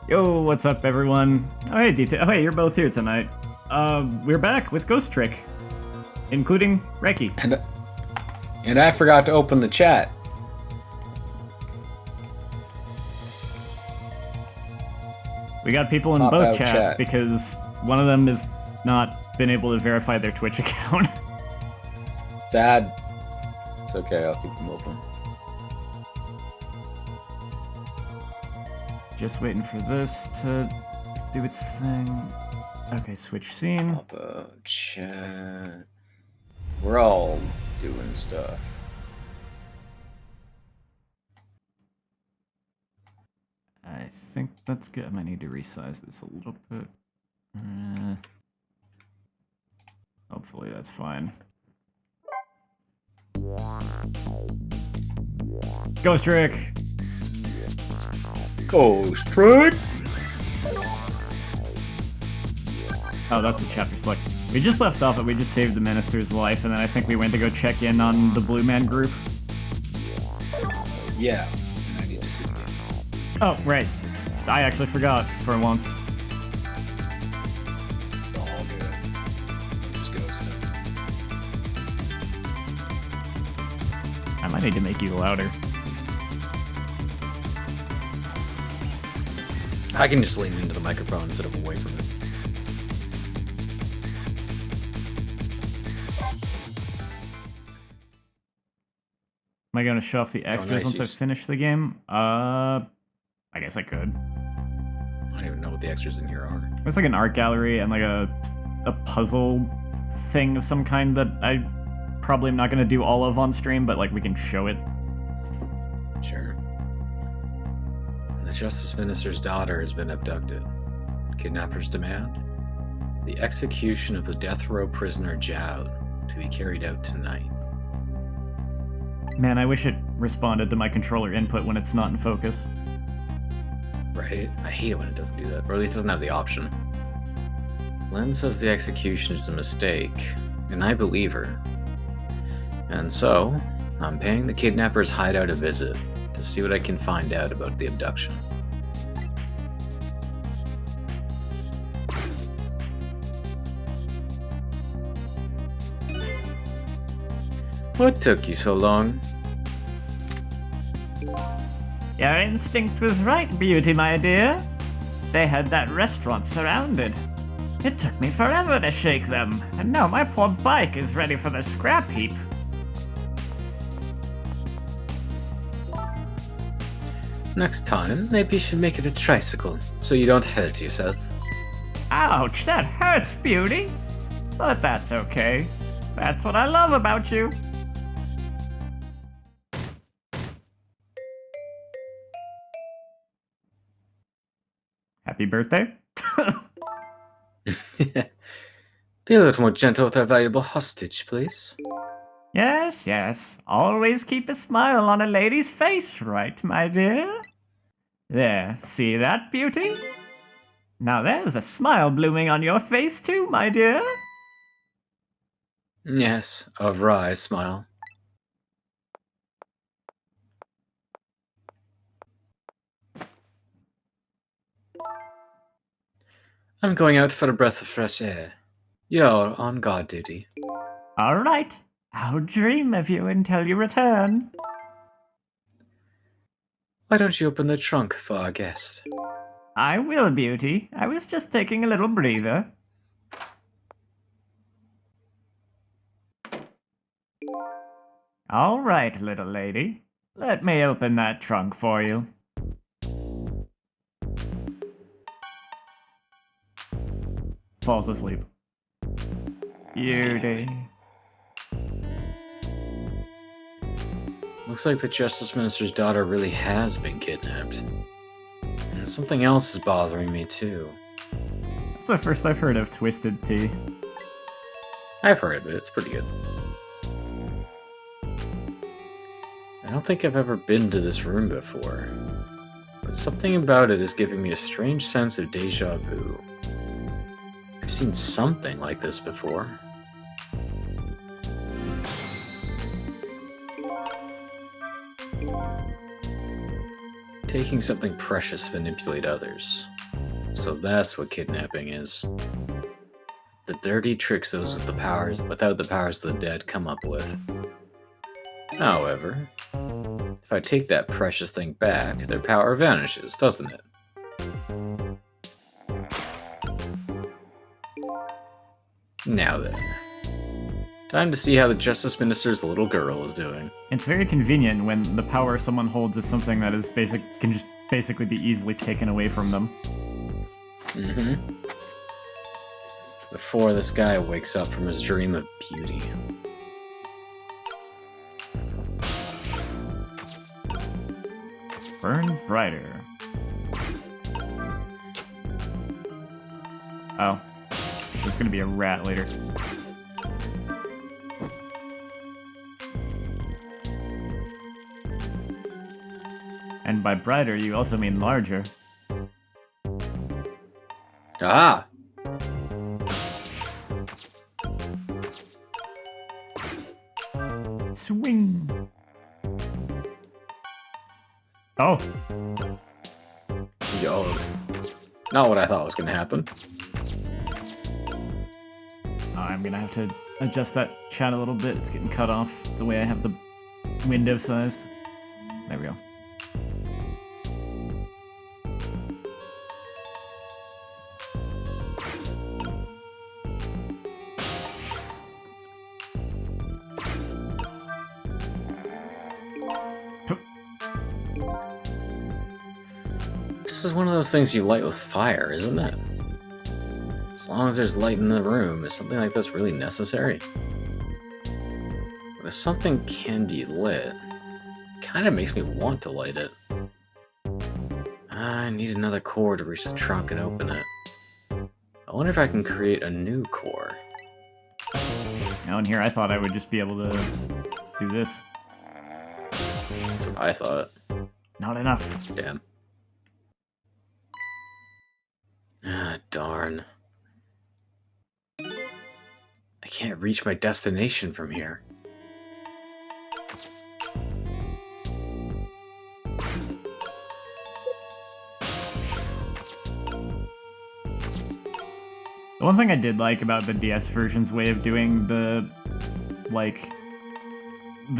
Yo, what's up, everyone? Oh, hey, Oh, hey, you're both here tonight. We're back with Ghost Trick, including Reiki. And I forgot to open the chat. We got people in Pop both out chats chat. because one of them has not been able to verify their Twitch account. Sad. It's okay, I'll keep them open. Just waiting for this to do its thing. Okay, switch scene. Pop out chat. We're all doing stuff. I think that's good. I might need to resize this a little bit. Hopefully that's fine. Ghost Trick! Ghost Trick! Oh, that's a chapter select. We just left off it, we just saved the Minister's life, and then I think we went to go check in on the Blue Man group. Yeah. I need to see that. Oh, right. I actually forgot for once. It's all good. Just ghosting. I might need to make you louder. I can just lean into the microphone instead of away from it. Am I going to show off the extras nice. once I finish the game? I guess I could. I don't even know what the extras in here are. There's like an art gallery and like a puzzle thing of some kind that I probably am not going to do all of on stream, but like we can show it. Sure. The Justice Minister's daughter has been abducted. Kidnappers demand the execution of the death row prisoner Jowd to be carried out tonight. Man, I wish it responded to my controller input when it's not in focus. Right? I hate it when it doesn't do that, or at least doesn't have the option. Len says the execution is a mistake, and I believe her. And so, I'm paying the kidnapper's hideout a visit to see what I can find out about the abduction. What took you so long? Your instinct was right, Beauty, my dear. They had that restaurant surrounded. It took me forever to shake them, and now my poor bike is ready for the scrap heap. Next time, maybe you should make it a tricycle, so you don't hurt yourself. Ouch, that hurts, Beauty. But that's okay. That's what I love about you. Happy birthday. Be a little more gentle with our valuable hostage, please. Yes, yes. Always keep a smile on a lady's face, right, my dear? There, see that, Beauty? Now there's a smile blooming on your face too, my dear. Yes, a wry smile. I'm going out for a breath of fresh air. You're on guard duty. All right. I'll dream of you until you return. Why don't you open the trunk for our guest? I will, Beauty. I was just taking a little breather. All right, little lady. Let me open that trunk for you. Falls asleep. Beauty. Looks like the Justice Minister's daughter really has been kidnapped. And something else is bothering me too. That's the first I've heard of Twisted Tea. I've heard of it, it's pretty good. I don't think I've ever been to this room before, but something about it is giving me a strange sense of deja vu. I've seen something like this before. Taking something precious to manipulate others. So that's what kidnapping is. The dirty tricks those with the powers without the powers of the dead come up with. However, if I take that precious thing back, their power vanishes, doesn't it? Now then. Time to see how the Justice Minister's little girl is doing. It's very convenient when the power someone holds is something that is can just basically be easily taken away from them. Mm-hmm. Before this guy wakes up from his dream of beauty. Burn brighter. Oh. There's gonna be a rat later. And by brighter, you also mean larger. Ah! Swing! Oh! Yo. Not what I thought was gonna happen. I'm gonna have to adjust that chat a little bit. It's getting cut off the way I have the window sized. There we go. This is one of those things you light with fire, isn't it? As long as there's light in the room, is something like this really necessary? But if something can be lit, it kind of makes me want to light it. I need another core to reach the trunk and open it. I wonder if I can create a new core. Now in here, I thought I would just be able to do this. That's what I thought. Not enough. Damn. Ah, darn. I can't reach my destination from here. The one thing I did like about the DS version's way of doing the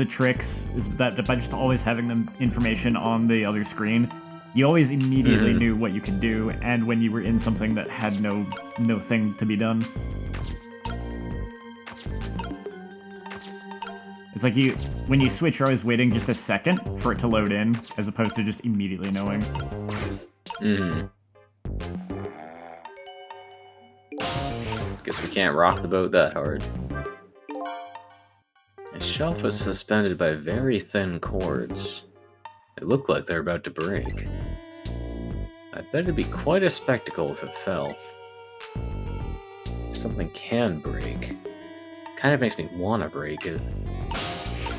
tricks is that by just always having them information on the other screen, you always immediately knew what you could do, and when you were in something that had no thing to be done. It's like when you switch, you're always waiting just a second for it to load in, as opposed to just immediately knowing. Guess we can't rock the boat that hard. The shelf is suspended by very thin cords. They look like they're about to break. I bet it'd be quite a spectacle if it fell. If something can break. Kind of makes me want to break it.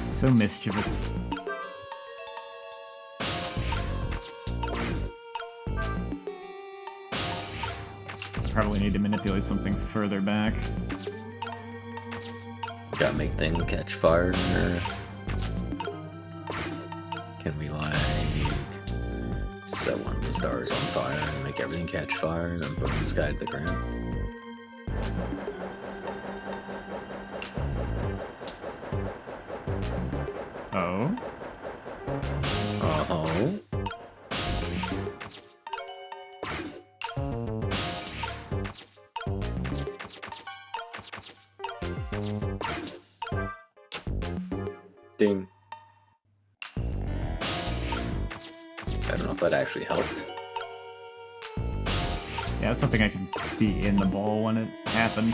So mischievous. Probably need to manipulate something further back. Gotta make things catch fire in there. Can we, like, set one of the stars on fire and make everything catch fire and then burn this guy to the ground? Oh? Uh-oh. Ding. I don't know if that actually helped. Yeah, it's something I could be in the ball when it happened.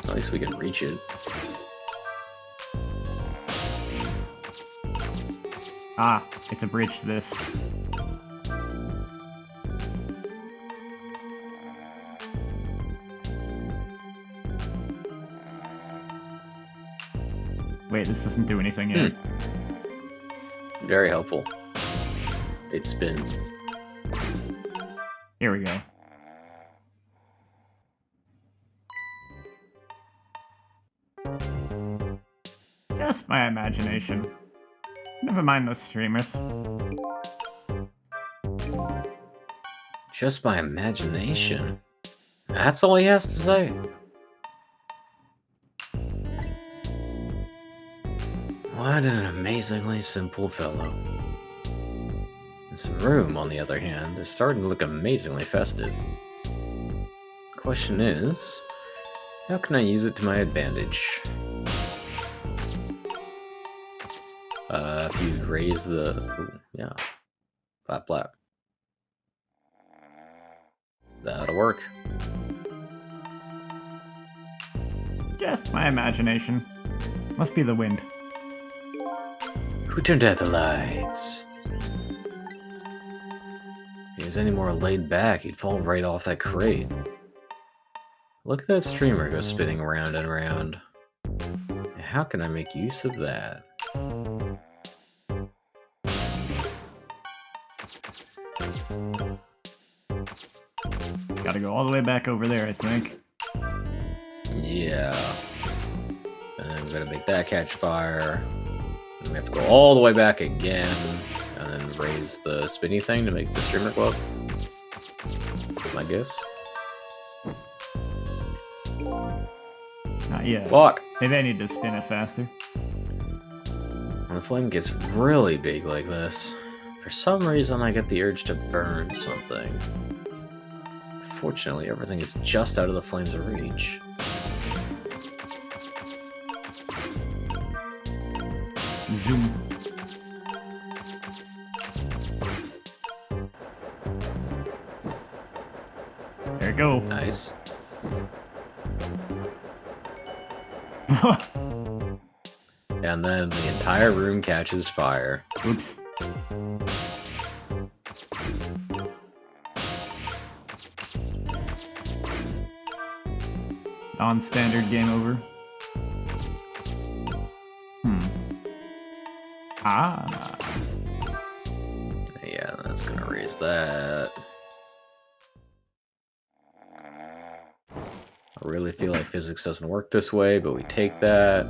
At least we can reach it. Ah, it's a bridge to this. Wait, this doesn't do anything yet. Very helpful. It's been... Here we go. Just my imagination. Never mind those streamers. Just my imagination. That's all he has to say. What an amazingly simple fellow. This room, on the other hand, is starting to look amazingly festive. Question is, how can I use it to my advantage? If you raise the... Ooh, yeah. Flap, flap. That'll work. Just my imagination. Must be the wind. Who turned out the lights? If he was any more laid back, he'd fall right off that crate. Look at that streamer go spinning around and around. How can I make use of that? Gotta go all the way back over there, I think. Yeah. And then we're gonna make that catch fire. And we have to go all the way back again. And then raise the spinny thing to make the streamer go up. That's my guess. Not yet. Fuck! Maybe I need to spin it faster. When the flame gets really big like this, for some reason I get the urge to burn something. Fortunately, everything is just out of the flame's reach. Zoom. There we go. Nice. And then the entire room catches fire. Oops. Non-standard game over. Ah. Yeah, that's gonna raise that. I really feel like physics doesn't work this way, but we take that.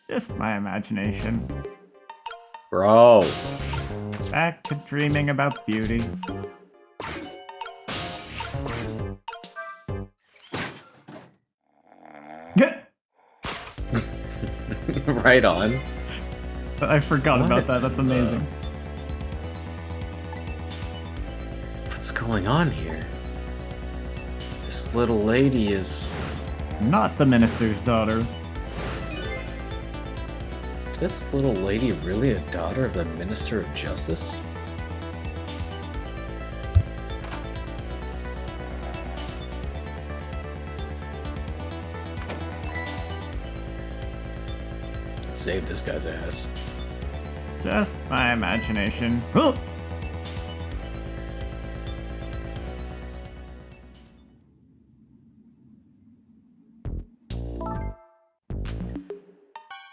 Just my imagination. Bro! Back to dreaming about beauty. Right on. I forgot about that. That's What? amazing. What's going on here? This little lady is... Not the minister's daughter. Is this little lady really a daughter of the Minister of Justice? Save this guy's ass. Just my imagination. Oh!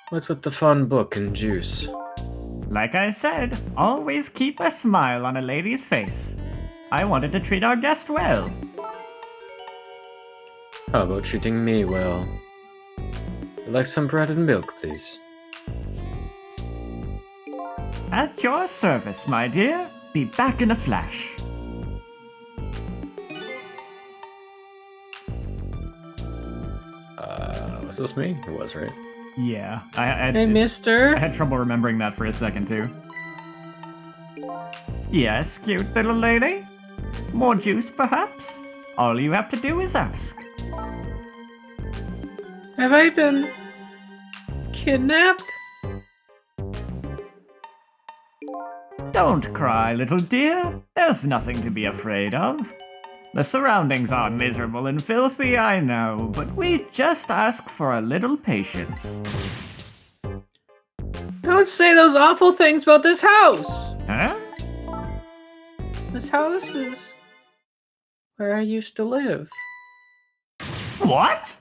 What's with the fun book and juice? Like I said, always keep a smile on a lady's face. I wanted to treat our guest well. How about treating me well? I'd like some bread and milk, please. At your service, my dear. Be back in a flash. Was this me? It was, right? Yeah, I mister! had trouble remembering that for a second, too. Yes, cute little lady? More juice, perhaps? All you have to do is ask. Have I been... kidnapped? Don't cry, little dear. There's nothing to be afraid of. The surroundings are miserable and filthy, I know, but we just ask for a little patience. Don't say those awful things about this house! Huh? This house is... where I used to live. What?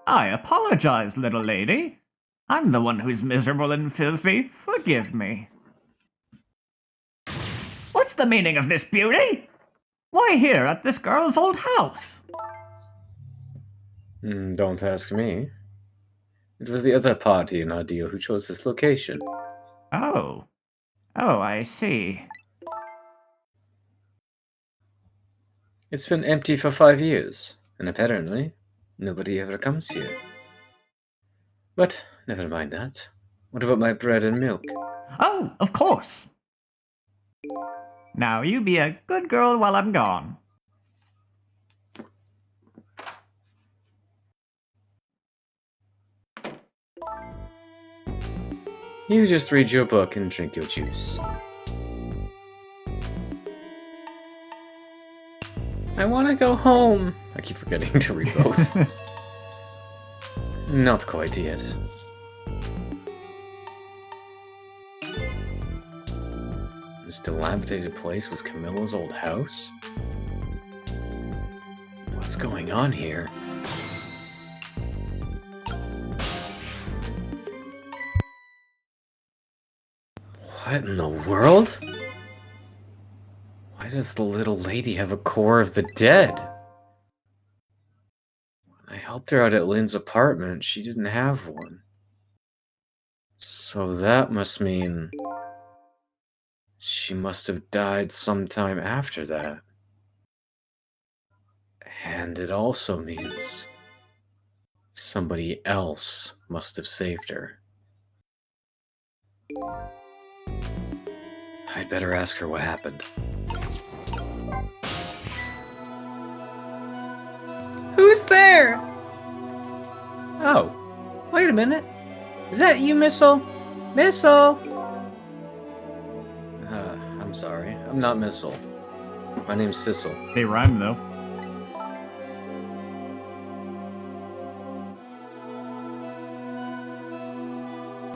I apologize, little lady. I'm the one who's miserable and filthy. Forgive me. What's the meaning of this, Beauty? Why here at this girl's old house? Don't ask me. It was the other party in our deal who chose this location. Oh. Oh, I see. It's been empty for 5 years, and apparently, nobody ever comes here. But, never mind that. What about my bread and milk? Oh, of course. Now you be a good girl while I'm gone. You just read your book and drink your juice. I want to go home. I keep forgetting to read both. Not quite yet. This dilapidated place was Camilla's old house? What's going on here? What in the world? Why does the little lady have a core of the dead? When I helped her out at Lynn's apartment, she didn't have one. So that must mean she must have died sometime after that. And it also means somebody else must have saved her. I'd better ask her what happened. Who's there? Oh, Wait a minute. Is that you, Missile? Missile! I'm sorry. I'm not Missile. My name's Sissel. They rhyme, though.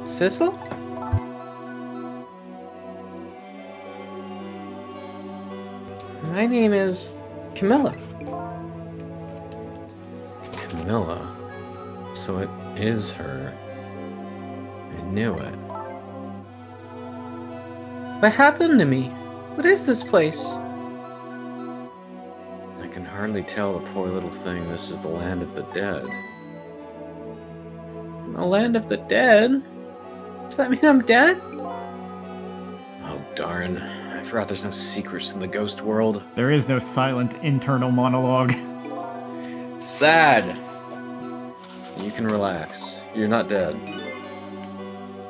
Sissel? My name is Camilla. Camilla. So it is her. I knew it. What happened to me? What is this place? I can hardly tell the poor little thing this is the land of the dead. The land of the dead? Does that mean I'm dead? Oh, darn. I forgot there's no secrets in the ghost world. There is no silent internal monologue. Sad! You can relax. You're not dead.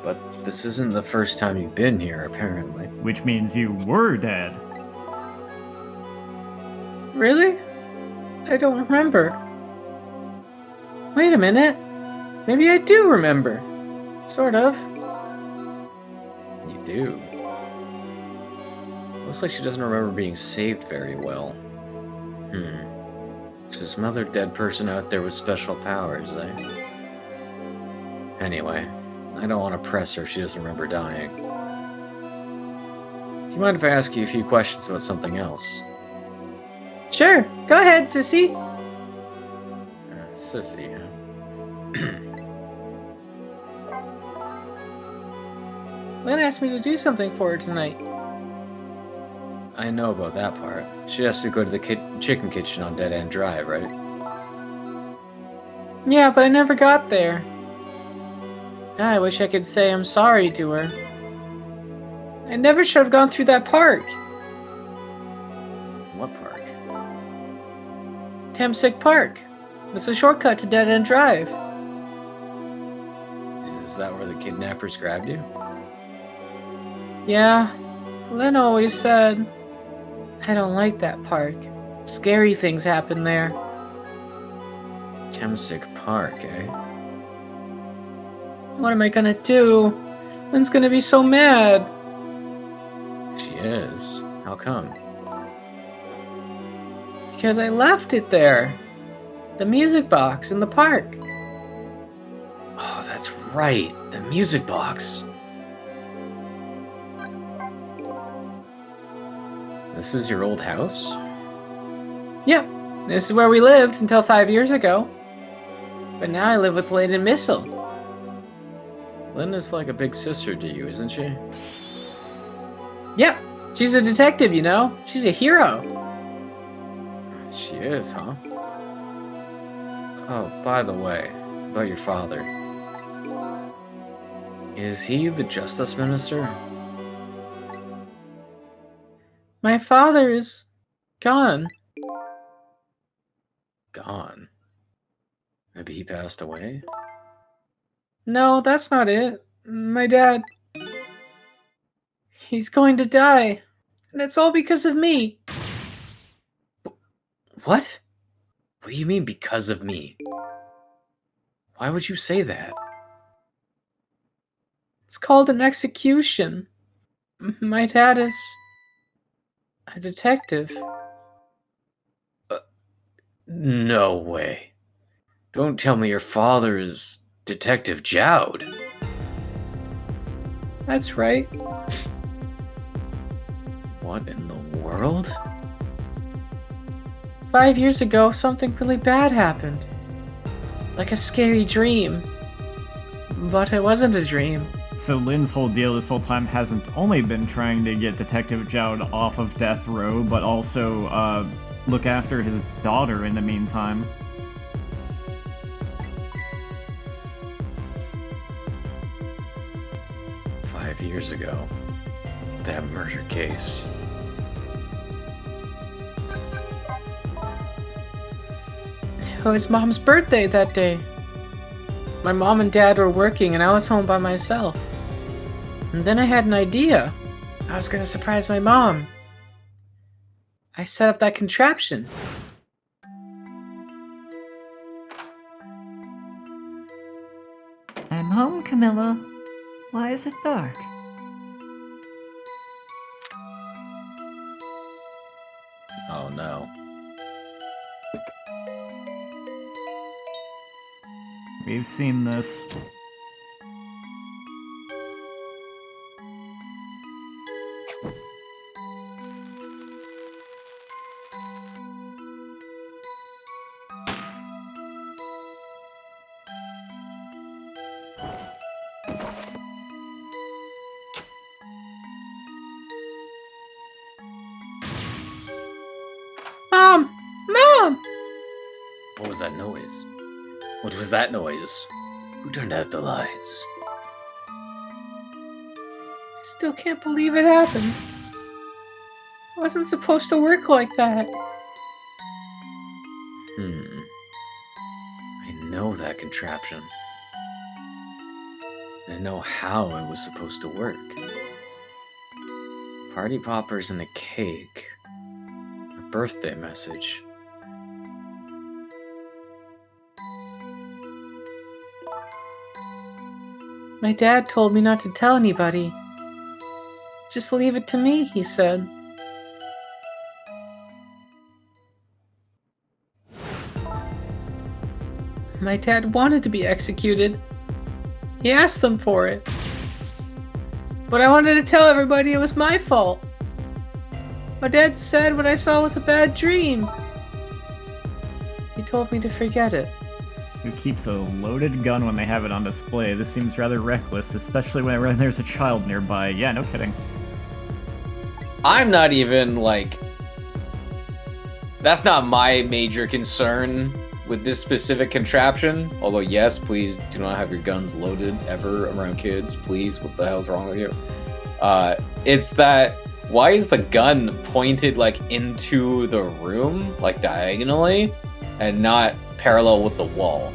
But this isn't the first time you've been here, apparently. Which means you were dead. Really? I don't remember. Wait a minute. Maybe I do remember. Sort of. You do. Looks like she doesn't remember being saved very well. So some other dead person out there with special powers, eh? Anyway, I don't want to press her if she doesn't remember dying. Do you mind if I ask you a few questions about something else? Sure. Go ahead, Sissy. Sissy, huh? Lynn asked me to do something for her tonight. I know about that part. She has to go to the chicken kitchen on Dead End Drive, right? Yeah, but I never got there. Now I wish I could say I'm sorry to her. I never should have gone through that park. What park? Tamsic Park. It's a shortcut to Dead End Drive. Is that where the kidnappers grabbed you? Yeah, Lynn always said, I don't like that park. Scary things happen there. Tamsic Park, eh? What am I gonna do? Lynn's gonna be so mad. She is. How come? Because I left it there. The music box in the park. Oh, that's right. The music box. This is your old house? Yep, this is where we lived until 5 years ago. But now I live with Lynn and Missile. Lynn is like a big sister to you, isn't she? Yep, she's a detective, you know? She's a hero. She is, huh? Oh, by the way, about your father. Is he the Justice Minister? My father is gone. Gone. Maybe he passed away? No, that's not it. My dad. He's going to die. And it's all because of me. What? What do you mean, because of me? Why would you say that? It's called an execution. My dad is a detective. No way. Don't tell me your father is Detective Jowd. That's right. What in the world? 5 years ago, something really bad happened. Like a scary dream. But it wasn't a dream. So Lynn's whole deal this whole time hasn't only been trying to get Detective Jowd off of death row, but also look after his daughter in the meantime. Years ago, that murder case. It was Mom's birthday that day. My mom and dad were working and I was home by myself. And then I had an idea. I was gonna surprise my mom. I set up that contraption. I'm home, Camilla. Why is it dark? Oh no. We've seen this. Mom! What was that noise? What was that noise? Who turned out the lights? I still can't believe it happened. It wasn't supposed to work like that. I know that contraption. I know how it was supposed to work. Party poppers and a cake. A birthday message. My dad told me not to tell anybody. Just leave it to me, he said. My dad wanted to be executed. He asked them for it. But I wanted to tell everybody it was my fault. My dad said what I saw was a bad dream. He told me to forget it. Who keeps a loaded gun when they have it on display? This seems rather reckless, especially when there's a child nearby. Yeah, no kidding. I'm not even, like... That's not my major concern with this specific contraption. Although, yes, please do not have your guns loaded ever around kids. Please, what the hell's wrong with you? It's that... Why is the gun pointed, like, into the room, like, diagonally, and not parallel with the wall?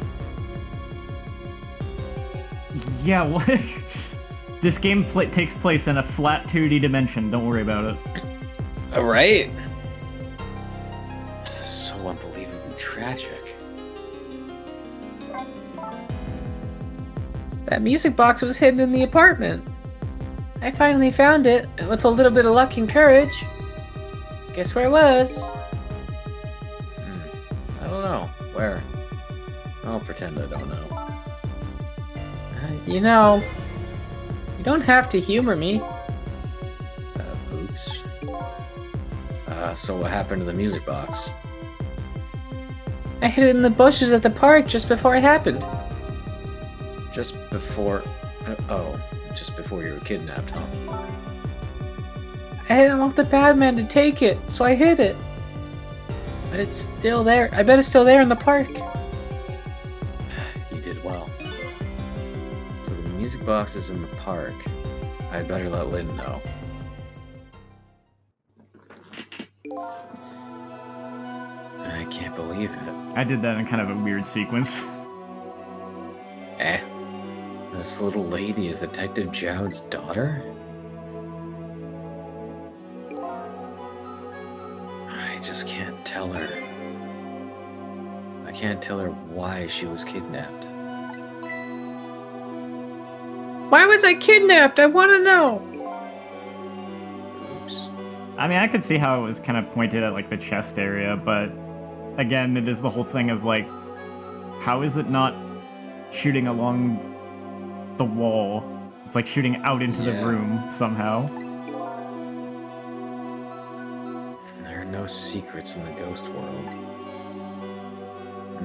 Yeah, what? This game takes place in a flat 2D dimension. Don't worry about it. Right? This is so unbelievably tragic. That music box was hidden in the apartment. I finally found it, and with a little bit of luck and courage. Guess where it was? I don't know. Where? I'll pretend I don't know. You know, you don't have to humor me. Oops. So what happened to the music box? I hid it in the bushes at the park just before it happened. Just before... Oh, just before you were kidnapped, huh? I didn't want the bad man to take it, so I hid it. But it's still there. I bet it's still there in the park. You did well. So the music box is in the park. I'd better let Lynn know. I can't believe it. I did that in kind of a weird sequence. Eh? This little lady is Detective Jowd's daughter? I just can't tell her. I can't tell her why she was kidnapped. Why was I kidnapped? I want to know. Oops. I mean, I could see how it was kind of pointed at like the chest area, but again, it is the whole thing of like, how is it not shooting along the wall? It's like shooting out into the Yeah. room somehow. There are no secrets in the ghost world.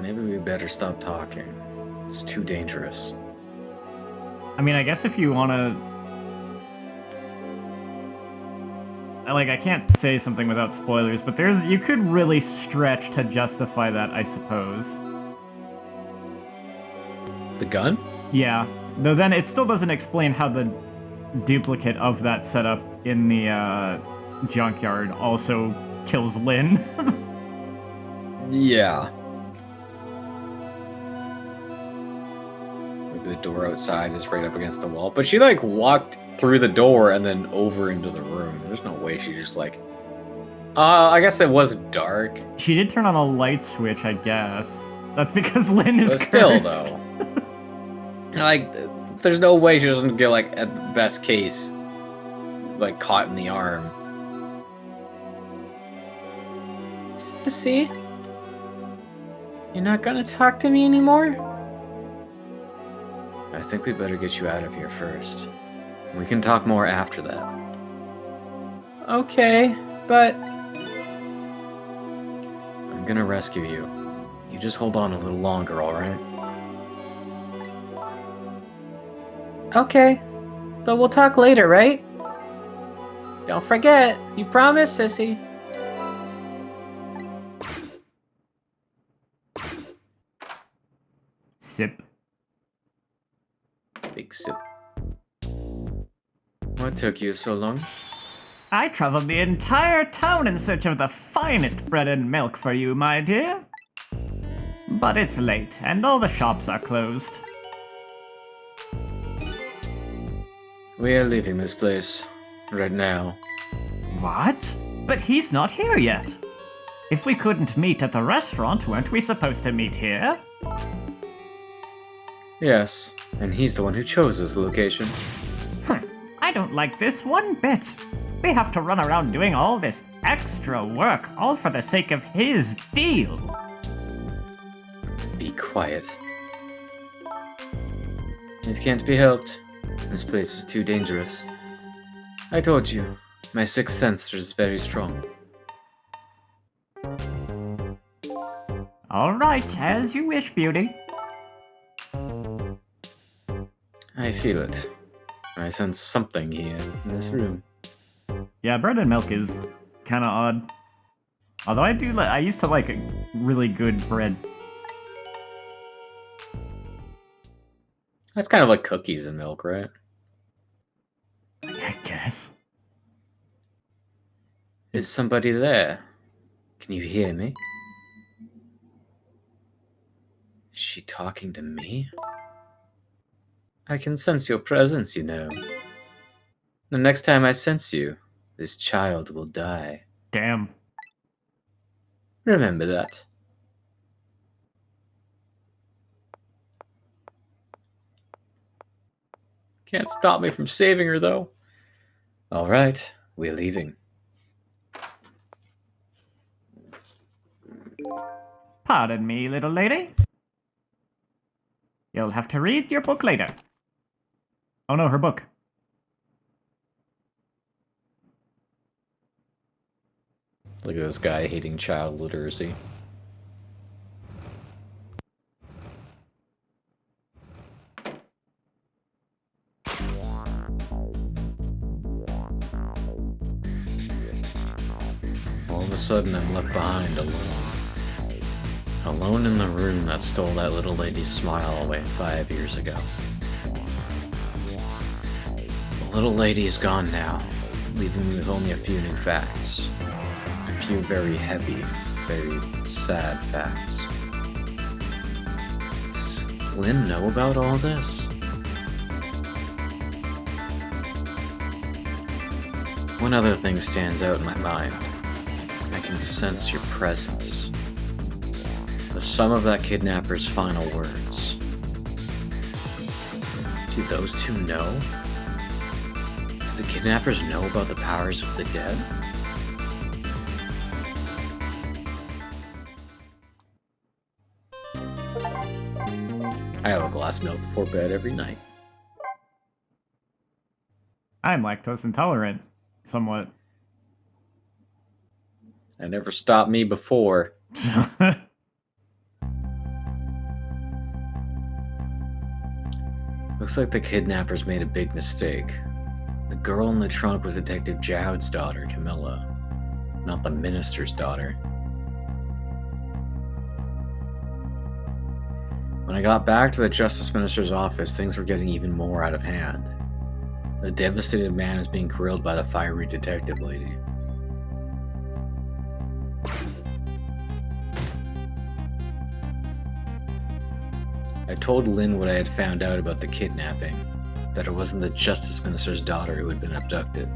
Maybe we better stop talking. It's too dangerous. I mean, I guess if you want to... Like, I can't say something without spoilers, but you could really stretch to justify that, I suppose. The gun? Yeah, though then it still doesn't explain how the duplicate of that setup in the junkyard also kills Lynn. Yeah. Maybe the door outside is right up against the wall. But she, like, walked through the door and then over into the room. There's no way she just, like... I guess it was dark. She did turn on a light switch, I guess. That's because Lynn is But still, cursed. though. Like, there's no way she doesn't get, like, at the best case, like, caught in the arm. Sissy? You're not gonna talk to me anymore? I think we better get you out of here first. We can talk more after that. Okay, but I'm gonna rescue you. You just hold on a little longer, alright? okay. But we'll talk later, right? Don't forget, you promised, Sissy. Sip. Big sip. What took you so long? I traveled the entire town in search of the finest bread and milk for you, my dear. But it's late, and all the shops are closed. We are leaving this place. Right now. What? But he's not here yet. If we couldn't meet at the restaurant, weren't we supposed to meet here? Yes, and he's the one who chose this location. I don't like this one bit. We have to run around doing all this extra work, all for the sake of his deal. Be quiet. It can't be helped. This place is too dangerous. I told you, my sixth sense is very strong. All right, as you wish, Beauty. I feel it. I sense something here in this room. Yeah, bread and milk is kind of odd. Although I used to like a really good bread. That's kind of like cookies and milk, right? I guess. Is somebody there? Can you hear me? Is she talking to me? I can sense your presence, you know. The next time I sense you, this child will die. Damn. Remember that. Can't stop me from saving her, though. All right, we're leaving. Pardon me, little lady. You'll have to read your book later. Oh no, her book. Look at this guy hating child literacy. of a sudden I'm left behind alone. Alone in the room that stole that little lady's smile away 5 years ago. The little lady is gone now, leaving me with only a few new facts. A few very heavy, very sad facts. Does Lynn know about all this? One other thing stands out in my mind. I can sense your presence. The sum of that kidnapper's final words. Do those two know? Do the kidnappers know about the powers of the dead? I have a glass of milk before bed every night. I'm lactose intolerant. Somewhat. That never stopped me before. Looks like the kidnappers made a big mistake. The girl in the trunk was Detective Jowd's daughter, Camilla, not the minister's daughter. When I got back to the Justice Minister's office, things were getting even more out of hand. The devastated man is being grilled by the fiery detective lady. I told Lynn what I had found out about the kidnapping, that it wasn't the Justice Minister's daughter who had been abducted.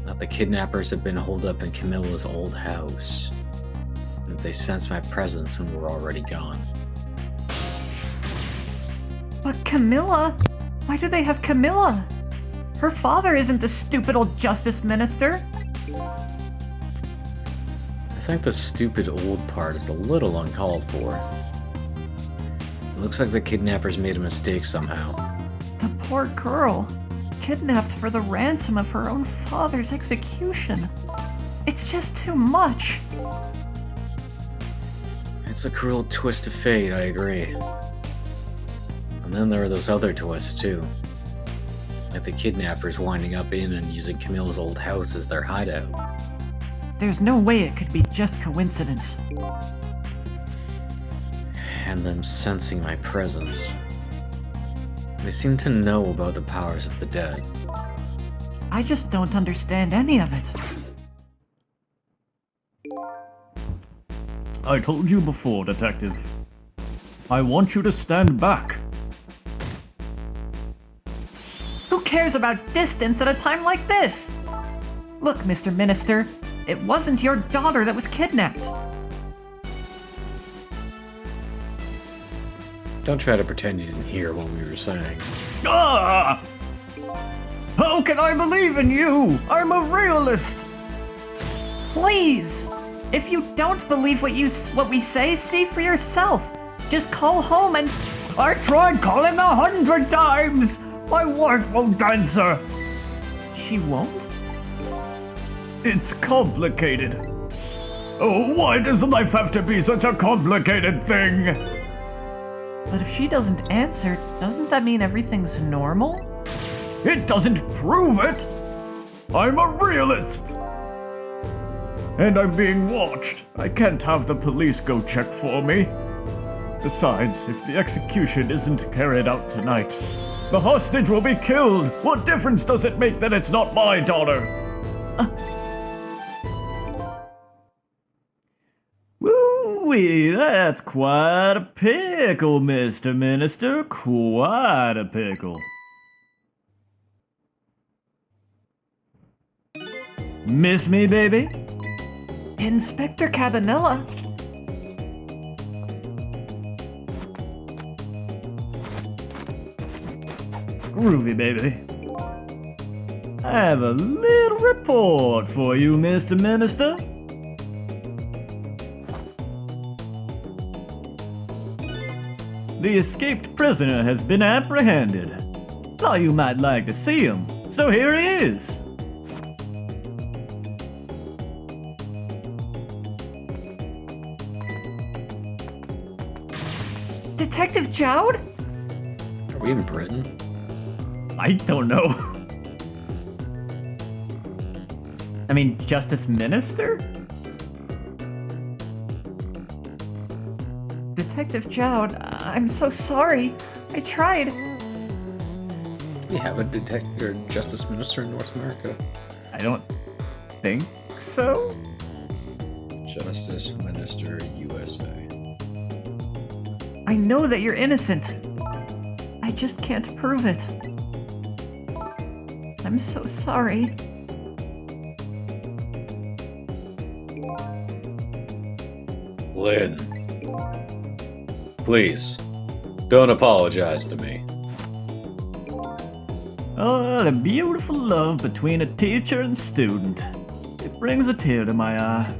That the kidnappers had been holed up in Camilla's old house, and that they sensed my presence and were already gone. But Camilla? Why do they have Camilla? Her father isn't the stupid old justice minister. I think the stupid old part is a little uncalled for. It looks like the kidnappers made a mistake somehow. The poor girl. Kidnapped for the ransom of her own father's execution. It's just too much. It's a cruel twist of fate, I agree. And then there are those other twists too. Like the kidnappers winding up in and using Camilla's old house as their hideout. There's no way it could be just coincidence. And them sensing my presence. They seem to know about the powers of the dead. I just don't understand any of it. I told you before, Detective. I want you to stand back. Who cares about distance at a time like this? Look, Mr. Minister, it wasn't your daughter that was kidnapped. Don't try to pretend you didn't hear what we were saying. Ah! How can I believe in you? I'm a realist. Please! If you don't believe what we say, see for yourself. Just call home and... I tried calling 100 times. My wife won't answer. She won't? It's complicated. Oh, why does life have to be such a complicated thing? But if she doesn't answer, doesn't that mean everything's normal? It doesn't prove it. I'm a realist. And I'm being watched. I can't have the police go check for me. Besides, if the execution isn't carried out tonight, the hostage will be killed. What difference does it make that it's not my daughter? Woo-wee, that's quite a pickle, Mr. Minister. Quite a pickle. Miss me, baby? Inspector Cabanilla? Groovy, baby. I have a little report for you, Mr. Minister. The escaped prisoner has been apprehended. Thought you might like to see him, so here he is. Detective Jowd? Are we in Britain? I don't know. I mean, Justice Minister? Detective Jowd, I'm so sorry. I tried. We have a detective or justice minister in North America. I don't think so. Justice Minister USA. I know that you're innocent. I just can't prove it. I'm so sorry. Lynn, please, don't apologize to me. Oh, the beautiful love between a teacher and student. It brings a tear to my eye.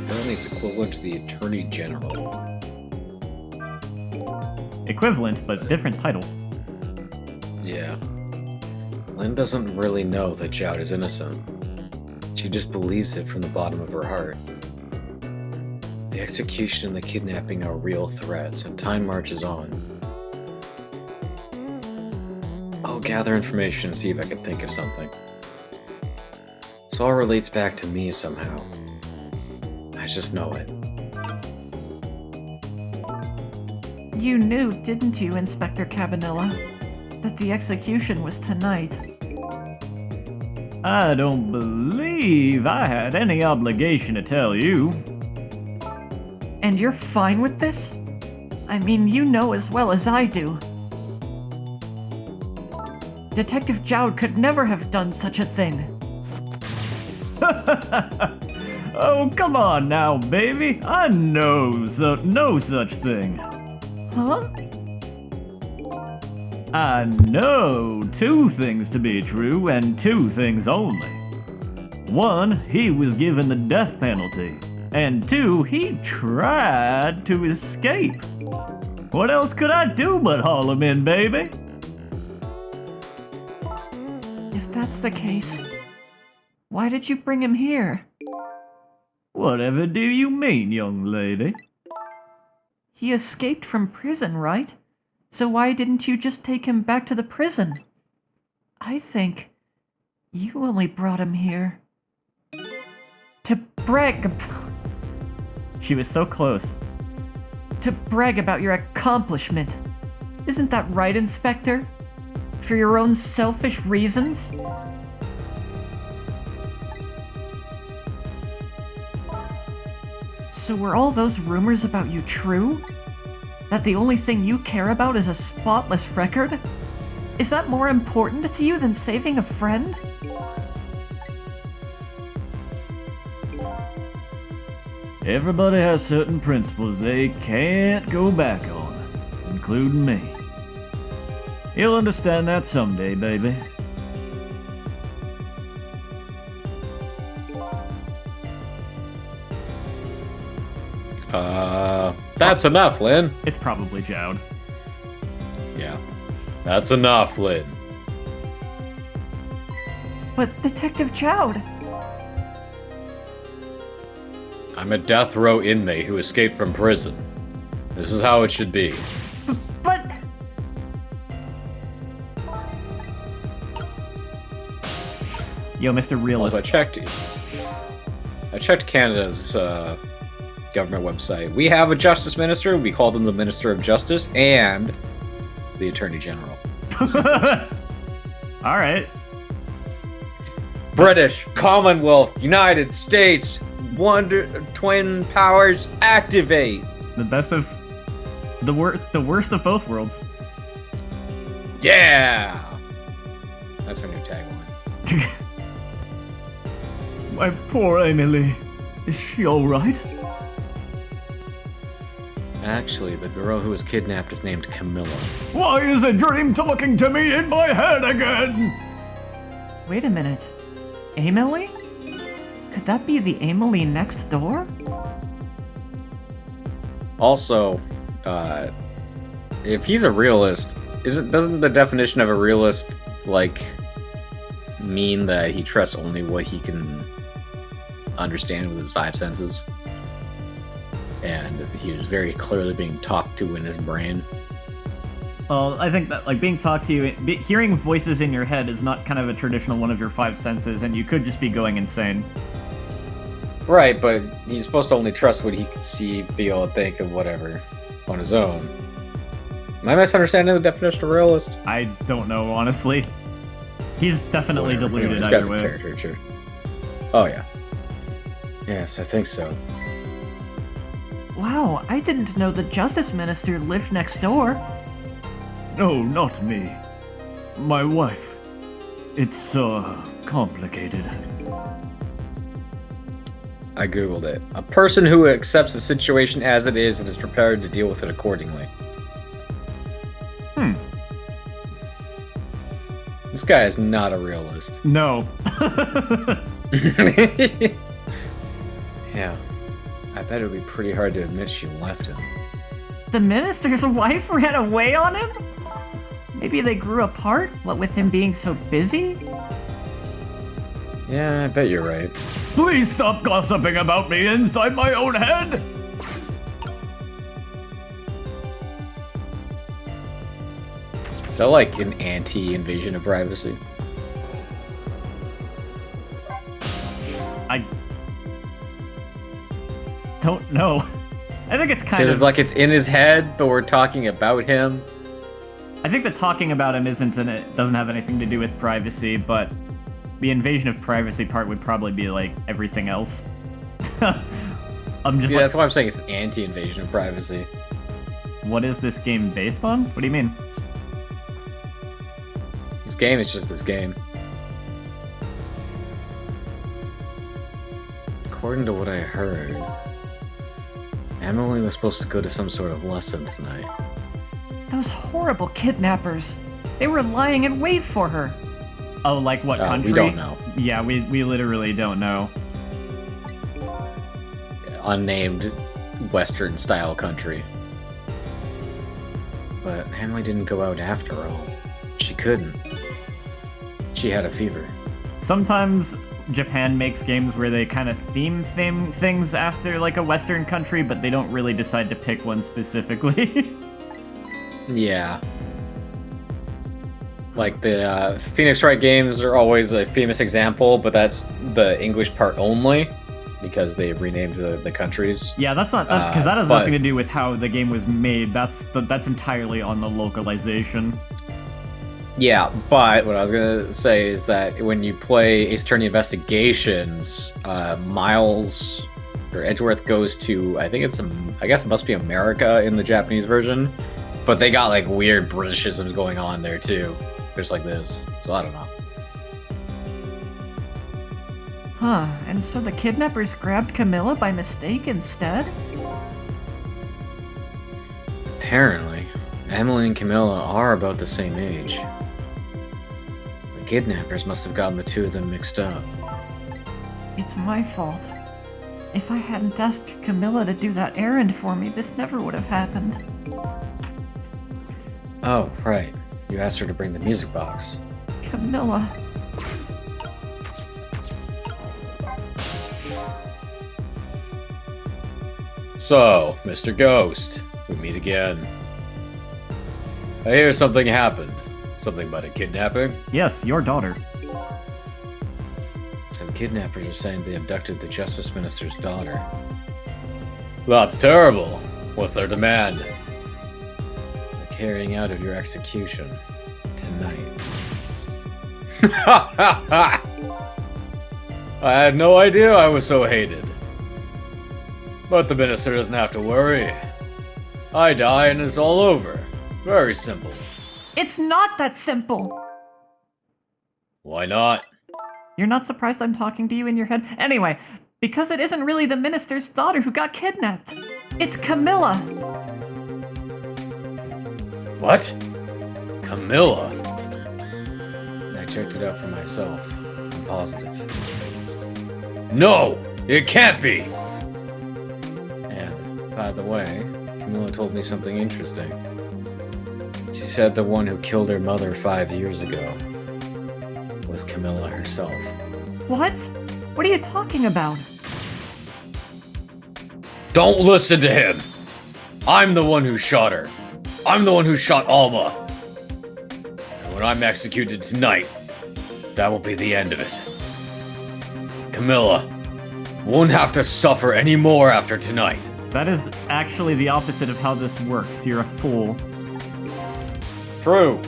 Apparently it's equivalent to the Attorney General. Equivalent, but different title. Yeah. Lynn doesn't really know that Jowd is innocent. She just believes it from the bottom of her heart. The execution and the kidnapping are real threats, and time marches on. I'll gather information and see if I can think of something. This all relates back to me somehow. I just know it. You knew, didn't you, Inspector Cabanilla, that the execution was tonight? I don't believe I had any obligation to tell you. And you're fine with this? I mean, you know as well as I do. Detective Jowd could never have done such a thing. Oh, come on now, baby. I know no such thing. Huh? I know two things to be true and two things only. One, he was given the death penalty. And two, he tried to escape. What else could I do but haul him in, baby? If that's the case, why did you bring him here? Whatever do you mean, young lady? He escaped from prison, right? So why didn't you just take him back to the prison? I think you only brought him here to brag. She was so close. To brag about your accomplishment. Isn't that right, Inspector? For your own selfish reasons? So were all those rumors about you true? That the only thing you care about is a spotless record? Is that more important to you than saving a friend? Everybody has certain principles they can't go back on, including me. You'll understand that someday, baby. That's enough, Lynn. It's probably Jowd. Yeah. That's enough, Lynn. But Detective Jowd! I'm a death row inmate who escaped from prison. This is how it should be. But... Yo, Mr. Realist. Also, I checked Canada's government website. We have a justice minister. We call them the Minister of Justice and the Attorney General. Alright. British, Commonwealth, United States, Twin Powers, activate. The best of... The worst of both worlds. Yeah! That's our new tagline. My poor Emily. Is she alright? Actually, the girl who was kidnapped is named Camilla. Why is a dream talking to me in my head again? Wait a minute. Emily? Could that be the Emily next door? Also, if he's a realist, doesn't the definition of a realist, like, mean that he trusts only what he can understand with his five senses? And he was very clearly being talked to in his brain. Well, I think that, like, being talked to you, hearing voices in your head is not kind of a traditional one of your five senses, and you could just be going insane. Right, but he's supposed to only trust what he can see, feel, and think, and whatever on his own. Am I misunderstanding the definition of realist? I don't know, honestly. He's definitely Whatever. deluded This either guy's a way. caricature. Oh, yeah. Yes, I think so. Wow, I didn't know the Justice Minister lived next door. No, not me. My wife. It's, complicated. I googled it. A person who accepts the situation as it is and is prepared to deal with it accordingly. This guy is not a realist. No. Yeah. I bet it would be pretty hard to admit she left him. The minister's wife ran away on him? Maybe they grew apart, what with him being so busy? Yeah, I bet you're right. Please stop gossiping about me inside my own head! Is that like an anti-invasion of privacy? I don't know. I think it's kind Because of it's like it's in his head, but we're talking about him. I think the talking about him doesn't have anything to do with privacy, but the invasion of privacy part would probably be like everything else. I'm just Yeah, like, that's why I'm saying it's an anti-invasion of privacy. what is this game based on? What do you mean? This game is just this game. According to what I heard, Emily was supposed to go to some sort of lesson tonight. Those horrible kidnappers. They were lying in wait for her. Oh, like what country? We don't know. Yeah, we literally don't know. Unnamed Western style country. But Emily didn't go out after all. She couldn't. She had a fever. Sometimes Japan makes games where they kind of theme things after like a Western country, but they don't really decide to pick one specifically. Yeah. Like the Phoenix Wright games are always a famous example, but that's the English part only because they renamed the countries. Yeah, that's not because that has but- nothing to do with how the game was made. That's entirely on the localization. Yeah, but what I was gonna say is that when you play Ace Attorney Investigations, Miles or Edgeworth goes to I guess it must be America in the Japanese version, but they got like weird Britishisms going on there too, just like this. So I don't know. Huh, and so the kidnappers grabbed Camilla by mistake instead? Apparently, Emily and Camilla are about the same age. The kidnappers must have gotten the two of them mixed up. It's my fault. If I hadn't asked Camilla to do that errand for me, this never would have happened. Oh, right. You asked her to bring the music box. Camilla. So, Mr. Ghost, we meet again. I hear something happened. Something about a kidnapping? Yes, your daughter. Some kidnappers are saying they abducted the Justice Minister's daughter. That's terrible. What's their demand? The carrying out of your execution tonight. I had no idea I was so hated. But the minister doesn't have to worry. I die and it's all over. Very simple. It's not that simple! Why not? You're not surprised I'm talking to you in your head? Anyway, because it isn't really the minister's daughter who got kidnapped. It's Camilla! What? Camilla? I checked it out for myself. I'm positive. No! It can't be! And, by the way, Camilla told me something interesting. She said the one who killed her mother 5 years ago was Camilla herself. What? What are you talking about? Don't listen to him! I'm the one who shot her. I'm the one who shot Alma. And when I'm executed tonight, that will be the end of it. Camilla won't have to suffer any more after tonight. That is actually the opposite of how this works. You're a fool. True.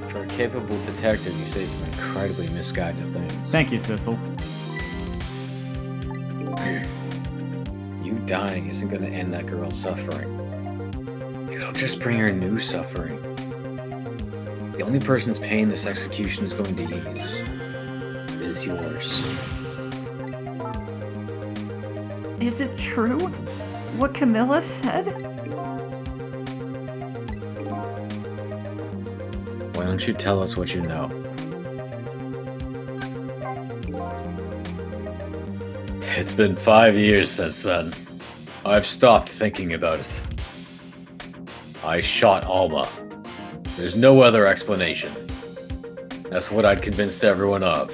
For a capable detective, you say some incredibly misguided things. Thank you, Sissel. You dying isn't going to end that girl's suffering. It'll just bring her new suffering. The only person's pain this execution is going to ease is yours. Is it true? What Camilla said? Why don't you tell us what you know? It's been 5 years since then. I've stopped thinking about it. I shot Alma. There's no other explanation. That's what I'd convinced everyone of.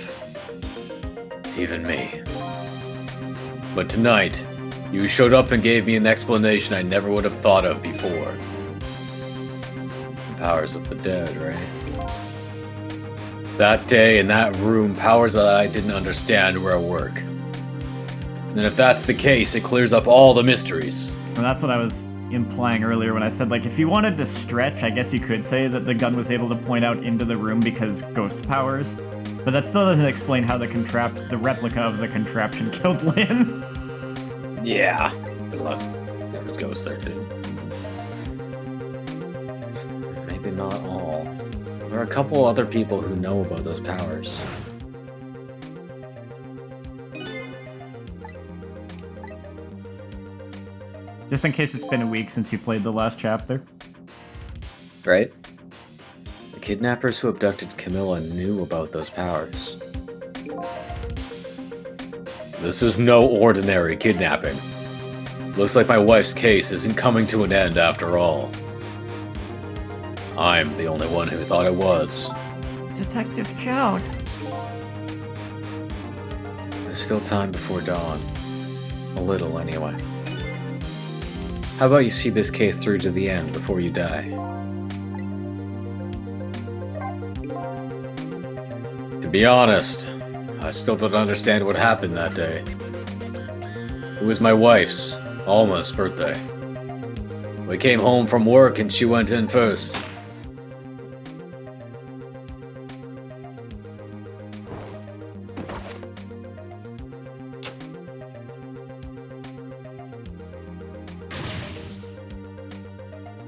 Even me. But tonight, you showed up and gave me an explanation I never would have thought of before. The powers of the dead, right? That day in that room, powers that I didn't understand were at work. And if that's the case, it clears up all the mysteries. And that's what I was implying earlier when I said, like, if you wanted to stretch, I guess you could say that the gun was able to point out into the room because ghost powers. But that still doesn't explain how the replica of the contraption killed Lynn. Yeah, unless there was ghosts there too. Maybe not all. There are a couple other people who know about those powers. Just in case it's been a week since you played the last chapter. Right? The kidnappers who abducted Camilla knew about those powers. This is no ordinary kidnapping. Looks like my wife's case isn't coming to an end after all. I'm the only one who thought it was. Detective Jode. There's still time before dawn. A little, anyway. How about you see this case through to the end before you die? To be honest, I still don't understand what happened that day. It was my wife's, Alma's, birthday. We came home from work and she went in first.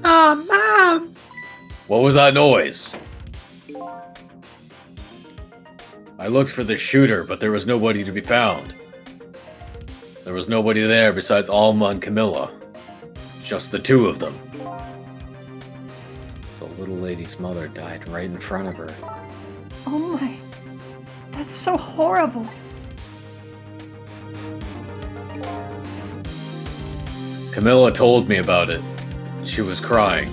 Oh, Mom! What was that noise? I looked for the shooter, but there was nobody to be found. There was nobody there besides Alma and Camilla. Just the two of them. The little lady's mother died right in front of her. Oh my. That's so horrible. Camilla told me about it. She was crying.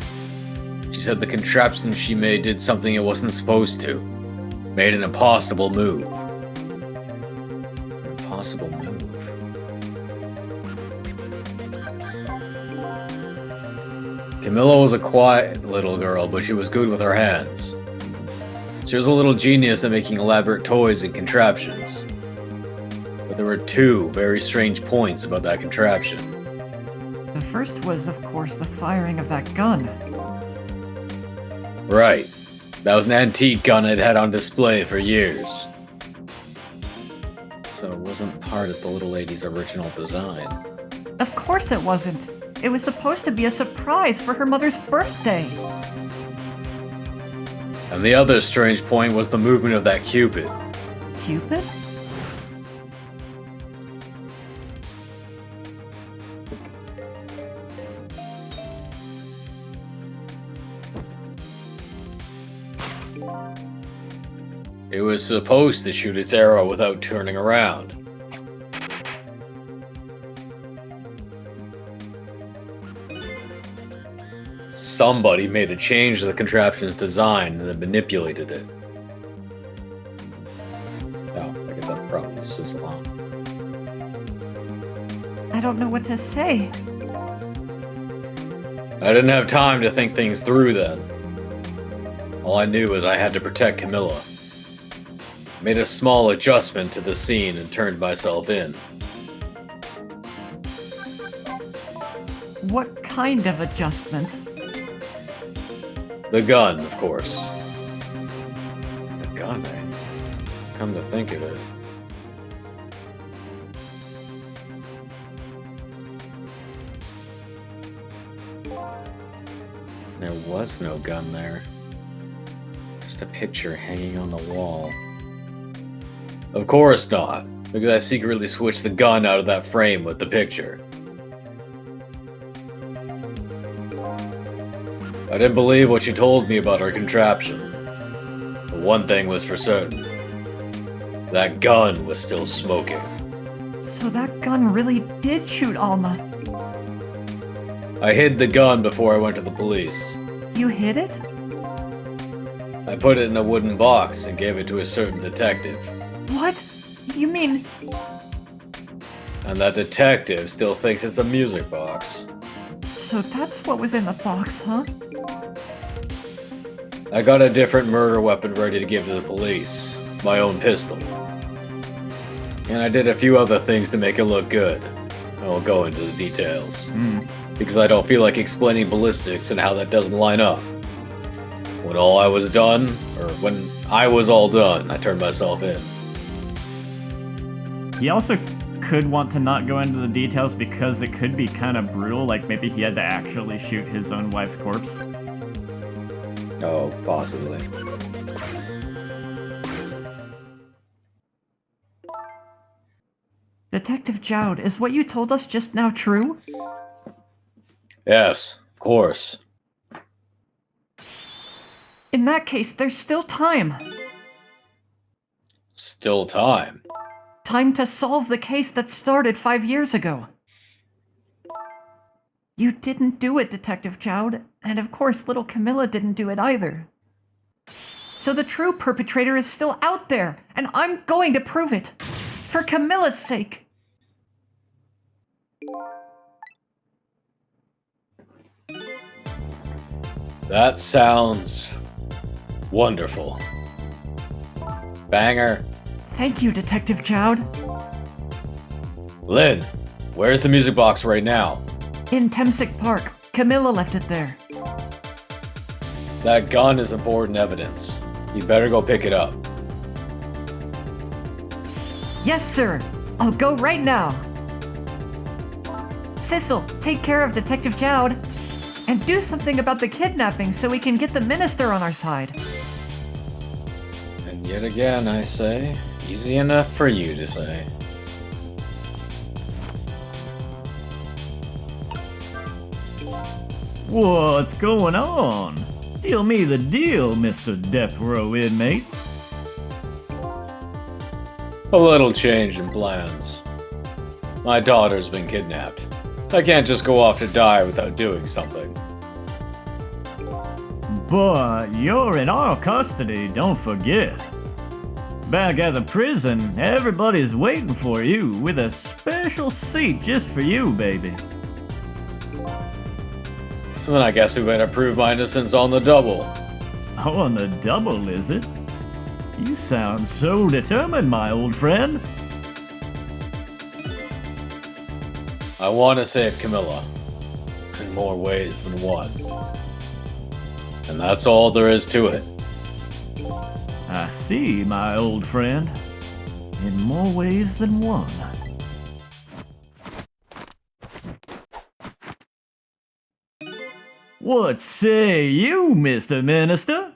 She said the contraption she made did something it wasn't supposed to. Made an impossible move. An impossible move. Camilla was a quiet little girl, but she was good with her hands. She was a little genius at making elaborate toys and contraptions. But there were two very strange points about that contraption. The first was, of course, the firing of that gun. Right. That was an antique gun I'd had on display for years. So it wasn't part of the little lady's original design. Of course it wasn't. It was supposed to be a surprise for her mother's birthday. And the other strange point was the movement of that Cupid. Cupid? It was supposed to shoot its arrow without turning around. Somebody made a change to the contraption's design and then manipulated it. Oh, I guess that probably was Sissel. I don't know what to say. I didn't have time to think things through then. All I knew was I had to protect Camilla. Made a small adjustment to the scene and turned myself in. What kind of adjustment? The gun, of course. The gun, eh? Come to think of it. There was no gun there. Just a picture hanging on the wall. Of course not, because I secretly switched the gun out of that frame with the picture. I didn't believe what she told me about her contraption. But one thing was for certain. That gun was still smoking. So that gun really did shoot Alma. I hid the gun before I went to the police. You hid it? I put it in a wooden box and gave it to a certain detective. What? You mean... And that detective still thinks it's a music box. So that's what was in the box, huh? I got a different murder weapon ready to give to the police. My own pistol. And I did a few other things to make it look good. I won't go into the details. Because I don't feel like explaining ballistics and how that doesn't line up. When all was done, I turned myself in. He also could want to not go into the details because it could be kind of brutal, like maybe he had to actually shoot his own wife's corpse. Oh, possibly. Detective Jowd, is what you told us just now true? Yes, of course. In that case, there's still time. Still time. Time to solve the case that started 5 years ago. You didn't do it, Detective Jowd, and of course little Camilla didn't do it either. So the true perpetrator is still out there, and I'm going to prove it. For Camilla's sake. That sounds wonderful. Banger. Thank you, Detective Jowd. Lynn, where's the music box right now? In Temsic Park. Camilla left it there. That gun is important evidence. You better go pick it up. Yes, sir. I'll go right now. Sissel, take care of Detective Jowd. And do something about the kidnapping so we can get the minister on our side. And yet again, I say, easy enough for you to say. What's going on? Deal me the deal, Mr. Death Row inmate. A little change in plans. My daughter's been kidnapped. I can't just go off to die without doing something. But you're in our custody, don't forget. Back at the prison, everybody's waiting for you with a special seat just for you, baby. Then I guess we better prove my innocence on the double. Oh, on the double, is it? You sound so determined, my old friend. I want to save Camilla. In more ways than one. And that's all there is to it. I see, my old friend. In more ways than one. What say you, Mr. Minister?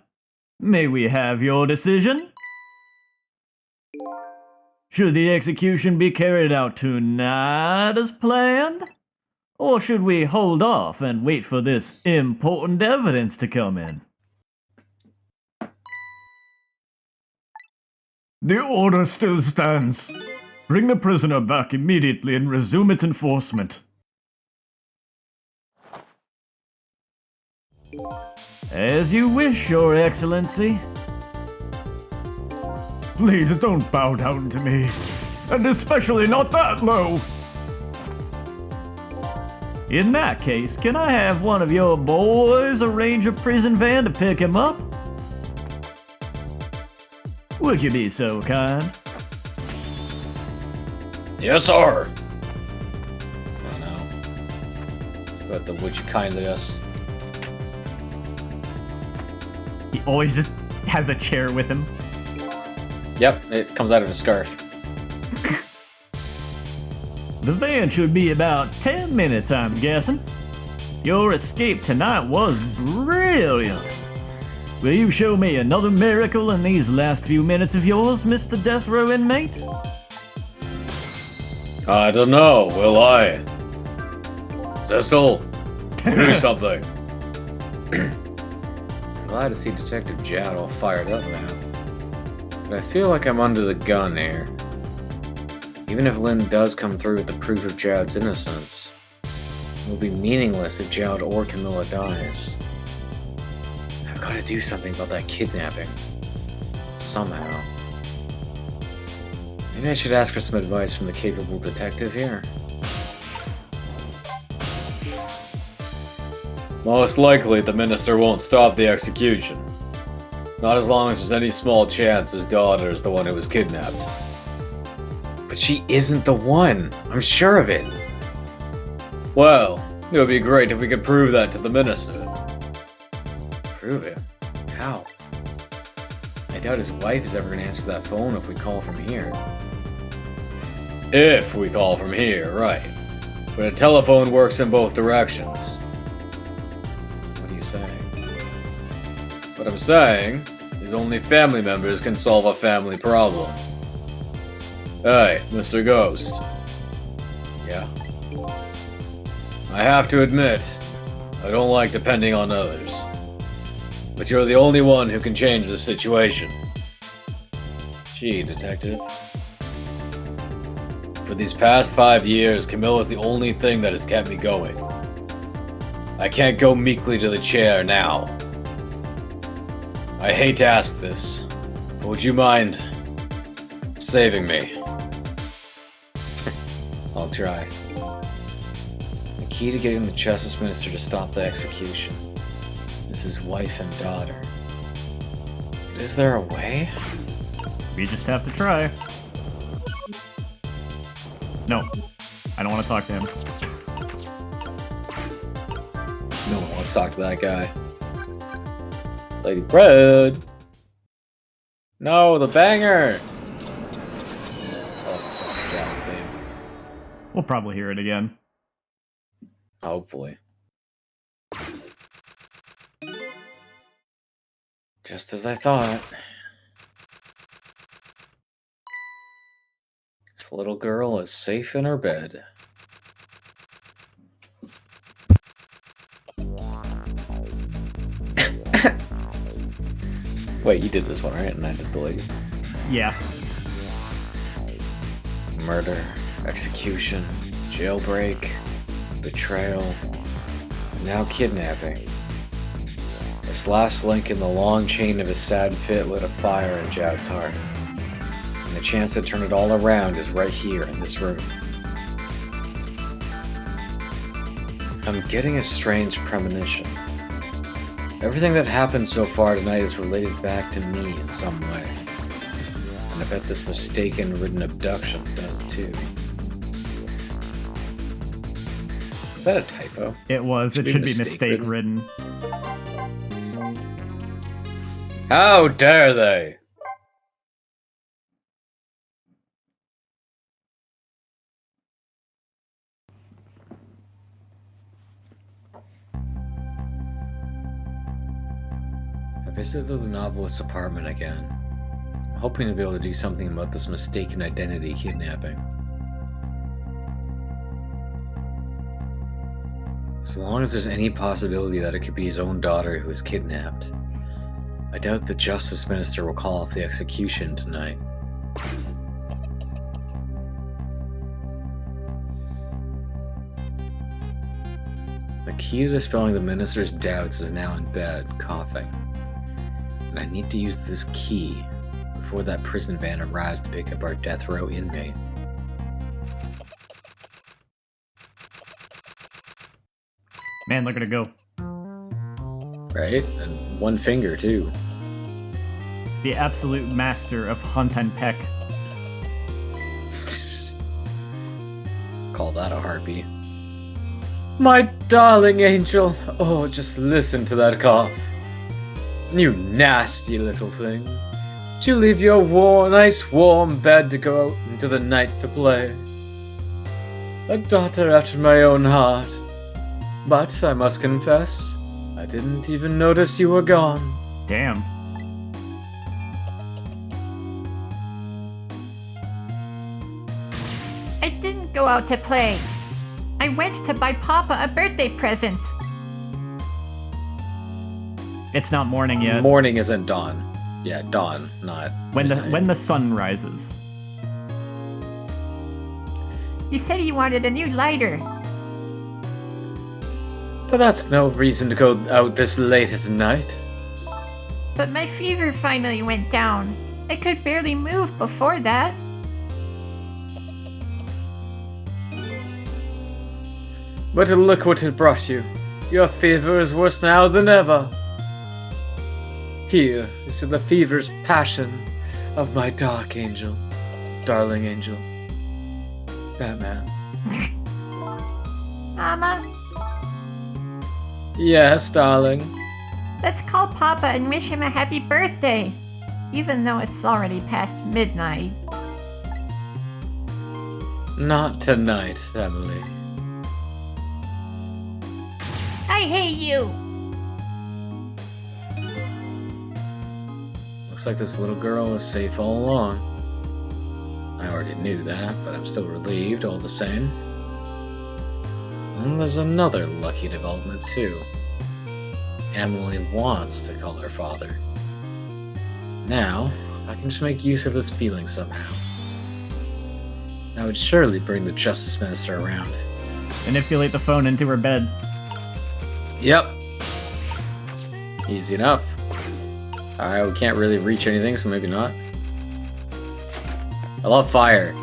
May we have your decision? Should the execution be carried out tonight as planned? Or should we hold off and wait for this important evidence to come in? The order still stands. Bring the prisoner back immediately and resume its enforcement. As you wish, Your Excellency. Please don't bow down to me. And especially not that low. In that case, can I have one of your boys arrange a prison van to pick him up? Would you be so kind? Yes, sir. Oh no. But the would you kindly us? He always just has a chair with him. Yep, it comes out of his scarf. The van should be about 10 minutes, I'm guessing. Your escape tonight was brilliant. Will you show me another miracle in these last few minutes of yours, Mr. Death Row inmate? I don't know, will I? Cecil, do something. I'm glad to see Detective Jowd all fired up now. But I feel like I'm under the gun here. Even if Lynn does come through with the proof of Jowd's innocence, it will be meaningless if Jowd or Camilla dies. I've got to do something about that kidnapping. Somehow. Maybe I should ask for some advice from the capable detective here. Most likely, the minister won't stop the execution. Not as long as there's any small chance his daughter is the one who was kidnapped. But she isn't the one. I'm sure of it. Well, it would be great if we could prove that to the minister. Prove it? How? I doubt his wife is ever going to answer that phone if we call from here. If we call from here, right. But a telephone works in both directions. What are you saying? What I'm saying is only family members can solve a family problem. Hey, Mr. Ghost. Yeah? I have to admit, I don't like depending on others. But you're the only one who can change the situation. Gee, Detective. For these past 5 years, Camilla's the only thing that has kept me going. I can't go meekly to the chair now. I hate to ask this, but would you mind saving me? I'll try. The key to getting the Justice Minister to stop the execution is his wife and daughter. But is there a way? We just have to try. No, I don't want to talk to him. No one wants to talk to that guy. Lady Bread! No, the banger! Oh, Jowd's theme. We'll probably hear it again. Hopefully. Just as I thought. This little girl is safe in her bed. Wait, you did this one, right? And I did the lady. Yeah. Murder, execution, jailbreak, betrayal, and now kidnapping. This last link in the long chain of his sad fit lit a fire in Jowd's heart. And the chance to turn it all around is right here in this room. I'm getting a strange premonition. Everything that happened so far tonight is related back to me in some way. And I bet this mistaken-ridden abduction does too. Is that a typo? It was. It should be mistake-ridden. mistake-ridden. How dare they? I visited the novelist's apartment again, hoping to be able to do something about this mistaken identity kidnapping. As long as there's any possibility that it could be his own daughter who is kidnapped, I doubt the Justice Minister will call off the execution tonight. The key to dispelling the Minister's doubts is now in bed, coughing. And I need to use this key before that prison van arrives to pick up our death row inmate. Man, look at her go. Right? And one finger, too. The absolute master of hunt and peck. Call that a harpy. My darling angel. Oh, just listen to that cough. You nasty little thing. Did you leave your nice warm bed to go out into the night to play? A daughter after my own heart. But I must confess, I didn't even notice you were gone. Damn. I didn't go out to play. I went to buy Papa a birthday present. It's not morning yet. Morning isn't dawn. Yeah, dawn, not midnight. When the sun rises. You said you wanted a new lighter. But that's no reason to go out this late at night. But my fever finally went down. I could barely move before that. But look what it brought you. Your fever is worse now than ever. Here is to the fever's passion of my dark angel, darling angel, Batman. Mama, Yes, darling. let's call Papa and wish him a happy birthday. Even though it's already past midnight. Not tonight, Emily. I hate you! Looks like this little girl was safe all along. I already knew that, but I'm still relieved all the same. And there's another lucky development, too. Emily wants to call her father. Now, I can just make use of this feeling somehow. That would surely bring the Justice Minister around. Manipulate the phone into her bed. Yep. Easy enough. Alright, we can't really reach anything, so maybe not. I love fire.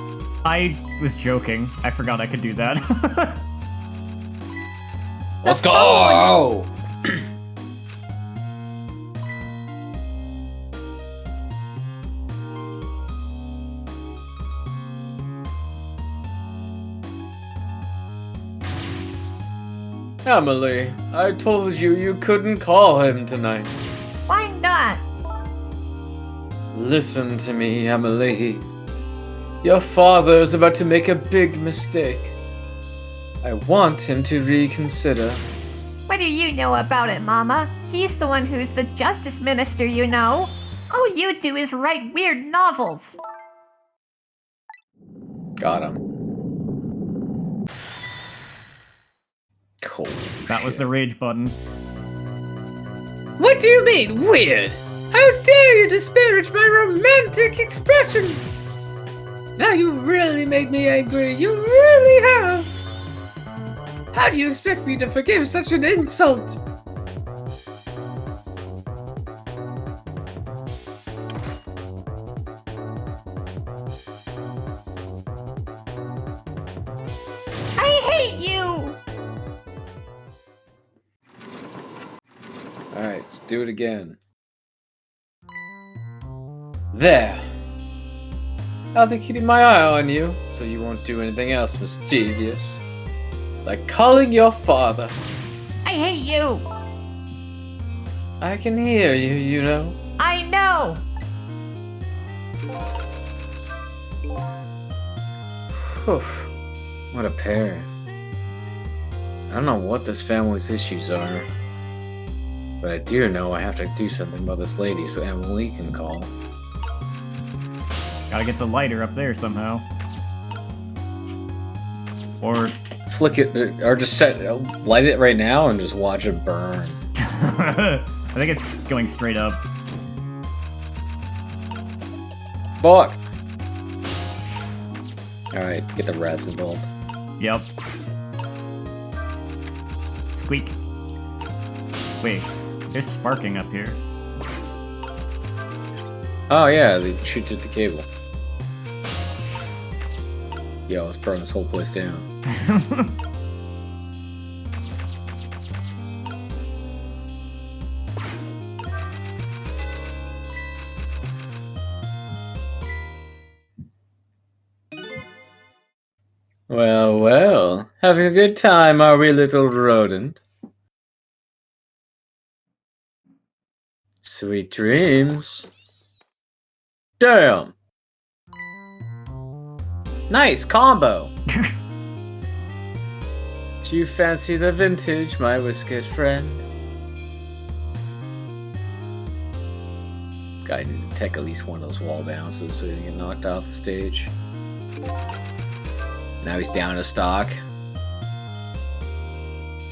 I was joking. I forgot I could do that. Let's go! Emily, I told you you couldn't call him tonight. Why not? Listen to me, Emily. Your father is about to make a big mistake. I want him to reconsider. What do you know about it, Mama? He's the one who's the Justice Minister, you know. All you do is write weird novels. Got him. Cool. That was the rage button. What do you mean, weird? How dare you disparage my romantic expressions? Now you really made me angry. You really have. How do you expect me to forgive such an insult? I hate you! Alright, let's do it again. There. I'll be keeping my eye on you, so you won't do anything else mischievous. Like calling your father. I hate you! I can hear you, you know. I know! Whew. What a pair. I don't know what this family's issues are. But I do know I have to do something about this lady so Emily can call. Gotta get the lighter up there somehow. Or Flick it, or just light it right now and just watch it burn. I think it's going straight up. Fuck! Alright, get the rats involved. Yep. Squeak. Wait, there's sparking up here. Oh yeah, they shoot through the cable. Yo, let's burn this whole place down. Well, well. Having a good time, are we, little rodent? Sweet dreams. Damn. Nice combo. Do you fancy the vintage, my whiskered friend? Guy need to take at least one of those wall bounces so he didn't get knocked off the stage. Now he's down to stock.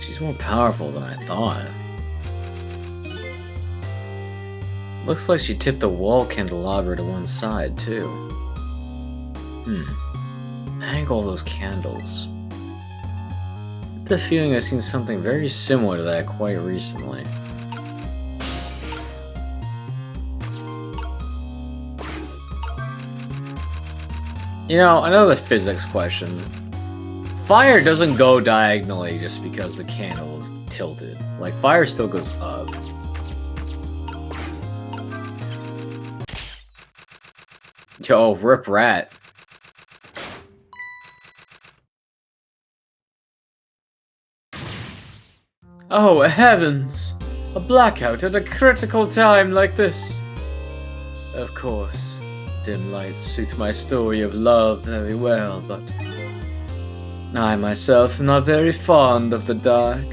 She's more powerful than I thought. Looks like she tipped the wall candelabra to one side, too. Angle those candles. I get the feeling I've seen something very similar to that quite recently. You know, another physics question. Fire doesn't go diagonally just because the candle is tilted. Like, fire still goes up. Yo, rip rat. Oh, heavens! A blackout at a critical time like this. Of course, dim lights suit my story of love very well, but I myself am not very fond of the dark.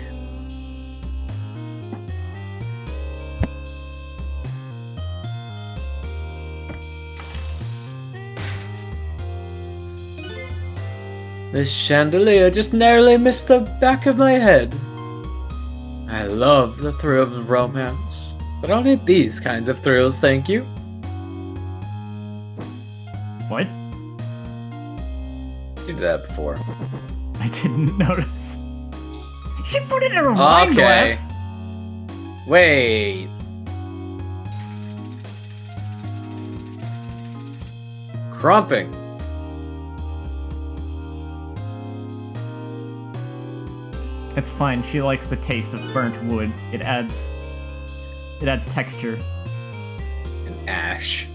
This chandelier just narrowly missed the back of my head. I love the thrill of romance, but I don't need these kinds of thrills, thank you. What? You did that before. I didn't notice. She put it in a wine glass. Wait. Crumping. It's fine. She likes the taste of burnt wood. It adds texture. And ash.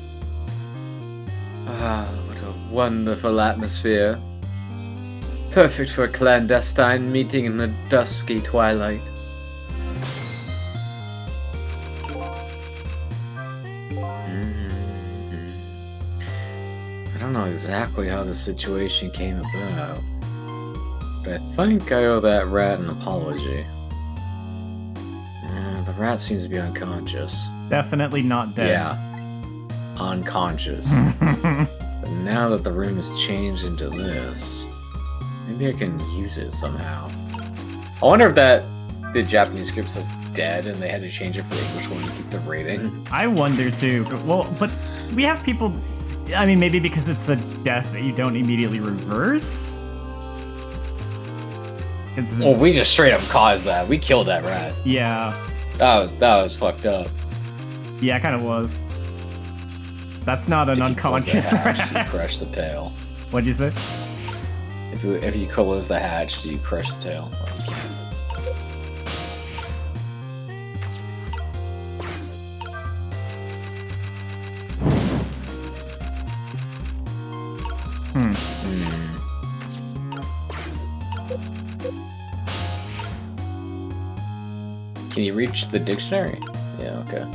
Ah, what a wonderful atmosphere. Perfect for a clandestine meeting in the dusky twilight. I don't know exactly how the situation came about, but I think I owe that rat an apology. The rat seems to be unconscious. Definitely not dead. Yeah. Unconscious. But now that the room has changed into this, maybe I can use it somehow. I wonder if the Japanese script says dead and they had to change it for the English one to keep the rating. I wonder too. Well, but we have people. I mean, maybe because it's a death that you don't immediately reverse. Well, we just straight up caused that. We killed that rat. Yeah. That was fucked up. Yeah, it kind of was. That's not an unconscious rat. You crush the tail. What'd you say? If you close the hatch, do you crush the tail? Well, you can. Can you reach the dictionary? Yeah, okay.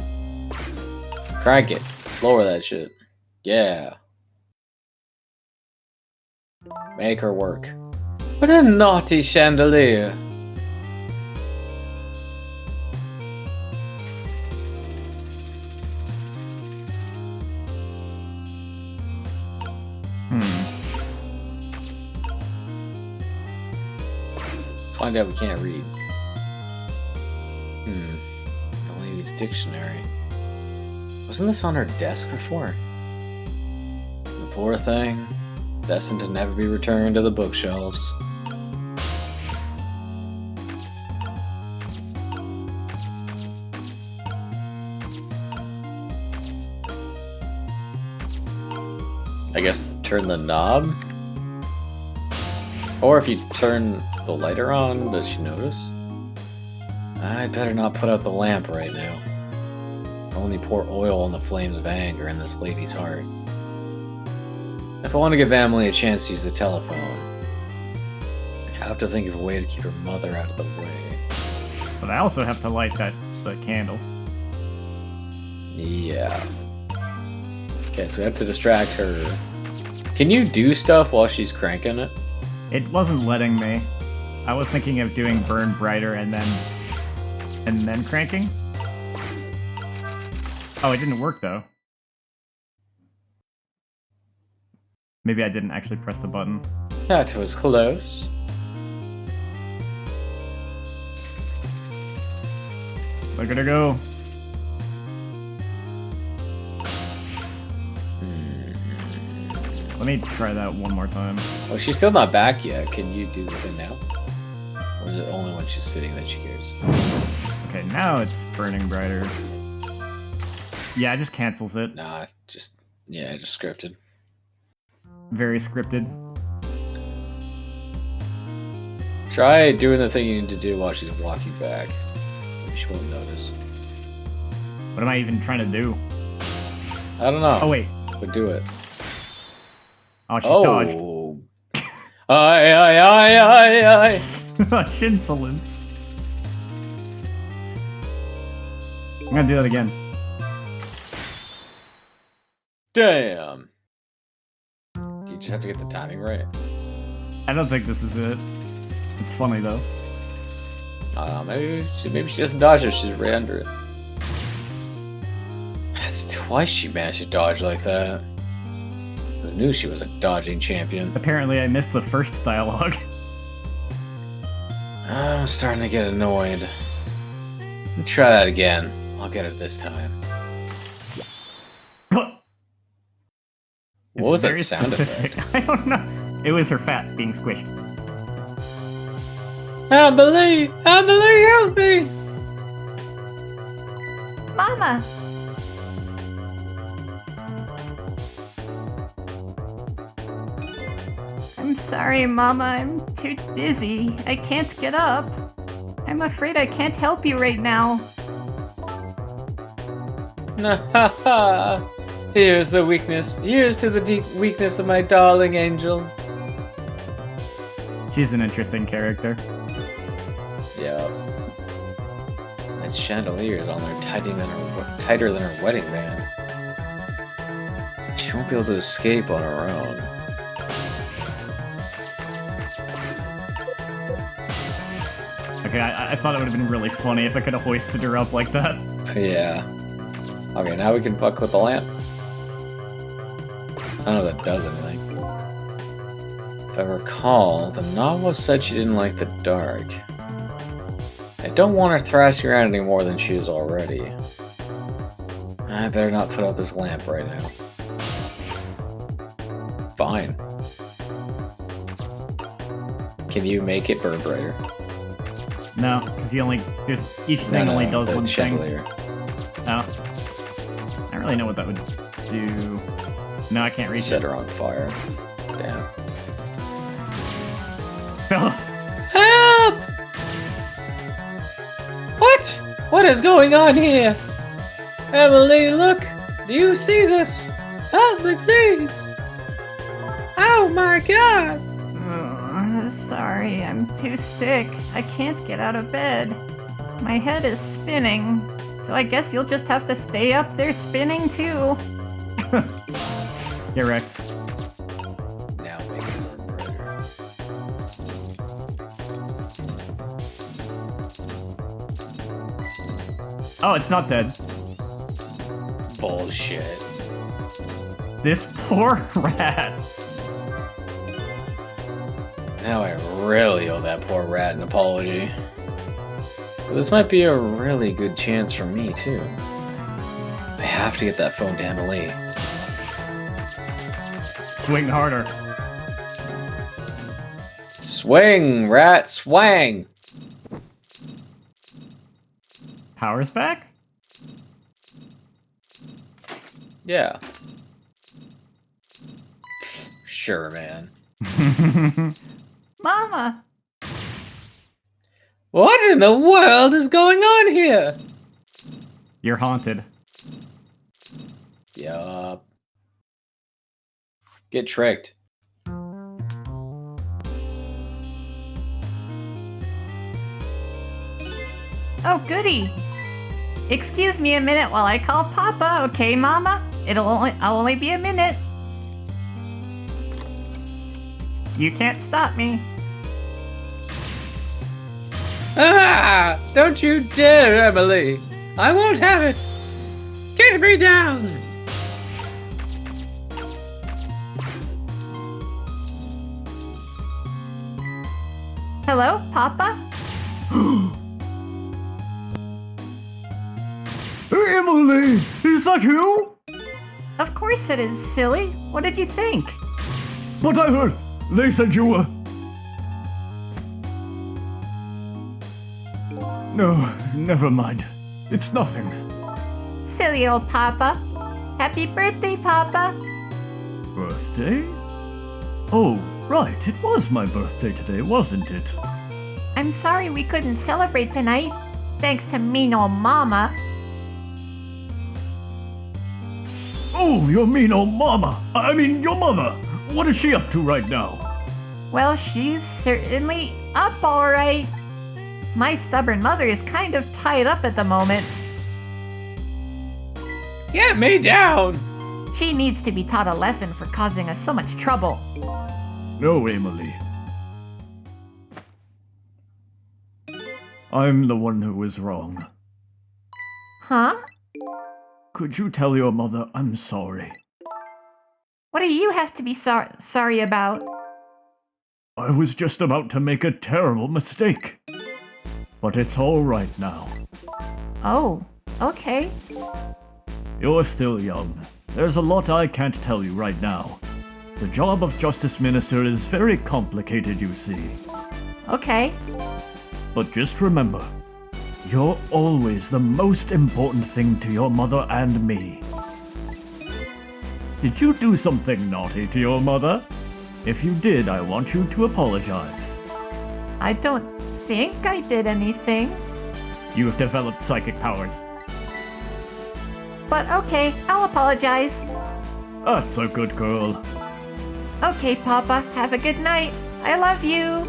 Crank it. Lower that shit. Yeah. Make her work. What a naughty chandelier. Let's find out we can't read. The lady's dictionary. Wasn't this on her desk before? The poor thing, destined to never be returned to the bookshelves. I guess turn the knob? Or if you turn the lighter on, does she notice? I better not put out the lamp right now. Only pour oil on the flames of anger in this lady's heart. If I want to give Emily a chance to use the telephone, have to think of a way to keep her mother out of the way. But I also have to light the candle. Yeah. Okay, so we have to distract her. Can you do stuff while she's cranking it? It wasn't letting me. I was thinking of doing burn brighter and then cranking. Oh, it didn't work though. Maybe I didn't actually press the button. That was close. Look at her go. Let me try that one more time. Well, she's still not back yet. Can you do the thing now? Or is it only when she's sitting that she cares? Okay, now it's burning brighter. Yeah, it just cancels it. Nah, just scripted. Very scripted. Try doing the thing you need to do while she's walking back. Maybe she won't notice. What am I even trying to do? I don't know. Oh, wait. But do it. Oh, she dodged. Oh. Aye. Such insolence. I'm gonna do that again. Damn. You just have to get the timing right. I don't think this is it. It's funny though. Maybe she doesn't dodge it. She's right under it. That's twice she managed to dodge like that. Who knew she was a dodging champion? Apparently, I missed the first dialogue. I'm starting to get annoyed. Let me try that again. I'll get it this time. What was that very sound specific. effect? I don't know. It was her fat being squished. Emily, help me! Mama! I'm sorry, Mama. I'm too dizzy. I can't get up. I'm afraid I can't help you right now. Here's the weakness. Here's to the deep weakness of my darling angel. She's an interesting character. Yeah. That chandelier is on there tighter than her wedding band. She won't be able to escape on her own. Okay, I thought it would have been really funny if I could have hoisted her up like that. Yeah. Okay, now we can fuck with the lamp. I don't know if that does anything. If I recall, the novel said she didn't like the dark. I don't want her thrashing around any more than she is already. I better not put out this lamp right now. Fine. Can you make it burn brighter? No, because each thing only does the one chandelier. thing. No. I don't really know what that would do. No, I can't reach Set it. her on fire. Damn. Help! What? What is going on here? Emily, look! Do you see this? Help me, please! Oh my god! Sorry, I'm too sick. I can't get out of bed. My head is spinning. So I guess you'll just have to stay up there spinning too. Get wrecked. Now make it burn brighter. Oh, it's not dead. Bullshit. This poor rat. Now I really owe that poor rat an apology. But this might be a really good chance for me, too. I have to get that phone to Emily. Swing harder. Swing, rat, swang! Power's back? Yeah. Sure, man. Mama! What in the world is going on here? You're haunted. Yup. Get tricked. Oh, goody. Excuse me a minute while I call Papa, okay, Mama? I'll only be a minute. You can't stop me. Ah! Don't you dare, Emily! I won't have it! Get me down! Hello, Papa? Emily, is that you? Of course it is, silly. What did you think? But I heard they said you were. No, never mind. It's nothing. Silly old Papa. Happy birthday, Papa. Birthday? Oh, right, it was my birthday today, wasn't it? I'm sorry we couldn't celebrate tonight. Thanks to mean old Mama. Oh, your mean old mama. I mean, your mother. What is she up to right now? Well, she's certainly up all right. My stubborn mother is kind of tied up at the moment. Get me down! She needs to be taught a lesson for causing us so much trouble. No, Emily. I'm the one who was wrong. Huh? Could you tell your mother I'm sorry? What do you have to be sorry about? I was just about to make a terrible mistake. But it's all right now. Oh, okay. You're still young. There's a lot I can't tell you right now. The job of Justice Minister is very complicated, you see. Okay. But just remember, you're always the most important thing to your mother and me. Did you do something naughty to your mother? If you did, I want you to apologize. I don't think I did anything. You've developed psychic powers. But okay, I'll apologize. That's a good girl. Okay, Papa, have a good night. I love you.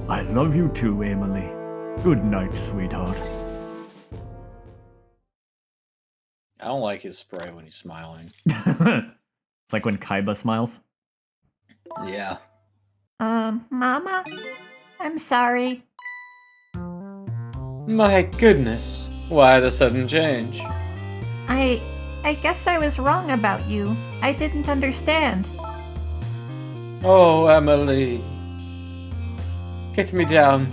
I love you too, Emily. Good night, sweetheart. I don't like his spray when he's smiling. It's like when Kaiba smiles. Yeah. Mama? I'm sorry. My goodness, why the sudden change? I guess I was wrong about you. I didn't understand. Oh, Emily. Get me down.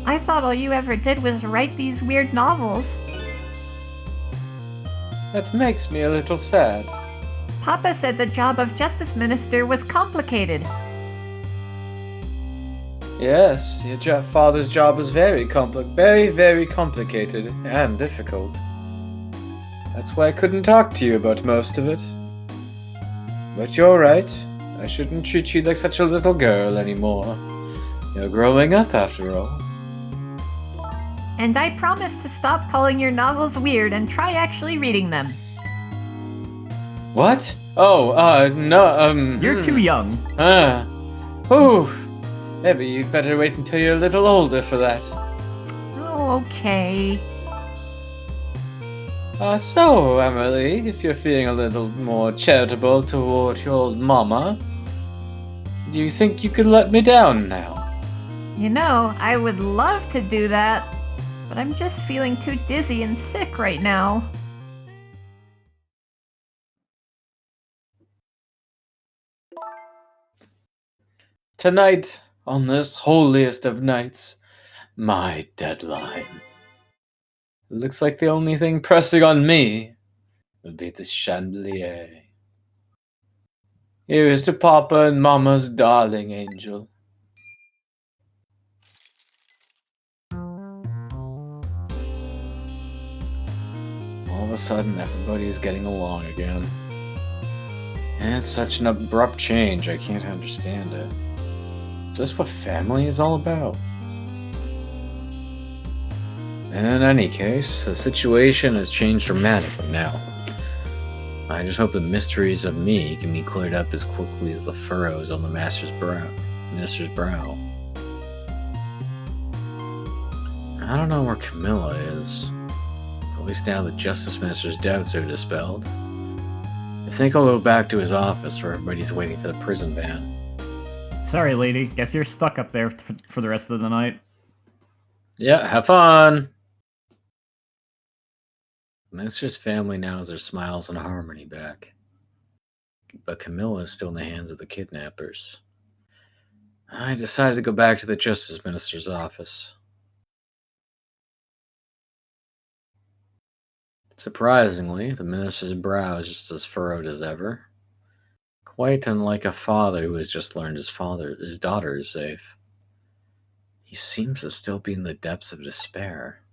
I thought all you ever did was write these weird novels. That makes me a little sad. Papa said the job of Justice Minister was complicated. Yes, your father's job is very complicated and difficult. That's why I couldn't talk to you about most of it. But you're right. I shouldn't treat you like such a little girl anymore. You're growing up after all. And I promise to stop calling your novels weird and try actually reading them. What? Oh, no, You're too young. Whew. Maybe you'd better wait until you're a little older for that. Oh, okay. So, Emily, if you're feeling a little more charitable toward your old mama, do you think you could let me down now? You know, I would love to do that, but I'm just feeling too dizzy and sick right now. Tonight, on this holiest of nights, my deadline. It looks like the only thing pressing on me would be the chandelier. Here's to Papa and Mama's darling angel. All of a sudden, everybody is getting along again. And it's such an abrupt change, I can't understand it. Is this what family is all about? In any case, the situation has changed dramatically now. I just hope the mysteries of me can be cleared up as quickly as the furrows on the minister's brow. I don't know where Camilla is. At least now the Justice Minister's deaths are dispelled. I think I'll go back to his office where everybody's waiting for the prison van. Sorry, lady. Guess you're stuck up there for the rest of the night. Yeah, have fun! The Minister's family now has their smiles and harmony back. But Camilla is still in the hands of the kidnappers. I decided to go back to the Justice Minister's office. Surprisingly, the minister's brow is just as furrowed as ever. Quite unlike a father who has just learned his daughter is safe. He seems to still be in the depths of despair.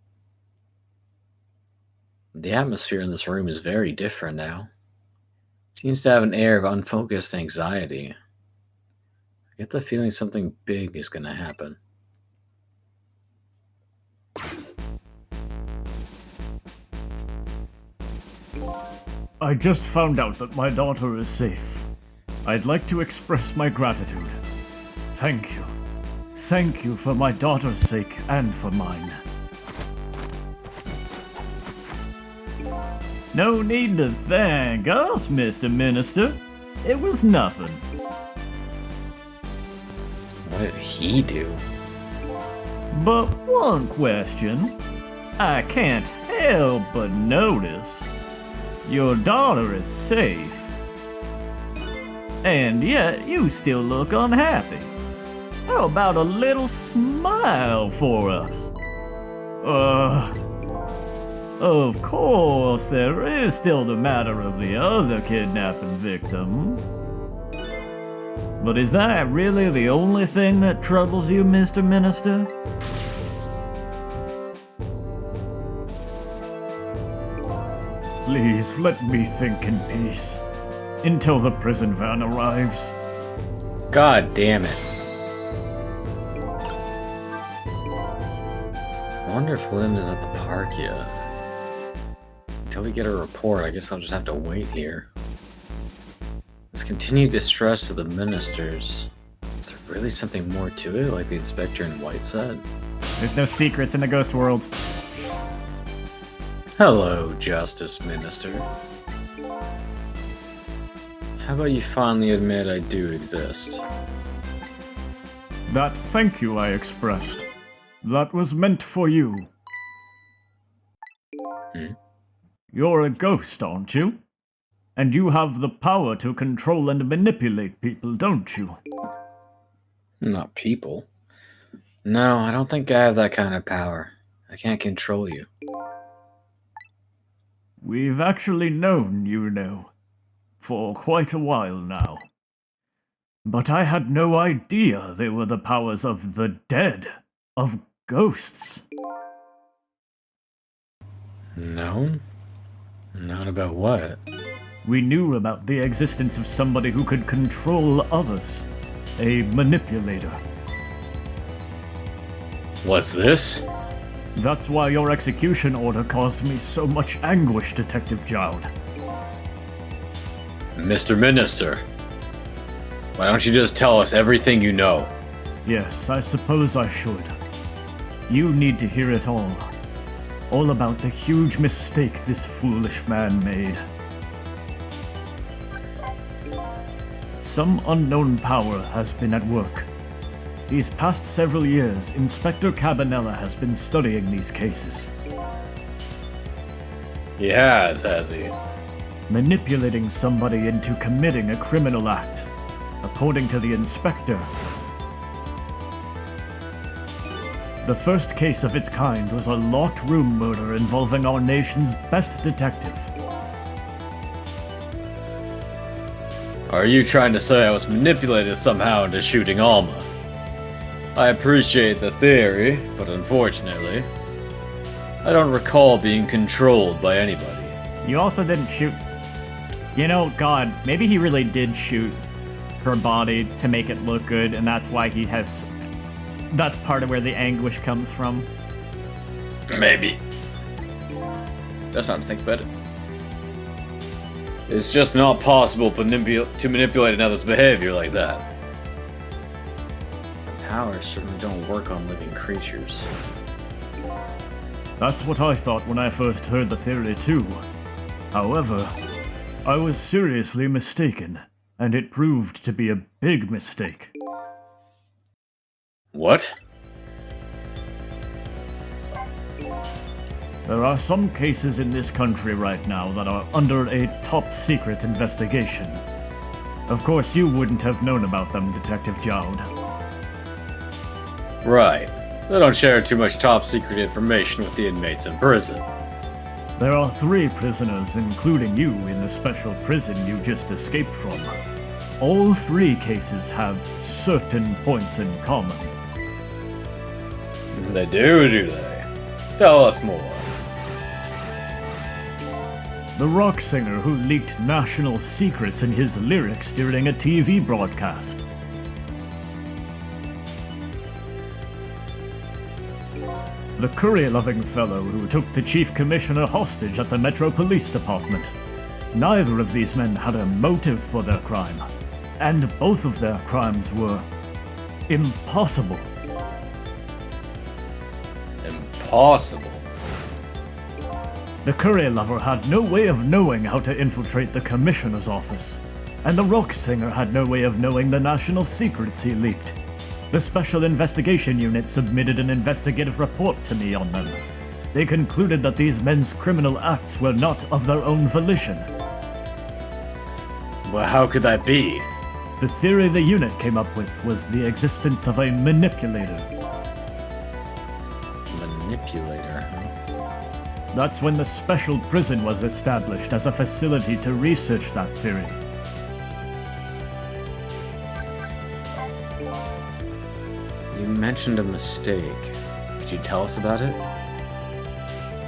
The atmosphere in this room is very different now. It seems to have an air of unfocused anxiety. I get the feeling something big is going to happen. I just found out that my daughter is safe. I'd like to express my gratitude. Thank you. Thank you for my daughter's sake and for mine. No need to thank us, Mr. Minister. It was nothing. What did he do? But one question. I can't help but notice. Your daughter is safe. And yet you still look unhappy. How about a little smile for us? Of course, there is still the matter of the other kidnapping victim. But is that really the only thing that troubles you, Mr. Minister? Please let me think in peace until the prison van arrives. God damn it. I wonder if Lynn is at the park yet. Until we get a report, I guess I'll just have to wait here. This continued distress of the ministers. Is there really something more to it, like the inspector in white said? There's no secrets in the ghost world. Hello, Justice Minister. How about you finally admit I do exist? That thank you I expressed. That was meant for you. You're a ghost, aren't you? And you have the power to control and manipulate people, don't you? Not people. No, I don't think I have that kind of power. I can't control you. We've actually known, you know, for quite a while now. But I had no idea they were the powers of the dead, of ghosts. No? Not about what? We knew about the existence of somebody who could control others, a manipulator. What's this? That's why your execution order caused me so much anguish, Detective Jowd. Mr. Minister, why don't you just tell us everything you know? Yes, I suppose I should. You need to hear it all. All about the huge mistake this foolish man made. Some unknown power has been at work. These past several years, Inspector Cabanela has been studying these cases. He has he? Manipulating somebody into committing a criminal act. According to the inspector, the first case of its kind was a locked room murder involving our nation's best detective. Are you trying to say I was manipulated somehow into shooting Alma? I appreciate the theory, but unfortunately, I don't recall being controlled by anybody. You also didn't shoot... You know, God, maybe he really did shoot her body to make it look good, and that's why he has... That's part of where the anguish comes from. Maybe. That's not to think about it. It's just not possible to manipulate another's behavior like that. Powers certainly don't work on living creatures. That's what I thought when I first heard the theory too. However, I was seriously mistaken, and it proved to be a big mistake. What? There are some cases in this country right now that are under a top-secret investigation. Of course, you wouldn't have known about them, Detective Jowd. Right. They don't share too much top-secret information with the inmates in prison. There are 3 prisoners, including you, in the special prison you just escaped from. All 3 cases have certain points in common. They do they? Tell us more. The rock singer who leaked national secrets in his lyrics during a TV broadcast. The curry-loving fellow who took the chief commissioner hostage at the Metro Police Department. Neither of these men had a motive for their crime, and both of their crimes were impossible. Impossible. The curry lover had no way of knowing how to infiltrate the commissioner's office, and the rock singer had no way of knowing the national secrets he leaked. The Special Investigation Unit submitted an investigative report to me on them. They concluded that these men's criminal acts were not of their own volition. Well, how could that be? The theory the unit came up with was the existence of a manipulator. Manipulator, huh? That's when the special prison was established as a facility to research that theory. You mentioned a mistake. Could you tell us about it?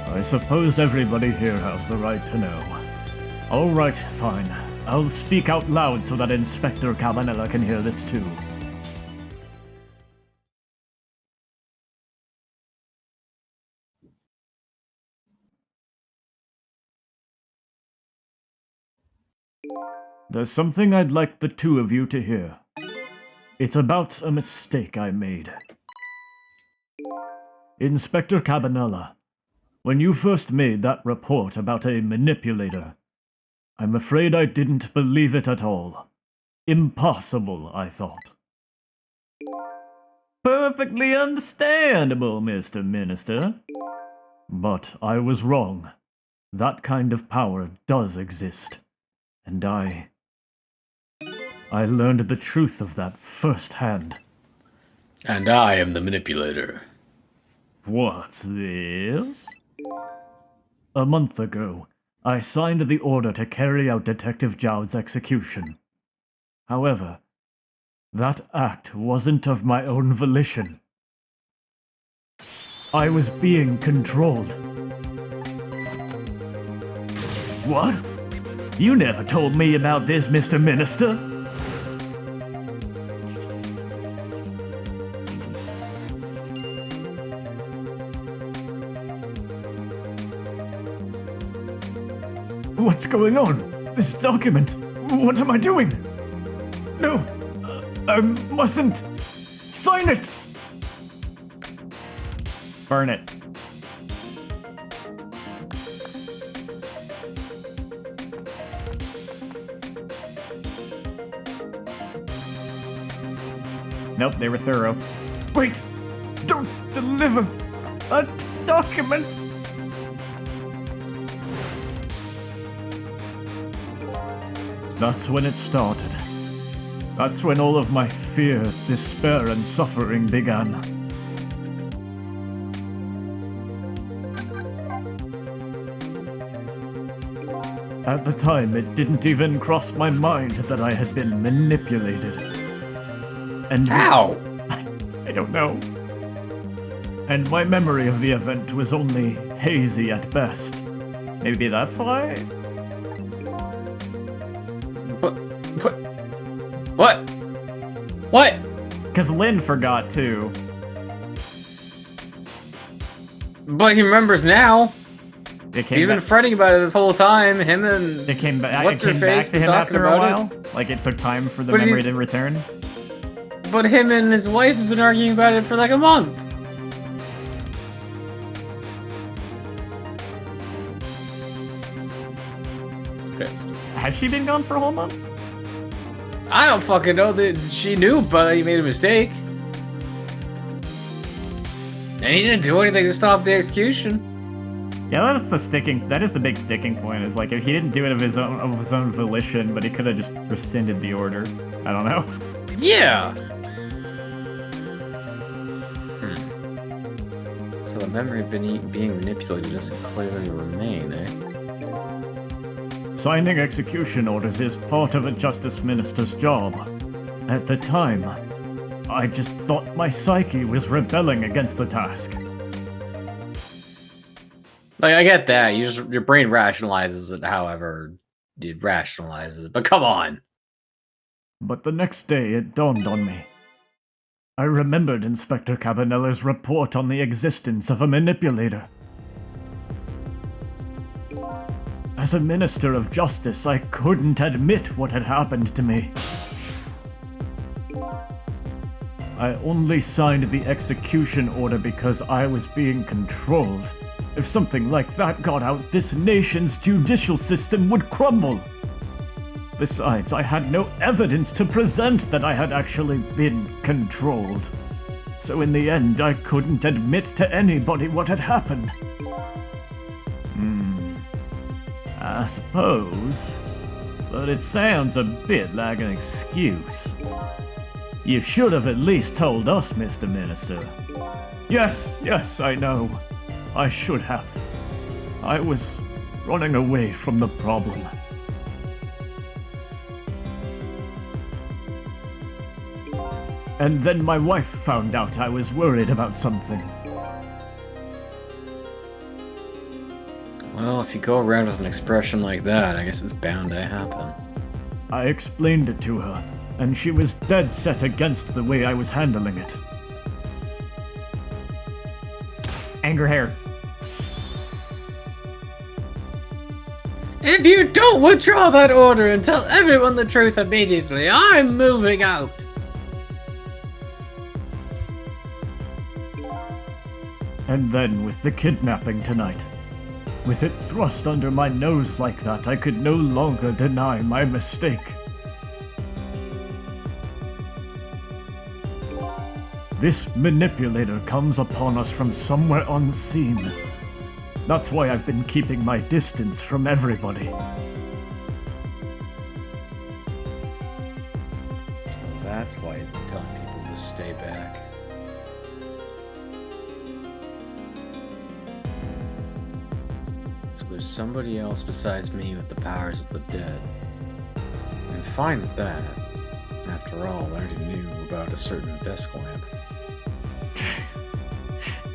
I suppose everybody here has the right to know. Alright, fine. I'll speak out loud so that Inspector Cabanela can hear this too. There's something I'd like the 2 of you to hear. It's about a mistake I made. Inspector Cabanela, when you first made that report about a manipulator, I'm afraid I didn't believe it at all. Impossible, I thought. Perfectly understandable, Mr. Minister. But I was wrong. That kind of power does exist. And I learned the truth of that firsthand. And I am the manipulator. What's this? A month ago, I signed the order to carry out Detective Jowd's execution. However, that act wasn't of my own volition. I was being controlled. What? You never told me about this, Mr. Minister. What's going on? This document. What am I doing? No, I mustn't sign it. Burn it. Nope, they were thorough. Wait! Don't deliver a document! That's when it started. That's when all of my fear, despair, and suffering began. At the time, it didn't even cross my mind that I had been manipulated. And How? I don't know. And my memory of the event was only hazy at best. Maybe that's why? But, what? What? Because Lynn forgot too. But he remembers now. It came He's been back, fretting about it this whole time. Him and it came back. What's It her came face back to been him talking after a about while. Like it took time for the But he- memory to return. but him and his wife have been arguing about it for like a month. pissed. Has she been gone for a whole month? I don't fucking know that she knew, but he made a mistake. And he didn't do anything to stop the execution. Yeah, that is the big sticking point, is like if he didn't do it of his own volition, but he could have just rescinded the order. I don't know. Yeah. So the memory of being manipulated doesn't clearly remain, eh? Signing execution orders is part of a justice minister's job. At the time, I just thought my psyche was rebelling against the task. Like, I get that. Your brain rationalizes it however it rationalizes it. But come on. But the next day it dawned on me. I remembered Inspector Cabanella's report on the existence of a manipulator. As a minister of justice, I couldn't admit what had happened to me. I only signed the execution order because I was being controlled. If something like that got out, this nation's judicial system would crumble. Besides, I had no evidence to present that I had actually been controlled. So in the end, I couldn't admit to anybody what had happened. I suppose. But it sounds a bit like an excuse. You should have at least told us, Mr. Minister. Yes, I know. I should have. I was running away from the problem. And then my wife found out I was worried about something. Well, if you go around with an expression like that, I guess it's bound to happen. I explained it to her, and she was dead set against the way I was handling it. Anger hair. If you don't withdraw that order and tell everyone the truth immediately, I'm moving out. And then with the kidnapping tonight. With it thrust under my nose like that, I could no longer deny my mistake. This manipulator comes upon us from somewhere unseen. That's why I've been keeping my distance from everybody. So that's why you're telling people to stay back. So there's somebody else besides me with the powers of the dead. I'm fine with that. After all, I already knew about a certain desk lamp.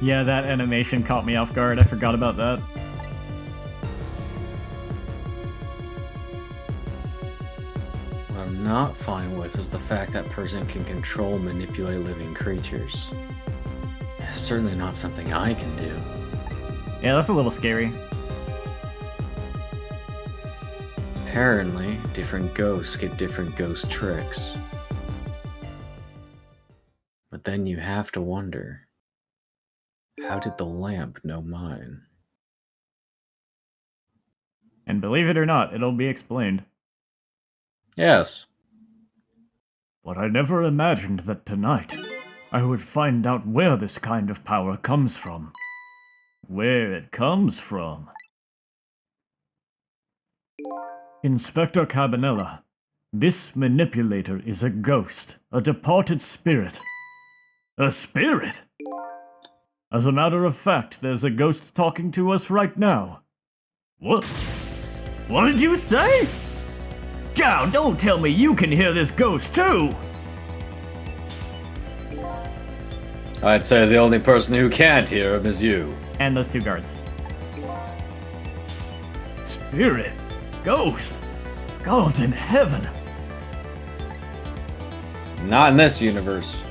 Yeah, that animation caught me off guard. I forgot about that. What I'm not fine with is the fact that person can control, manipulate living creatures. That's certainly not something I can do. Yeah, that's a little scary. Apparently, different ghosts get different ghost tricks. But then you have to wonder, how did the lamp know mine? And believe it or not, it'll be explained. Yes. But I never imagined that tonight I would find out where this kind of power comes from. Where it comes from. Inspector Cabanella, this manipulator is a ghost, a departed spirit. A spirit? As a matter of fact, there's a ghost talking to us right now. What? What did you say? Chow, don't tell me you can hear this ghost too! I'd say the only person who can't hear him is you. And those two guards. Spirit? Ghost? Gods in heaven? Not in this universe.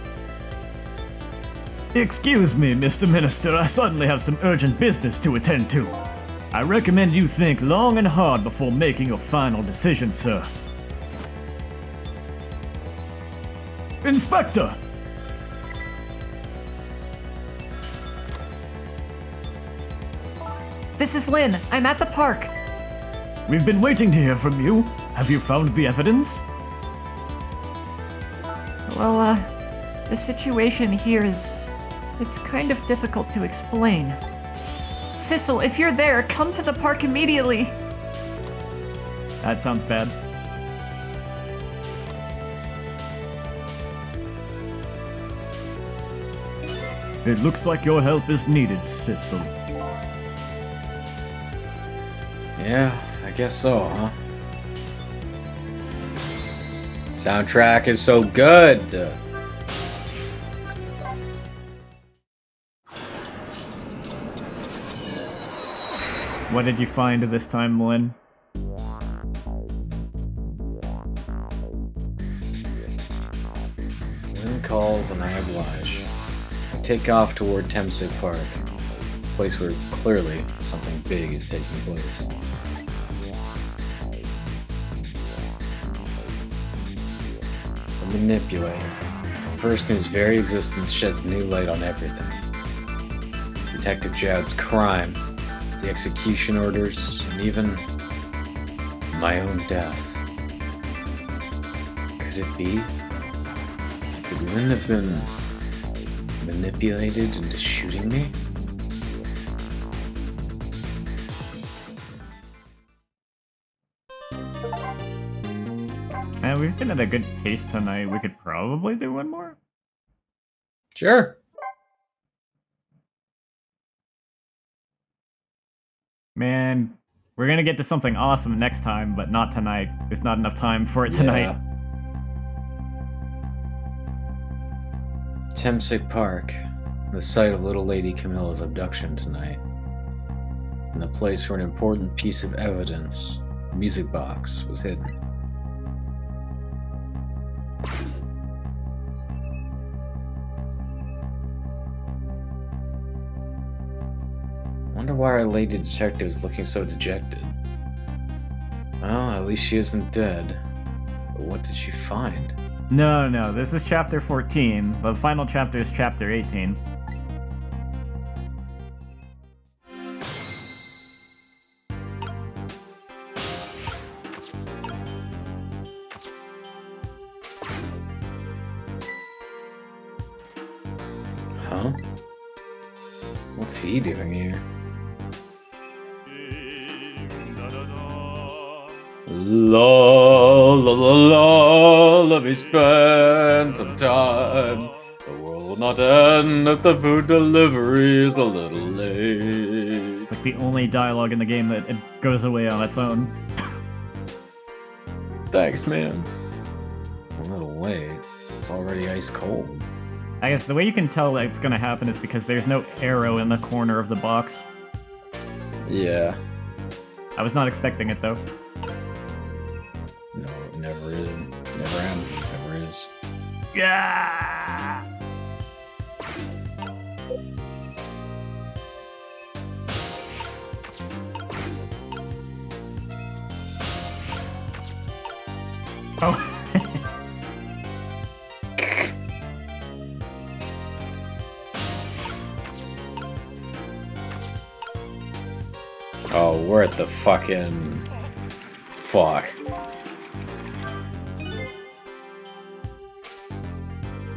Excuse me, Mr. Minister, I suddenly have some urgent business to attend to. I recommend you think long and hard before making your final decision, sir. Inspector! This is Lynn. I'm at the park. We've been waiting to hear from you. Have you found the evidence? Well, the situation here is... it's kind of difficult to explain. Sissel, if you're there, come to the park immediately! That sounds bad. It looks like your help is needed, Sissel. Yeah, I guess so, huh? Soundtrack is so good. What did you find this time, Lynn? Lynn calls and I oblige. I take off toward Temsig Park, a place where clearly something big is taking place. The manipulator, a person whose very existence sheds new light on everything. Detective Jowd's crime, the execution orders, and even my own death. Could it be? Could Lynn have been manipulated into shooting me? And we've been at a good pace tonight. We could probably do one more. Sure. Man, we're gonna get to something awesome next time, but not tonight. There's not enough time for it tonight. Temsig Park, the site of little lady Camilla's abduction tonight. And the place where an important piece of evidence, a music box, was hidden. Wonder why our lady detective is looking so dejected. Well, at least she isn't dead. But what did she find? No, this is chapter 14. The final chapter is chapter 18. Huh? What's he doing here? La la la la, let me spend some time. The world will not end if the food delivery is a little late. Like the only dialogue in the game that it goes away on its own. Thanks, man. A little late. It's already ice cold. I guess the way you can tell that it's gonna happen is because there's no arrow in the corner of the box. Yeah. I was not expecting it though. No, it never is. Never am. Never is. Yeah. Oh. Oh, we're at the fucking... Fuck.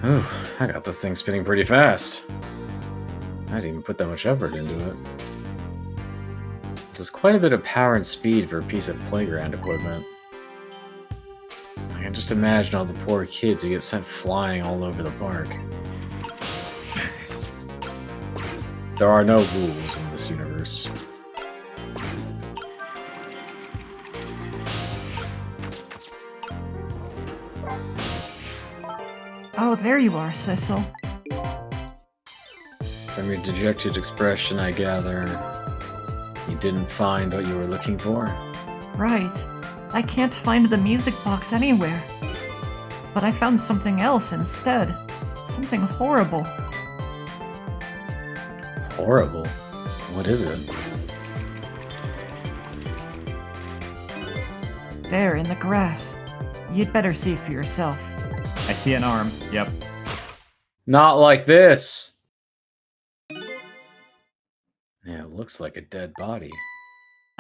Ooh, I got this thing spinning pretty fast. I didn't even put that much effort into it. This is quite a bit of power and speed for a piece of playground equipment. I can just imagine all the poor kids who get sent flying all over the park. There are no rules in this universe. Oh, there you are, Sissel. From your dejected expression, I gather you didn't find what you were looking for? Right. I can't find the music box anywhere. But I found something else instead. Something horrible. Horrible? What is it? There in the grass. You'd better see for yourself. I see an arm. Yep. Not like this! Yeah, it looks like a dead body.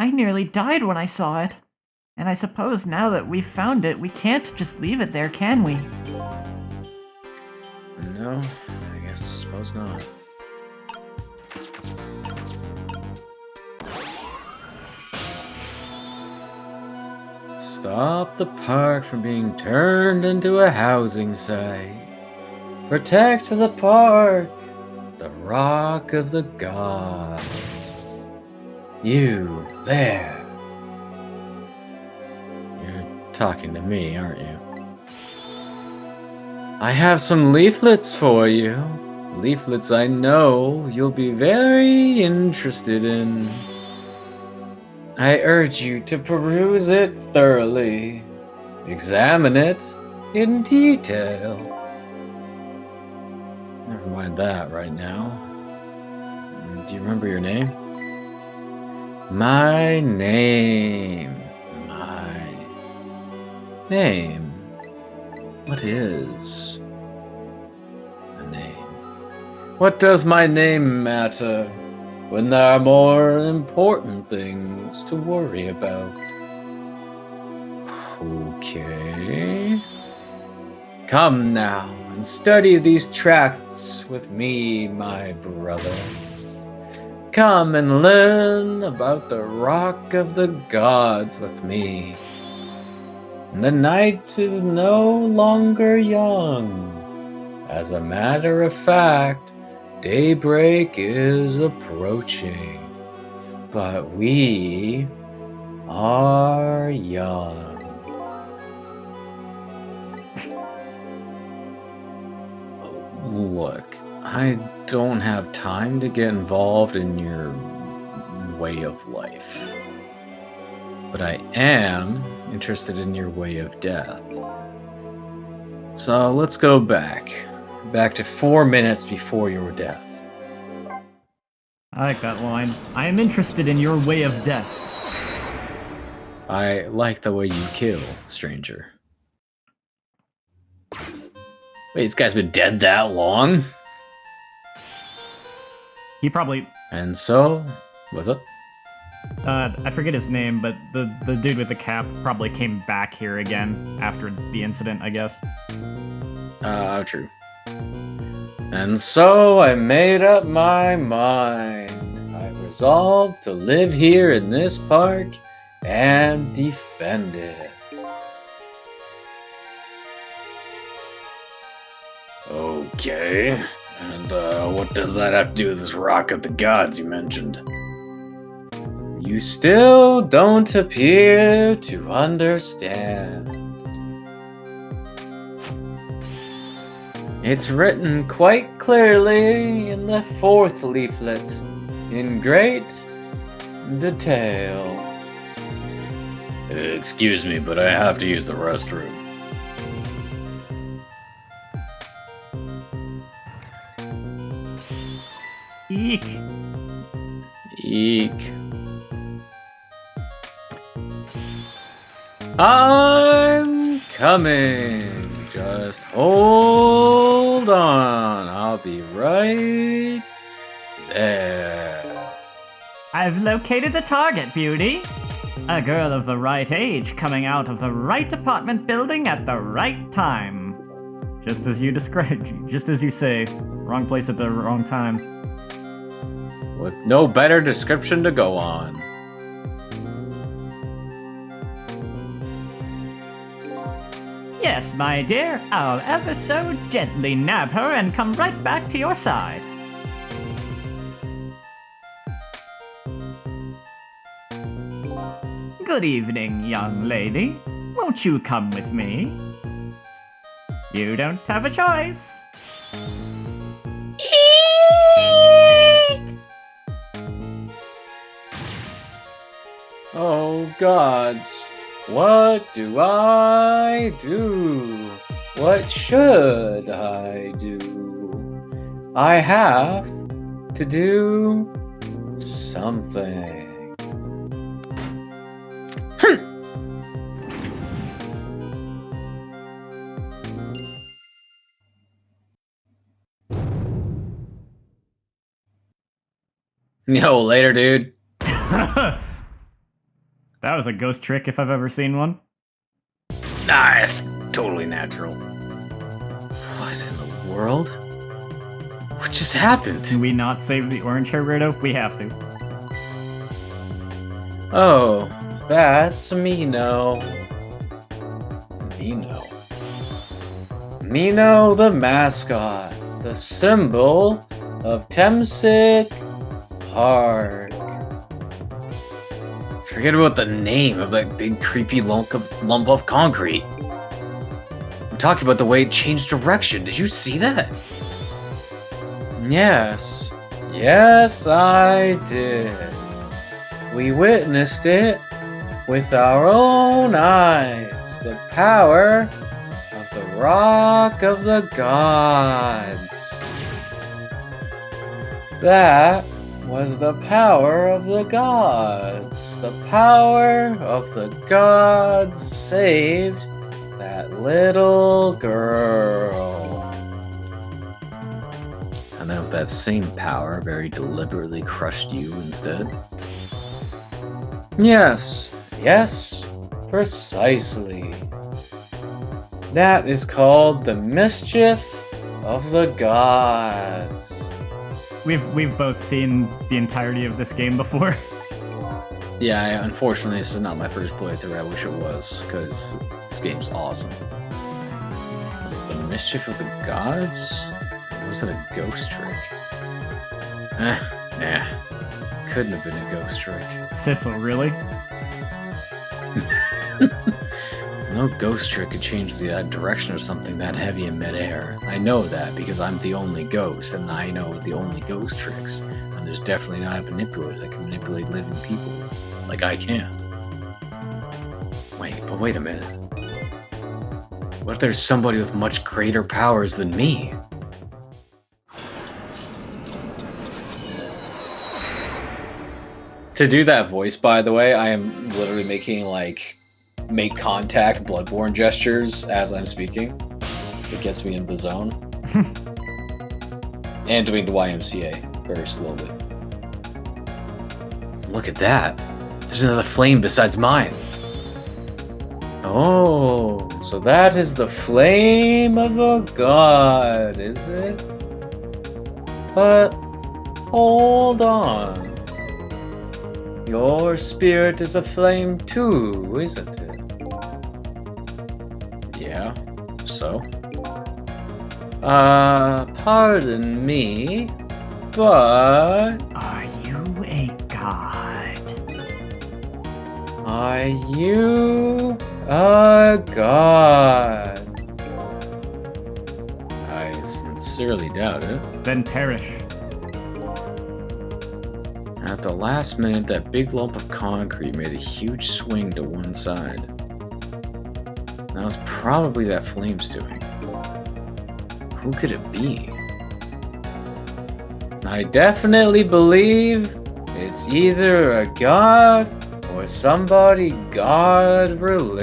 I nearly died when I saw it. And I suppose now that we've found it, we can't just leave it there, can we? No, I suppose not. Stop the park from being turned into a housing site. Protect the park, the rock of the gods. You, there. You're talking to me, aren't you? I have some leaflets for you. Leaflets I know you'll be very interested in. I urge you to peruse it thoroughly. Examine it in detail. Never mind that right now. Do you remember your name? My name. My name. What is a name? What does my name matter when there are more important things to worry about? Okay. Come now and study these tracts with me, my brother. Come and learn about the Rock of the Gods with me. The night is no longer young. As a matter of fact, daybreak is approaching. But we are young. Look, I don't have time to get involved in your way of life. But I am interested in your way of death. So let's go back to 4 minutes before your death. I like that line. I am interested in your way of death. I like the way you kill, stranger. Wait, this guy's been dead that long? He probably... And so, what's up? I forget his name, but the dude with the cap probably came back here again after the incident, I guess. True. And so I made up my mind. I resolved to live here in this park and defend it. Okay. And what does that have to do with this Rock of the Gods you mentioned? You still don't appear to understand. It's written quite clearly in the 4th leaflet, in great detail. Excuse me, but I have to use the restroom. Eek. Eek. I'm coming. Just hold on. I'll be right there. I've located the target, Beauty. A girl of the right age coming out of the right apartment building at the right time. Just as you described, just as you say. Wrong place at the wrong time. With no better description to go on. Yes, my dear, I'll ever so gently nab her and come right back to your side. Good evening, young lady. Won't you come with me? You don't have a choice. Oh gods, what do I do? What should I do? I have to do something. Yo, later, dude. That was a ghost trick if I've ever seen one. Nah, it's totally natural. What in the world? What just happened? Can we not save the orange hair weirdo? We have to. Oh, that's Mino. Mino. Mino the mascot. The symbol of Temsic Park. Forget about the name of that big creepy lump of concrete. I'm talking about the way it changed direction. Did you see that? Yes. Yes, I did. We witnessed it with our own eyes. The power of the Rock of the Gods. That was the power of the gods. The power of the gods saved that little girl. And then with that same power, very deliberately crushed you instead. Yes, yes, precisely. That is called the mischief of the gods. We've both seen the entirety of this game before. Yeah, unfortunately, this is not my first playthrough. I wish it was, because this game's awesome. Was it the mischief of the gods? Or was it a ghost trick? Nah. Couldn't have been a ghost trick. Sissel, really? No ghost trick could change the direction of something that heavy in midair. I know that because I'm the only ghost, and I know the only ghost tricks. And there's definitely not a manipulator that can manipulate living people like I can't. Wait a minute. What if there's somebody with much greater powers than me? To do that voice, by the way, I am literally making make contact Bloodborne gestures as I'm speaking. It gets me in the zone. And doing the YMCA very slowly. Look at that. There's another flame besides mine. Oh, so that is the flame of a god, is it? But hold on. Your spirit is a flame too, isn't it? Yeah, so? Pardon me, but... Are you a god? Are you a god? I sincerely doubt it. Then perish. At the last minute, that big lump of concrete made a huge swing to one side. That was probably that flame's doing. Who could it be? I definitely believe it's either a god or somebody god-related.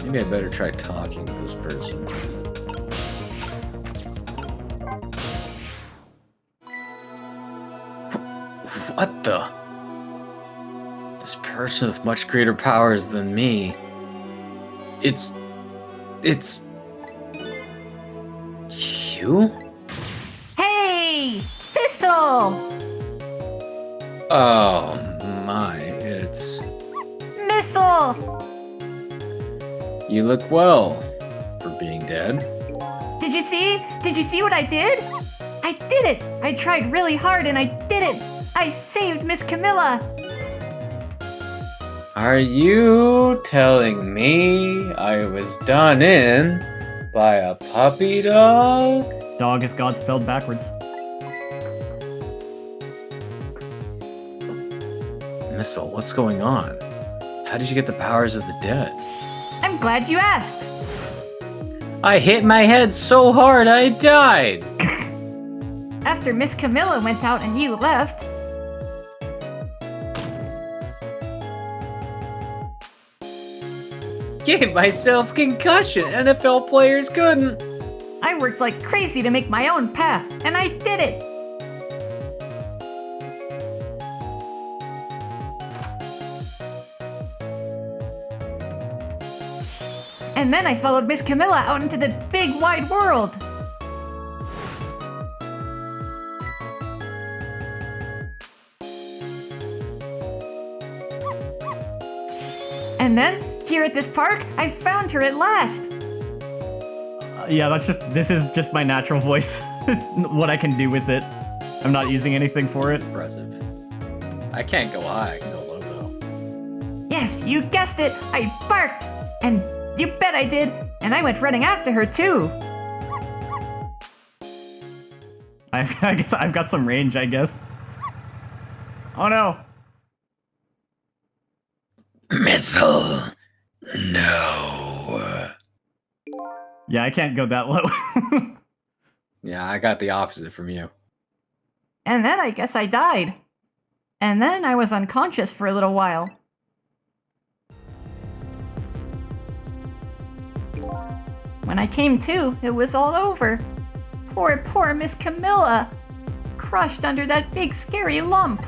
Maybe I better try talking to this person. What the? This person with much greater powers than me. It's you? Hey! Sissel! Oh my, it's... Missile! You look well for being dead. Did you see? Did you see what I did? I did it! I tried really hard and I did it! I saved Miss Camilla! Are you telling me I was done in by a puppy dog? Dog is God spelled backwards. Missile, what's going on? How did you get the powers of the dead? I'm glad you asked! I hit my head so hard I died! After Miss Camilla went out and you left, Gave myself concussion. NFL players couldn't. I worked like crazy to make my own path, and I did it! And then I followed Miss Camilla out into the big wide world. And then, here at this park, I found her at last. Yeah, this is just my natural voice. What I can do with it. I'm not using anything for it. Impressive. I can't go high, I can go low though. Yes, you guessed it, I barked. And you bet I did, and I went running after her too. I guess I've got some range, I guess. Oh no. Missile. No. Yeah, I can't go that low. Yeah, I got the opposite from you. And then I guess I died. And then I was unconscious for a little while. When I came to, it was all over. Poor Miss Camilla. Crushed under that big scary lump.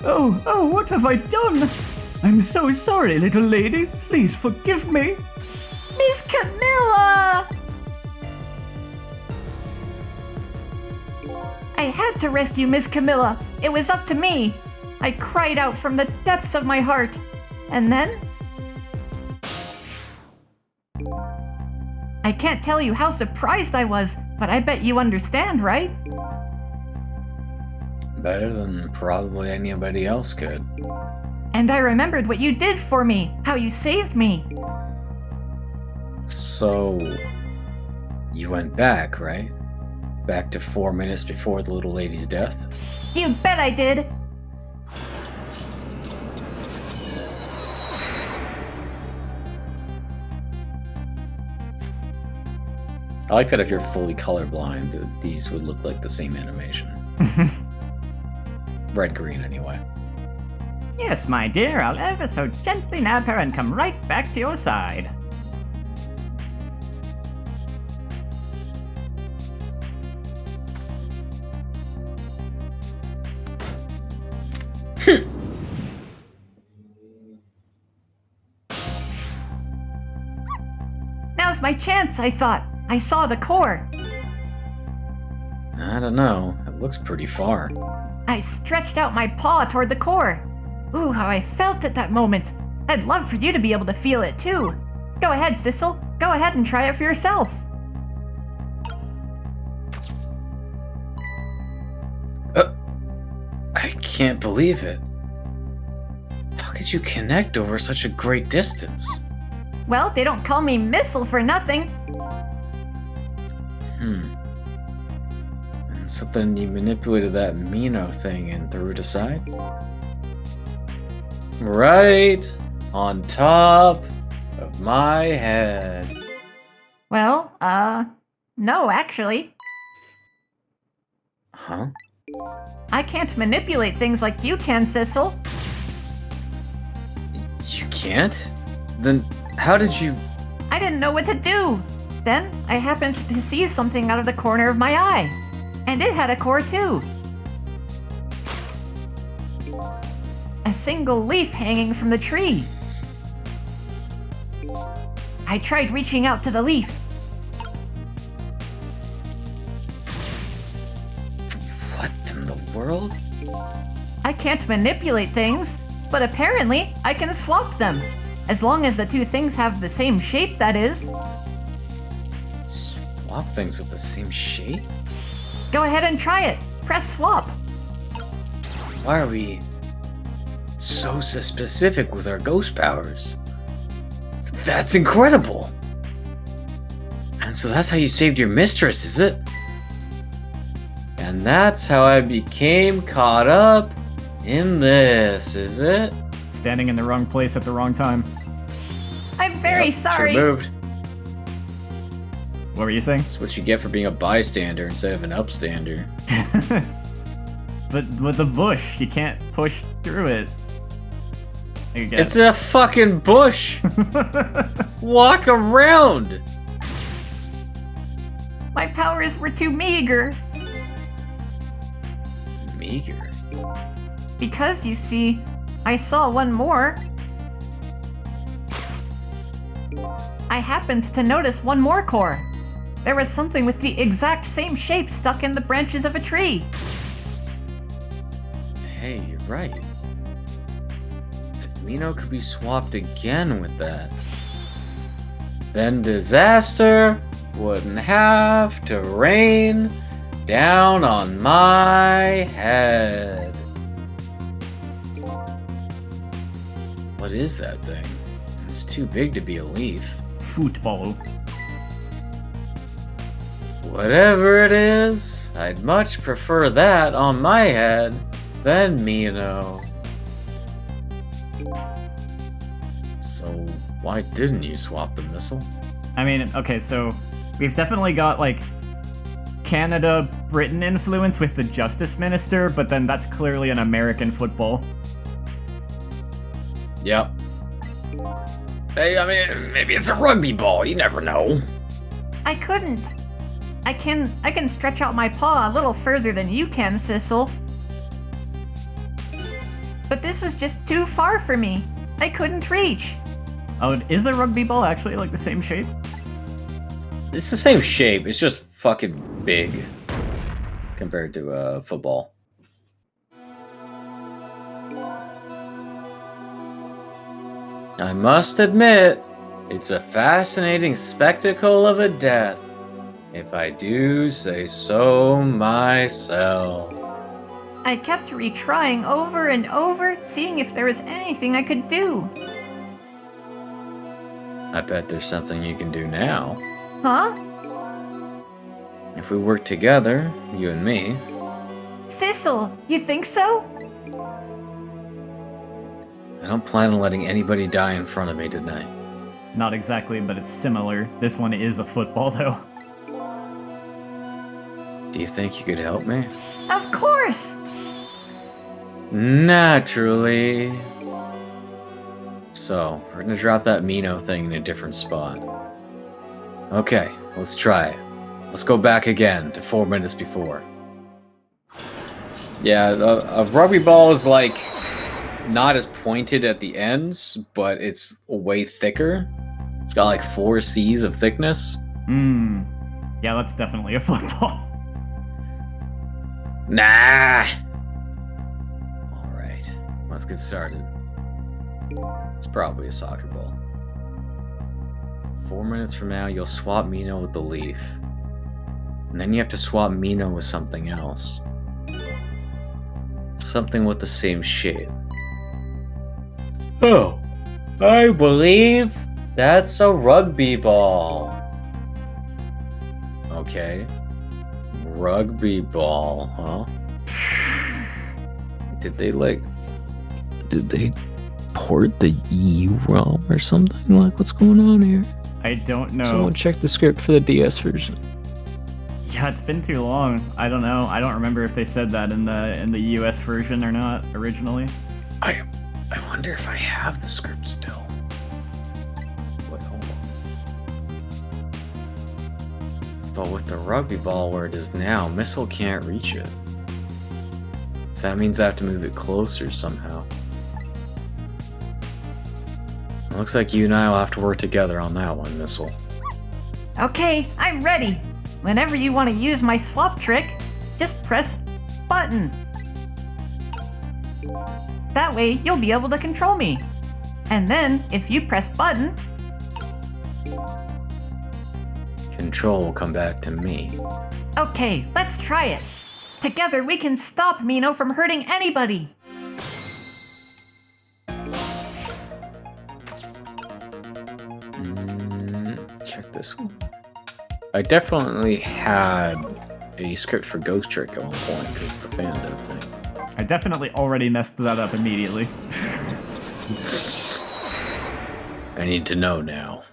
Oh, what have I done? I'm so sorry, little lady. Please forgive me. Miss Camilla! I had to rescue Miss Camilla. It was up to me. I cried out from the depths of my heart. And then... I can't tell you how surprised I was, but I bet you understand, right? Better than probably anybody else could. And I remembered what you did for me, how you saved me. So, you went back, right? Back to 4 minutes before the little lady's death? You bet I did. I like that if you're fully colorblind, these would look like the same animation. Red-green, anyway. Yes, my dear, I'll ever so gently nab her and come right back to your side. Now's my chance, I thought. I saw the core. I don't know. It looks pretty far. I stretched out my paw toward the core. Ooh, how I felt at that moment. I'd love for you to be able to feel it too. Go ahead, Sissel. Go ahead and try it for yourself. I can't believe it. How could you connect over such a great distance? Well, they don't call me Missile for nothing. And so then you manipulated that Mino thing and threw it aside? Right on top of my head. Well, no, actually. Huh? I can't manipulate things like you can, Sissel. You can't? Then how did you... I didn't know what to do. Then I happened to see something out of the corner of my eye. And it had a core too. A single leaf hanging from the tree. I tried reaching out to the leaf. What in the world? I can't manipulate things, but apparently I can swap them. As long as the two things have the same shape, that is. Swap things with the same shape? Go ahead and try it. Press swap. Why are we so specific with our ghost powers? That's incredible! And so that's how you saved your mistress, is it? And that's how I became caught up in this, is it? Standing in the wrong place at the wrong time. I'm very sorry. Sure moved. What were you saying? That's what you get for being a bystander instead of an upstander. But with the bush, you can't push through it. I guess. It's a fucking bush! Walk around! My powers were too meager. Meager. Because, you see, I saw one more. I happened to notice one more core. There was something with the exact same shape stuck in the branches of a tree. Hey, you're right. If Mino could be swapped again with that, then disaster wouldn't have to rain down on my head. What is that thing? It's too big to be a leaf. Football. Whatever it is, I'd much prefer that on my head than Mino. So why didn't you swap the missile? I mean, okay, so we've definitely got like Canada, Britain influence with the Justice Minister, but then that's clearly an American football. Yep. Hey, I mean, maybe it's a rugby ball. You never know. I couldn't. I can stretch out my paw a little further than you can, Sissel. But this was just too far for me. I couldn't reach. Oh, is the rugby ball actually like the same shape? It's the same shape. It's just fucking big compared to football. I must admit, it's a fascinating spectacle of a death, if I do say so myself. I kept retrying over and over, seeing if there was anything I could do. I bet there's something you can do now. Huh? If we work together, you and me. Sissel, you think so? I don't plan on letting anybody die in front of me tonight. Not exactly, but it's similar. This one is a football, though. Do you think you could help me? Of course! Naturally. So, we're gonna drop that Mino thing in a different spot. Okay, let's try it. Let's go back again to 4 minutes before. Yeah, a rugby ball is like not as pointed at the ends, but it's way thicker. It's got like 4 C's of thickness. Yeah, that's definitely a football. Nah. All right, let's get started. It's probably a soccer ball. 4 minutes from now, you'll swap Mino with the leaf. And then you have to swap Mino with something else. Something with the same shape. Oh, I believe that's a rugby ball. Okay. Rugby ball, huh? Did they port the EEROM or something? Like, what's going on here? I don't know. Someone check the script for the DS version. Yeah, it's been too long. I don't know. I don't remember if they said that in the US version or not originally. I wonder if I have the script still. Wait, hold on. But with the rugby ball where it is now, Missile can't reach it. So that means I have to move it closer somehow. It looks like you and I will have to work together on that one, Missile. Okay, I'm ready. Whenever you want to use my swap trick, just press button. That way, you'll be able to control me. And then, if you press button, Control will come back to me. okay, let's try it. Together, we can stop Mino from hurting anybody. Check this one. I definitely had a script for Ghost Trick at one point because of the fandom thing. I definitely already messed that up immediately. I need to know now.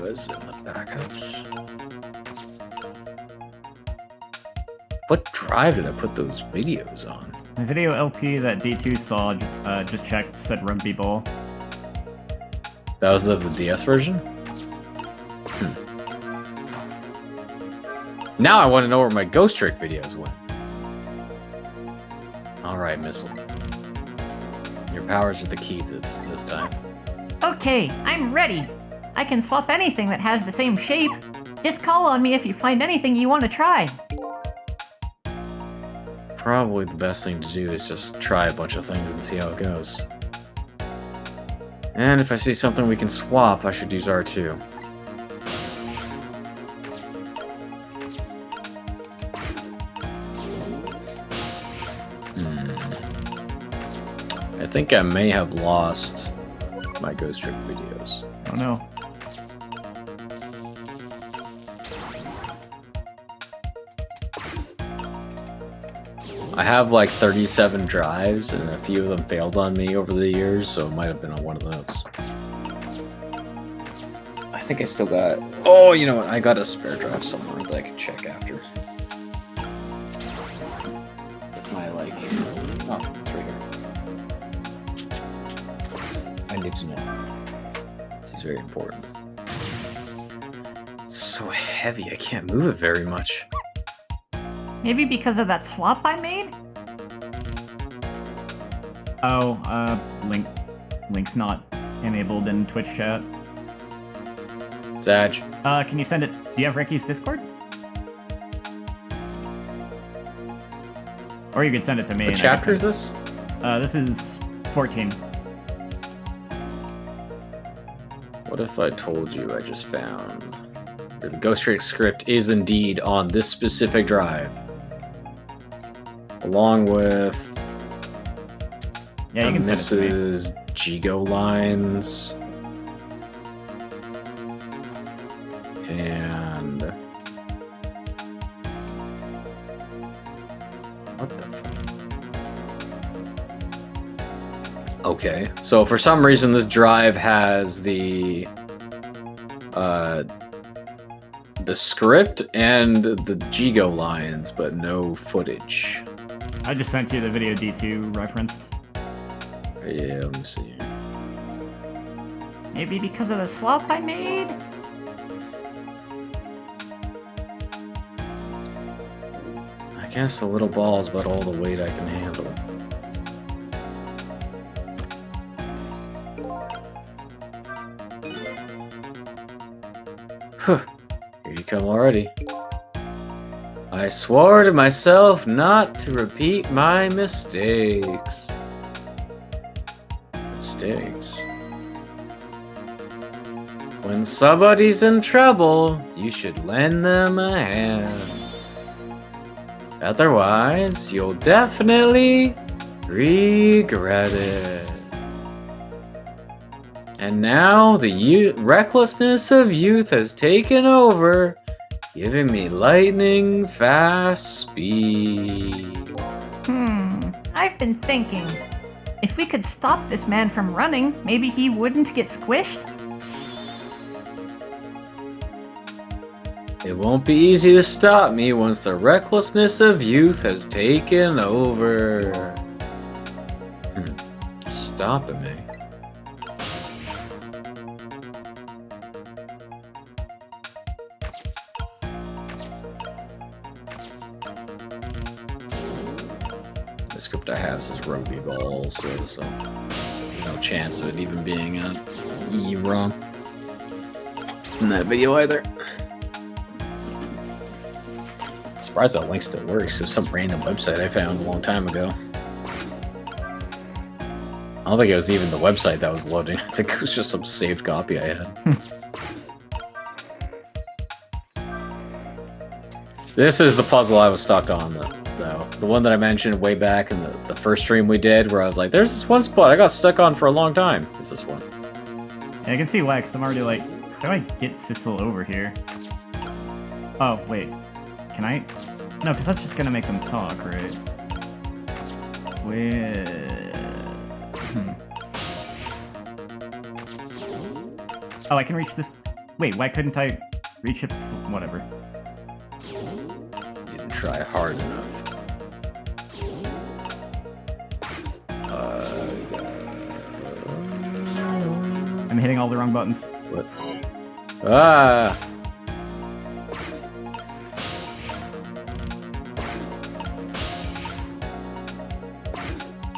Is it in the backups? What drive did I put those videos on? The video LP that D2 saw, just checked, said rugby ball. That was the DS version? Now I want to know where my Ghost Trick videos went. Alright, Missile. Your powers are the key this time. Okay, I'm ready. I can swap anything that has the same shape. Just call on me if you find anything you want to try. Probably the best thing to do is just try a bunch of things and see how it goes. And if I see something we can swap, I should use R2. I think I may have lost my Ghost Trick videos. Oh no. I have like 37 drives, and a few of them failed on me over the years, so it might have been on one of those. I think I still got... Oh, you know what? I got a spare drive somewhere that I can check after. That's my, like... Oh, it's right here. I need to know. This is very important. It's so heavy, I can't move it very much. Maybe because of that swap I made? Oh, Link's not enabled in Twitch chat. Zaj. Can you send it? Do you have Ricky's Discord? Or you could send it to me. What and chapter I is could this? this is 14. What if I told you I just found that the Ghost Trick script is indeed on this specific drive, along with Yeah, you can send it to me. Mrs. Jigo lines and what the fuck? Okay, so for some reason this drive has the script and the Jigo lines, but no footage. I just sent you the video D2 referenced. Yeah, let me see. Maybe because of the swap I made? I guess the little ball is about all the weight I can handle. Huh. Here you come already. I swore to myself not to repeat my mistakes. Mistakes? When somebody's in trouble, you should lend them a hand. Otherwise, you'll definitely regret it. And now the recklessness of youth has taken over, giving me lightning fast speed. I've been thinking. If we could stop this man from running, maybe he wouldn't get squished? It won't be easy to stop me once the recklessness of youth has taken over. Stopping me? The script I have says Rugby Ball also, so no chance of it even being a EEROM in that video either. Surprised that link still works. It was some random website I found a long time ago. I don't think it was even the website that was loading. I think it was just some saved copy I had. This is the puzzle I was stuck on, though. The one that I mentioned way back in the first stream we did, where I was like, there's this one spot I got stuck on for a long time. It's this one. And I can see why, because I'm already like, how do I get Sissel over here? Oh, wait. Can I? No, because that's just gonna make them talk, right? Oh, I can reach this. Wait, why couldn't I reach it? Whatever. Didn't try hard enough. I'm hitting all the wrong buttons. What? Ah!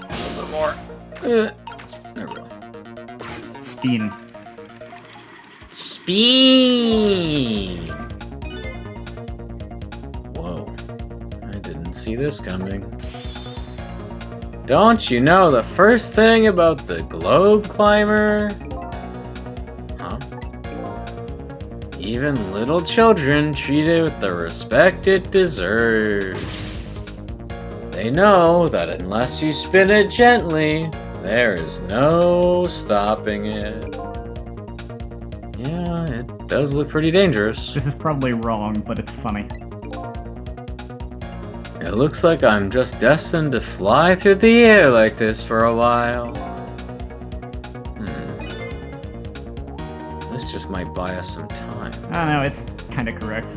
A little bit more. Spin. Spin! Whoa. I didn't see this coming. Don't you know the first thing about the globe climber? Huh? Even little children treat it with the respect it deserves. They know that unless you spin it gently, there is no stopping it. Yeah, it does look pretty dangerous. This is probably wrong, but it's funny. It looks like I'm just destined to fly through the air like this for a while. This just might buy us some time. I don't know, it's kinda correct.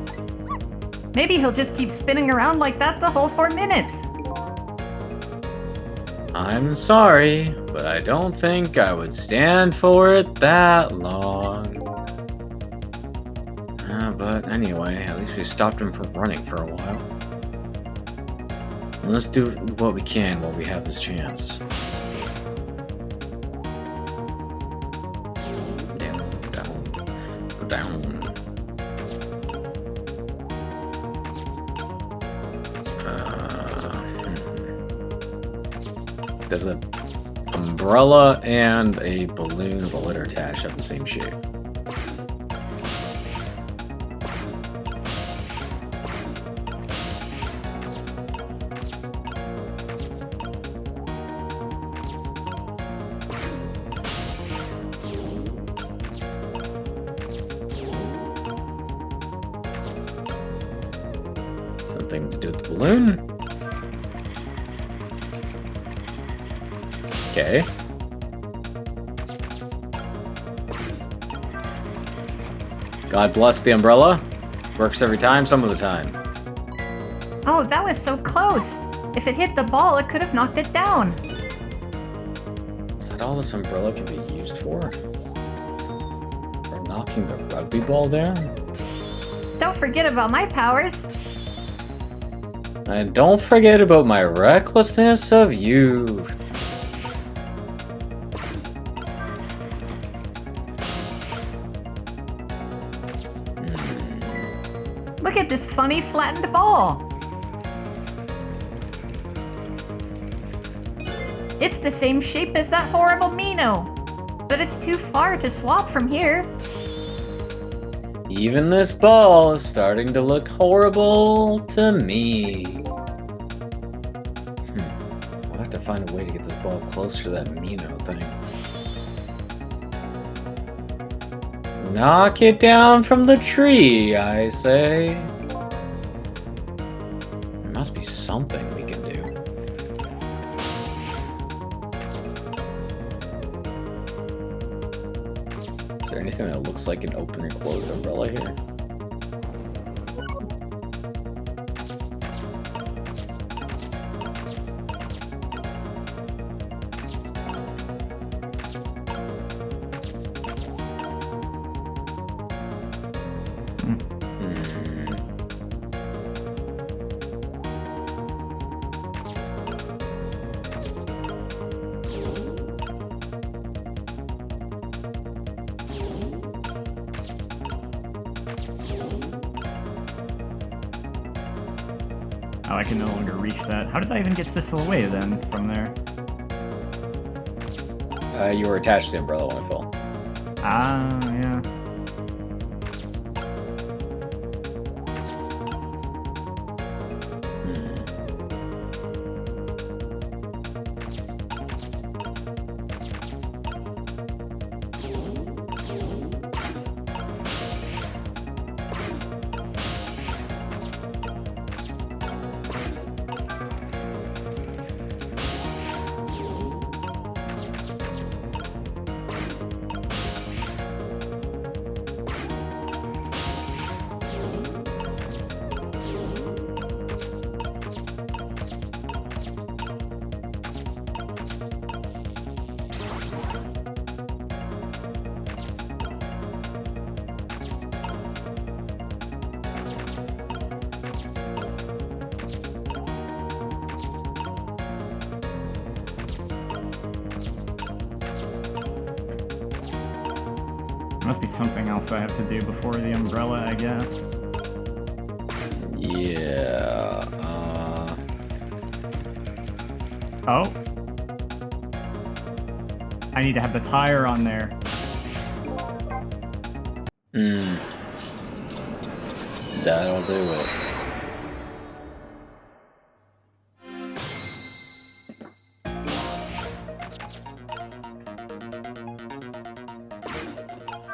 Maybe he'll just keep spinning around like that the whole 4 minutes. I'm sorry, but I don't think I would stand for it that long. But anyway, at least we stopped him from running for a while. Let's do what we can while we have this chance. Down, down, down. Does an umbrella and a balloon of a litter attached have the same shape? Something to do with the balloon? Okay. God bless the umbrella. Works every time, some of the time. Oh, that was so close. If it hit the ball, it could have knocked it down. Is that all this umbrella can be used for? For knocking the rugby ball down? Don't forget about my powers. And don't forget about my recklessness of youth. Look at this funny flattened ball. It's the same shape as that horrible Mino, but it's too far to swap from here. Even this ball is starting to look horrible to me. We'll have to find a way to get this ball closer to that Mino thing. Knock it down from the tree, I say. There must be something we can do. Is there anything that looks like an open or closed umbrella here? Oh, I can no longer reach that. How did I even get Sissel away then from there? You were attached to the umbrella when I fell. Ah, yeah. Must be something else I have to do before the umbrella, I guess. Yeah. Oh. I need to have the tire on there. Hmm. That'll do it.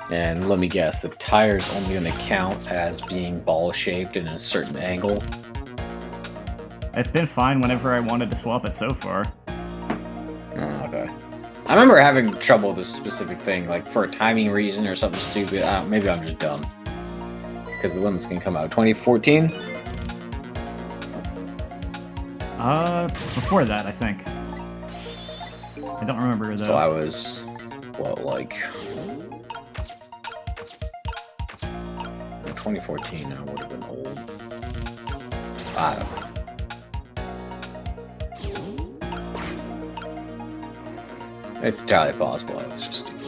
And let me guess, the tire's only going to count as being ball-shaped in a certain angle? It's been fine whenever I wanted to swap it so far. Oh, okay. I remember having trouble with this specific thing, like for a timing reason or something stupid. Maybe I'm just dumb. Because the one that's going to come out 2014? Before that, I think. I don't remember though. So I was, what, like... 2014, I would have been old. I don't know. It's entirely possible I was just stupid.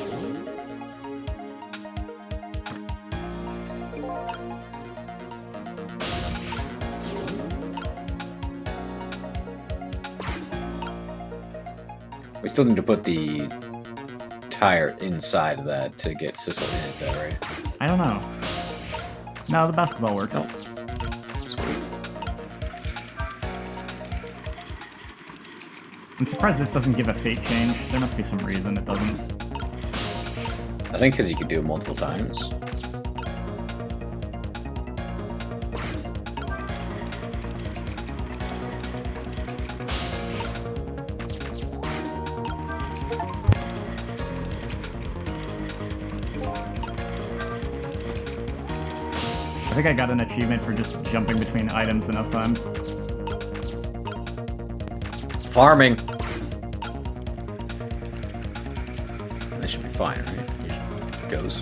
We still need to put the tire inside of that to get Sissel in it, though, right? I don't know. No, the basketball works. Oh. Sweet. I'm surprised this doesn't give a fate change. There must be some reason it doesn't. I think because you could do it multiple times. I think I got an achievement for just jumping between items enough times. Farming! That should be fine, right? It goes.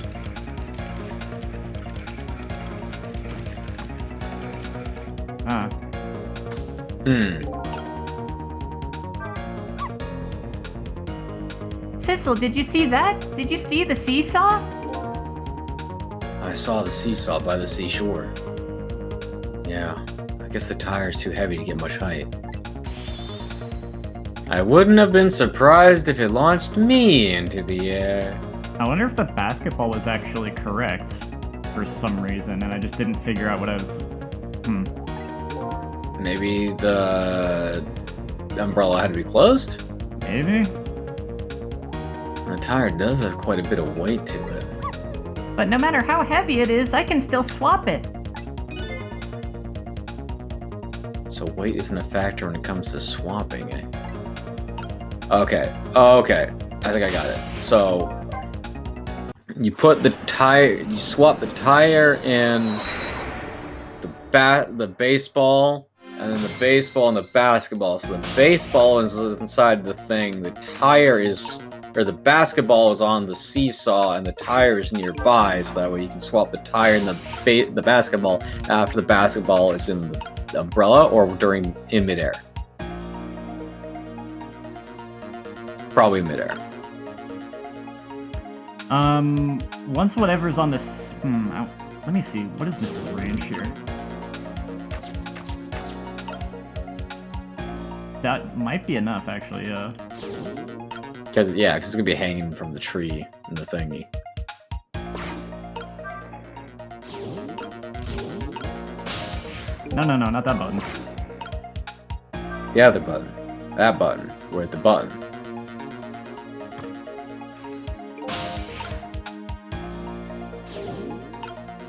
Ah. Sissel, did you see that? Did you see the seesaw? I saw the seesaw by the seashore. Yeah, I guess the tire's too heavy to get much height. I wouldn't have been surprised if it launched me into the air. I wonder if the basketball was actually correct for some reason, and I just didn't figure out what I was... Maybe the umbrella had to be closed? Maybe? The tire does have quite a bit of weight to it. But no matter how heavy it is, I can still swap it. So weight isn't a factor when it comes to swapping, eh? Okay, okay. I think I got it. So you put the tire, you swap the tire in the baseball, and then the baseball and the basketball. So the baseball is inside the thing. The tire is, or the basketball is on the seesaw, and the tire is nearby. So that way you can swap the tire and the basketball after the basketball is in the umbrella or in midair. Probably midair. Once whatever's on this... let me see. What is Mrs. Range here? That might be enough, actually, yeah. Because it's gonna be hanging from the tree in the thingy. No, not that button. The other button. That button. Where's the button?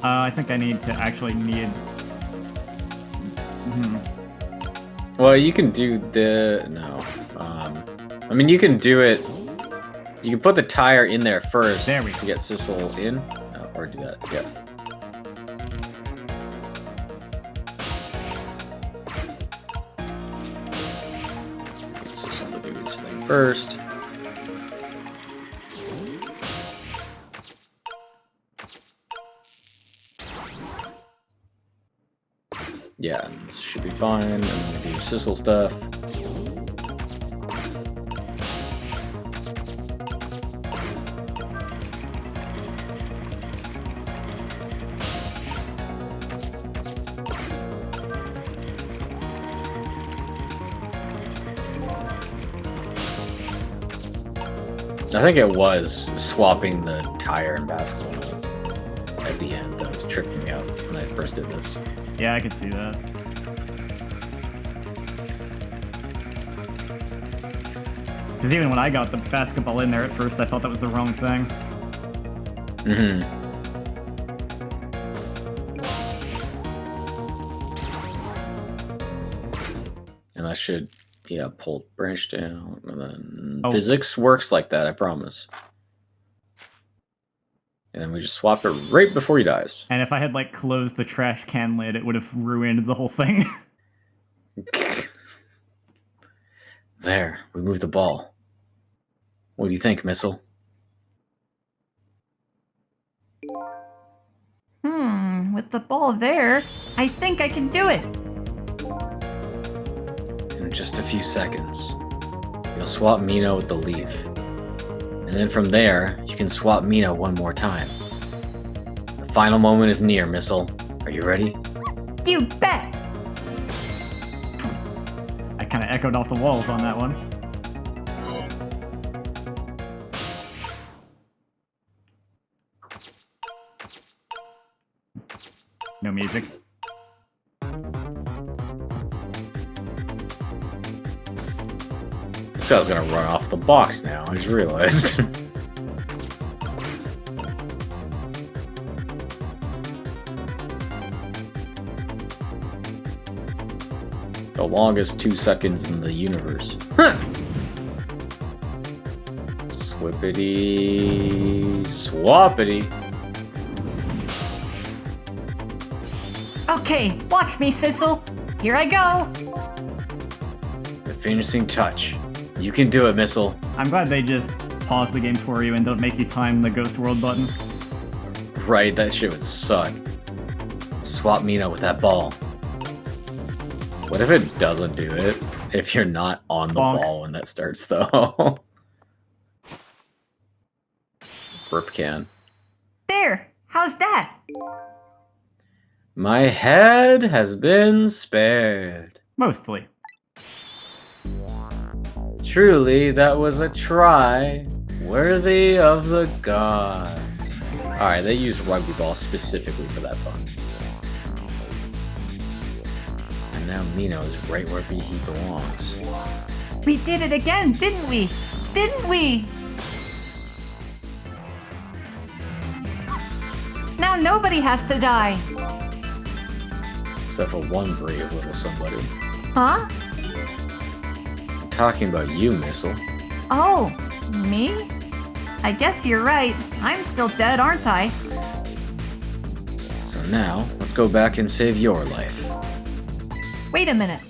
I think I need to actually Well, you can do no. I mean, you can do it. You can put the tire in there first There we to go. get Sissel in. No, or do that. Yeah. Get Sissel to do this thing first. Yeah, this should be fine. I'm gonna do Sissel stuff. I think it was swapping the tire and basketball at the end that was tripping me out when I first did this. Yeah, I could see that. Because even when I got the basketball in there at first, I thought that was the wrong thing. Mm-hmm. And that should, yeah, pull branch down. And then Oh. physics works like that, I promise. And then we just swap it right before he dies. And if I had, like, closed the trash can lid, it would have ruined the whole thing. There, we moved the ball. What do you think, Missile? With the ball there, I think I can do it. In just a few seconds, you'll swap Mino with the leaf. And then from there, you can swap Mino one more time. The final moment is near, Missile. Are you ready? You bet. I kind of echoed off the walls on that one. No music. This guy's gonna run off the box now, I just realized. The longest 2 seconds in the universe. Swippity swappity. Okay, watch me, Sissel. Here I go. The finishing touch. You can do it, Missile. I'm glad they just pause the game for you and don't make you time the Ghost World button. Right, that shit would suck. Swap Mino with that ball. What if it doesn't do it? If you're not on the Bonk. ball when that starts, though. Rip can. There. How's that? My head has been spared. Mostly. Truly, that was a try worthy of the gods. Alright, they used rugby ball specifically for that fun. And now Mino is right where he belongs. We did it again, didn't we? Didn't we? Now nobody has to die. Except for one brave little somebody. Huh? I'm talking about you, Missile. Oh, me? I guess you're right. I'm still dead, aren't I? So now, let's go back and save your life. Wait a minute.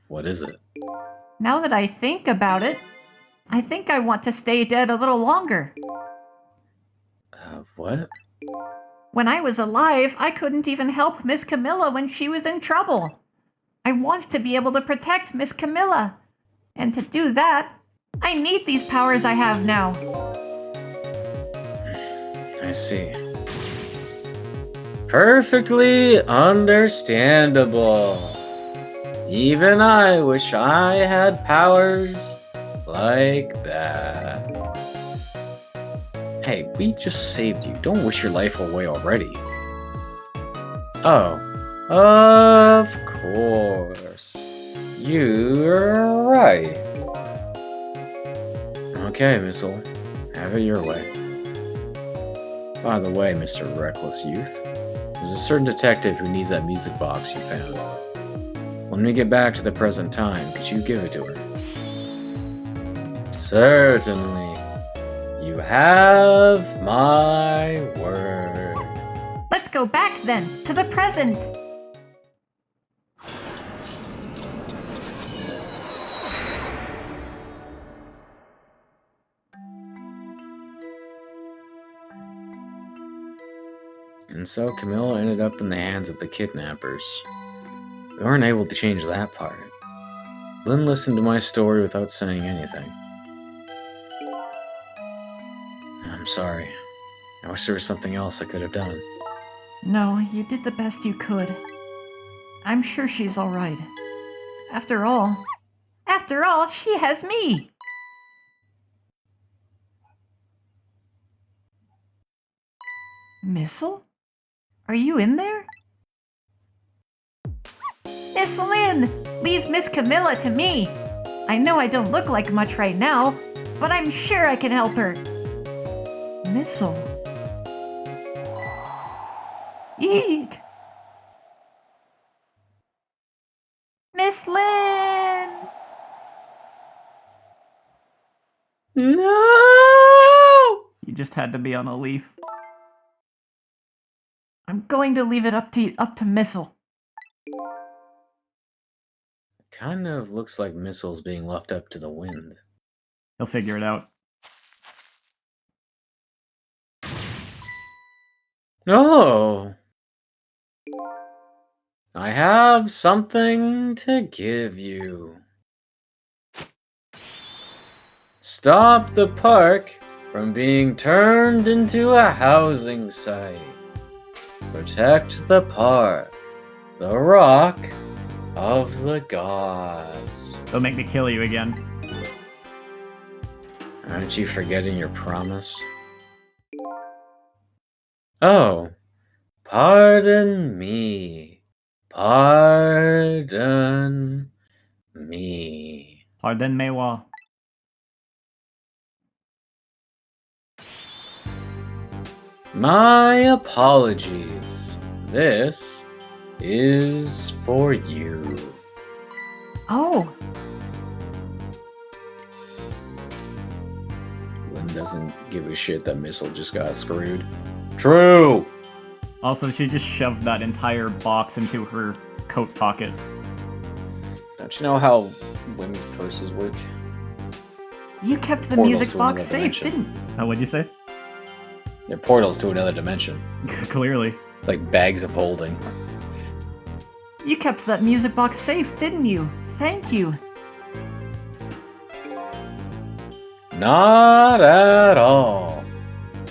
What is it? Now that I think about it, I think I want to stay dead a little longer. What? When I was alive, I couldn't even help Miss Camilla when she was in trouble. I want to be able to protect Miss Camilla. And to do that, I need these powers I have now. I see. Perfectly understandable. Even I wish I had powers like that. Hey, we just saved you. Don't wish your life away already. Oh, of course. You're right. Okay, Missile. Have it your way. By the way, Mr. Reckless Youth, there's a certain detective who needs that music box you found. When we get back to the present time, could you give it to her? Certainly. You have my word. Let's go back then, to the present. And so Camilla ended up in the hands of the kidnappers. We weren't able to change that part. Lynn listened to my story without saying anything. I'm sorry. I wish there was something else I could have done. No, you did the best you could. I'm sure she's alright. After all, she has me! Missile? Are you in there? Miss Lynn! Leave Miss Camilla to me! I know I don't look like much right now, but I'm sure I can help her. Missile. Eek! Miss Lynn! No! You just had to be on a leaf. I'm going to leave it up to Missile. Kind of looks like Missile's being left up to the wind. He'll figure it out. Oh! I have something to give you. Stop the park from being turned into a housing site. Protect the park, the rock of the gods. They'll make me kill you again. Aren't you forgetting your promise? Oh, pardon me. Pardon me. Pardon moi. My apologies. This is for you. Oh, Lynn doesn't give a shit that Missile just got screwed. True! Also, she just shoved that entire box into her coat pocket. Don't you know how women's purses work? you kept the Portals music to box another safe, dimension. didn't Oh, what'd you say? They're portals to another dimension. Clearly. Like bags of holding. you? Kept that music box safe, didn't you? Thank you. Not at all.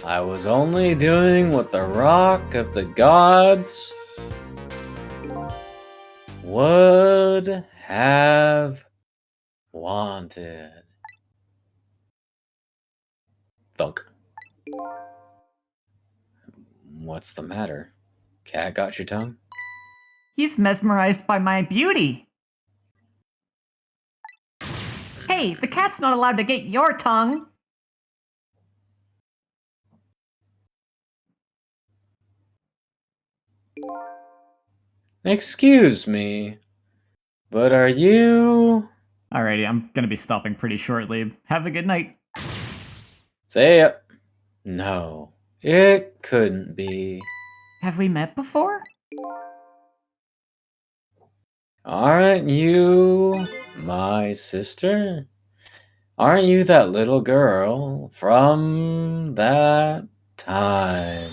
I was only doing what the Rock of the Gods would have wanted. Thunk. What's the matter? Cat got your tongue? He's mesmerized by my beauty. Hey, the cat's not allowed to get your tongue. Excuse me, but are you... Alrighty, I'm gonna be stopping pretty shortly. Have a good night. Say it. No, it couldn't be. Have we met before? Aren't you my sister? Aren't you that little girl from that time?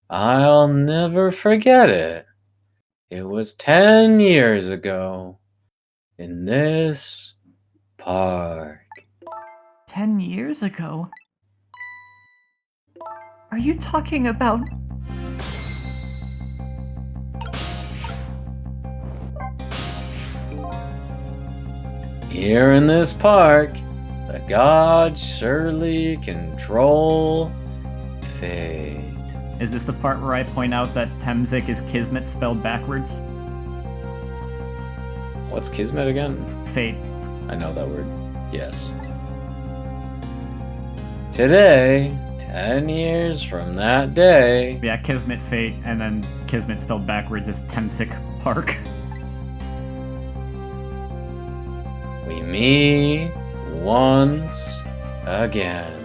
I'll never forget it. It was 10 years ago in this park. 10 years ago? Are you talking about... Here in this park, the gods surely control fate. Is this the part where I point out that Temzik is Kismet spelled backwards? What's Kismet again? Fate. I know that word. Yes. Today, 10 years from that day, Yeah, Kismet Fate, and then Kismet spelled backwards is Temzik Park. we meet once again.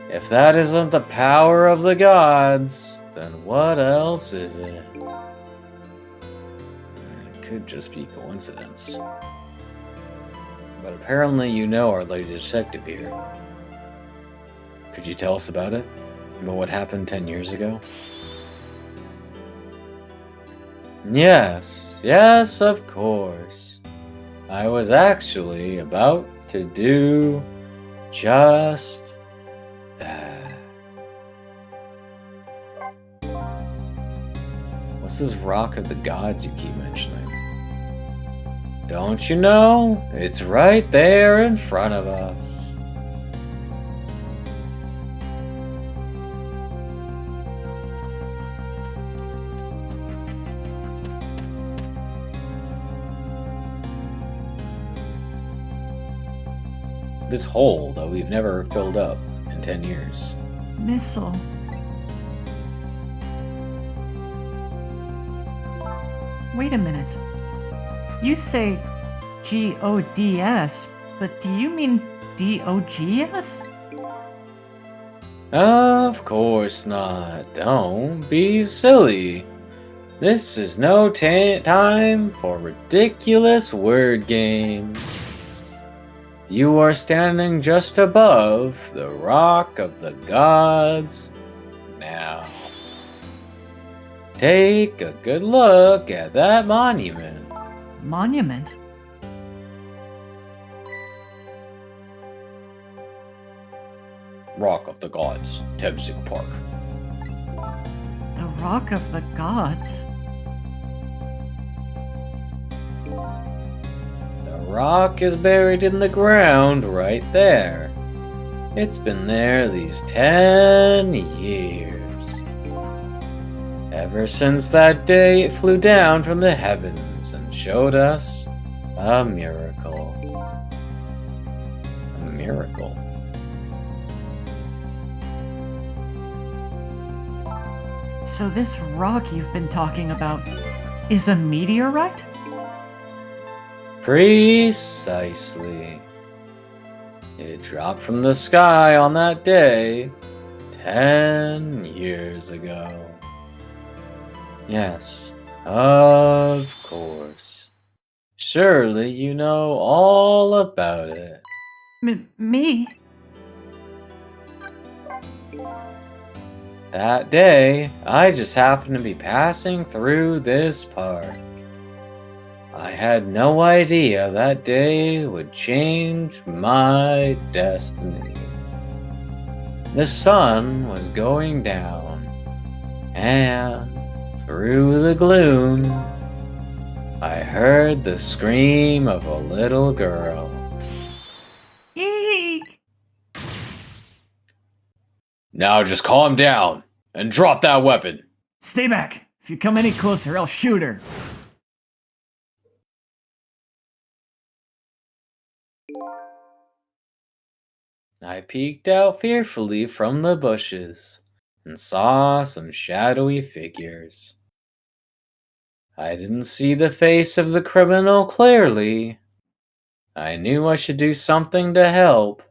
If that isn't the power of the gods, then what else is it? It could just be coincidence. But apparently you know our lady detective here. Could you tell us about it? About what happened 10 years ago? Yes, of course. I was actually about to do just that. What's this rock of the gods you keep mentioning? Don't you know? It's right there in front of us. this hole that we've never filled up in 10 years. Missile. Wait a minute. You say G-O-D-S, but do you mean D-O-G-S? Of course not. Don't be silly. This is no time for ridiculous word games. You are standing just above the Rock of the Gods now. Take a good look at that monument. Monument? Rock of the Gods, Temsik Park. The Rock of the Gods? The rock is buried in the ground right there. It's been there these 10 years. Ever since that day it flew down from the heavens and showed us a miracle. A miracle. So this rock you've been talking about is a meteorite? Precisely. It dropped from the sky on that day 10 years ago. Yes, of course. Surely you know all about it. Me? That day, I just happened to be passing through this park. I had no idea that day would change my destiny. The sun was going down, and through the gloom, I heard the scream of a little girl. Eek! Now just calm down and drop that weapon. Stay back. If you come any closer, I'll shoot her. I peeked out fearfully from the bushes and saw some shadowy figures. I didn't see the face of the criminal clearly. I knew I should do something to help,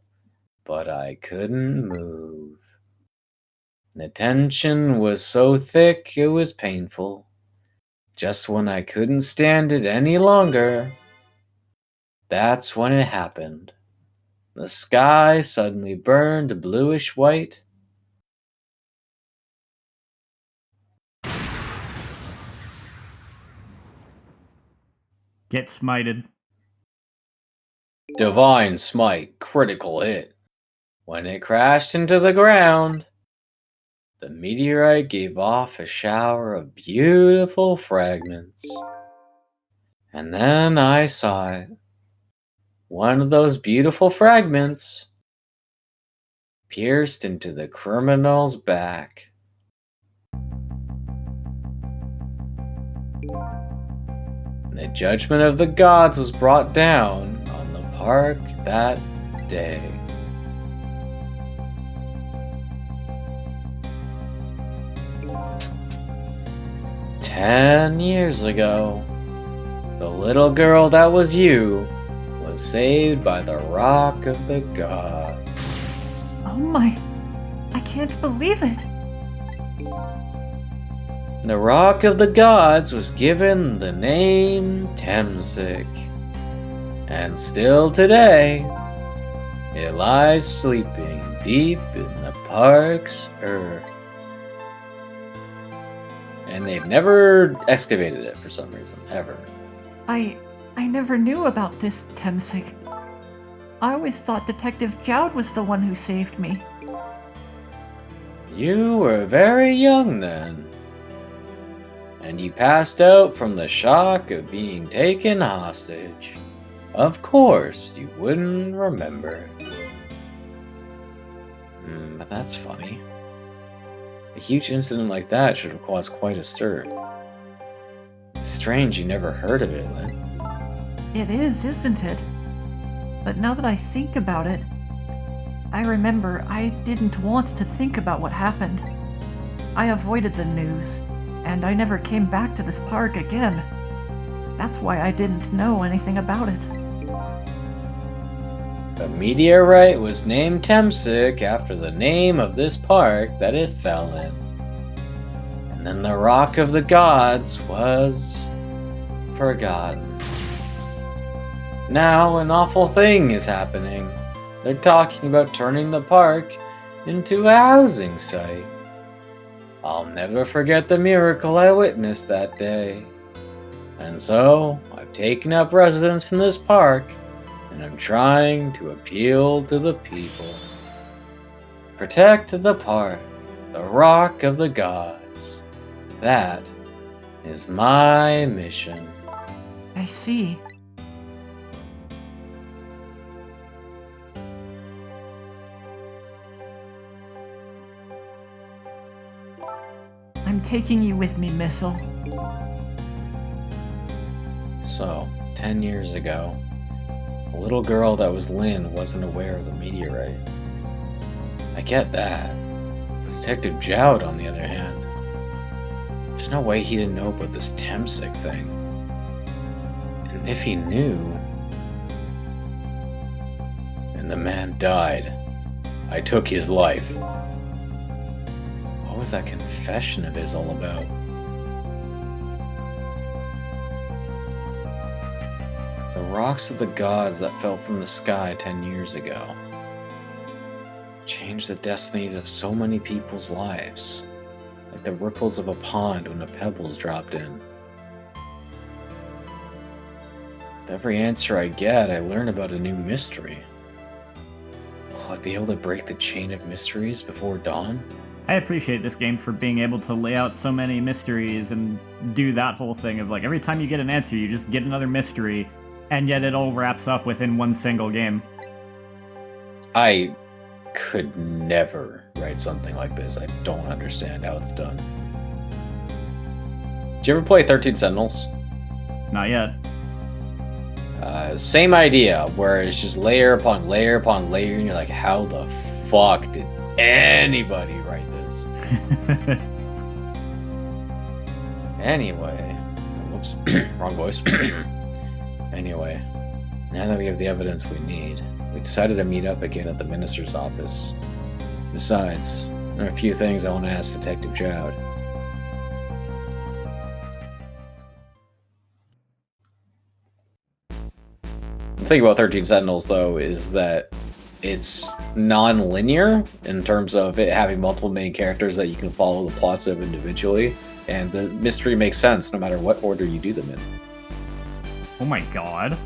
but I couldn't move. The tension was so thick it was painful. Just when I couldn't stand it any longer, that's when it happened. The sky suddenly burned bluish white. Get smited. Divine Smite, critical hit. When it crashed into the ground, the meteorite gave off a shower of beautiful fragments. And then I saw it. One of those beautiful fragments pierced into the criminal's back. The judgment of the gods was brought down on the park that day. "10 years ago, the little girl that was you was saved by the Rock of the Gods." Oh my... I can't believe it! The Rock of the Gods was given the name Temsik, and still today, it lies sleeping deep in the park's earth. And they've never excavated it for some reason, ever. I never knew about this Temsik. I always thought Detective Jowd was the one who saved me. You were very young then, and you passed out from the shock of being taken hostage. Of course, you wouldn't remember. But that's funny. A huge incident like that should have caused quite a stir. It's strange you never heard of it, Lynn. It is, isn't it? but now that I think about it, I remember I didn't want to think about what happened. I avoided the news, and I never came back to this park again. That's why I didn't know anything about it. The meteorite was named Temsic after the name of this park that it fell in. And then the Rock of the Gods was forgotten. Now an awful thing is happening. They're talking about turning the park into a housing site. I'll never forget the miracle I witnessed that day. And so, I've taken up residence in this park, and I'm trying to appeal to the people. Protect the park, the Rock of the Gods. That is my mission. I see. I'm taking you with me, Missile. So, 10 years ago, a little girl that was Lynn wasn't aware of the meteorite. I get that. But Detective Jowd, on the other hand, there's no way he didn't know about this Temsic thing. And if he knew, and the man died, I took his life. What was that confession of his all about? The rocks of the gods that fell from the sky 10 years ago changed the destinies of so many people's lives, like the ripples of a pond when a pebble's dropped in. With every answer I get, I learn about a new mystery. Will I be able to break the chain of mysteries before dawn? I appreciate this game for being able to lay out so many mysteries and do that whole thing of like every time you get an answer, you just get another mystery, and yet it all wraps up within one single game. I could never write something like this. I don't understand how it's done. Did you ever play 13 Sentinels? Not yet. Same idea, where it's just layer upon layer upon layer, and you're like, how the fuck did anybody write this? Anyway, whoops, wrong voice. Anyway, now that we have the evidence we need, we decided to meet up again at the minister's office. Besides, there are a few things I want to ask Detective Jowd. The thing about 13 Sentinels, though, is that it's non-linear in terms of it having multiple main characters that you can follow the plots of individually, and the mystery makes sense no matter what order you do them in. Oh my god.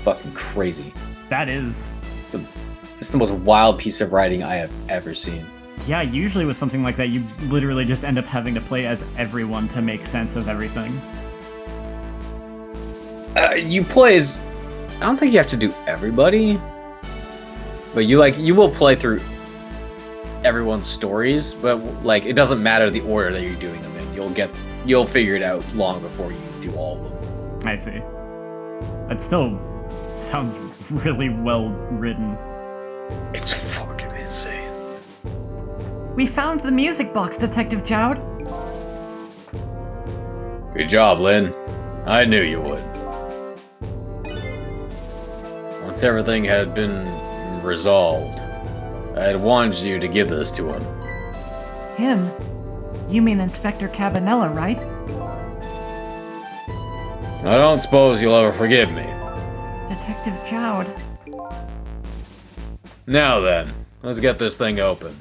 Fucking crazy. That is... It's the most wild piece of writing I have ever seen. Yeah, usually with something like that, you literally just end up having to play as everyone to make sense of everything. You play as... I don't think you have to do everybody, but you will play through everyone's stories, but like it doesn't matter the order that you're doing them in. You'll figure it out long before you do all of them. I see. That still sounds really well written. It's fucking insane. We found the music box, Detective Jowd. Good job, Lynn. I knew you would. Once everything had been resolved, I had wanted you to give this to him. Him? You mean Inspector Cabanela, right? I don't suppose you'll ever forgive me. Detective Jowd. Now then, let's get this thing open.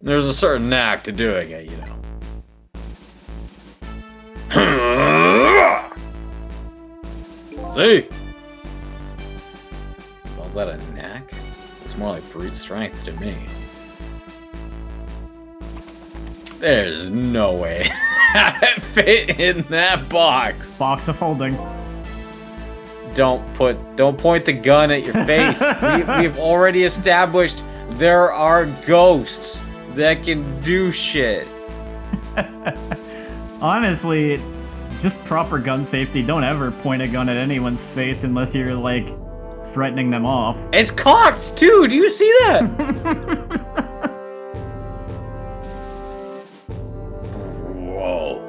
There's a certain knack to doing it, you know. See? Was that a knack? It's more like brute strength to me. There's no way I fit in that box. Box of holding. Don't point the gun at your face. We've already established there are ghosts that can do shit. Honestly, just proper gun safety. Don't ever point a gun at anyone's face unless you're like threatening them off. It's cocked too. Do you see that? Whoa.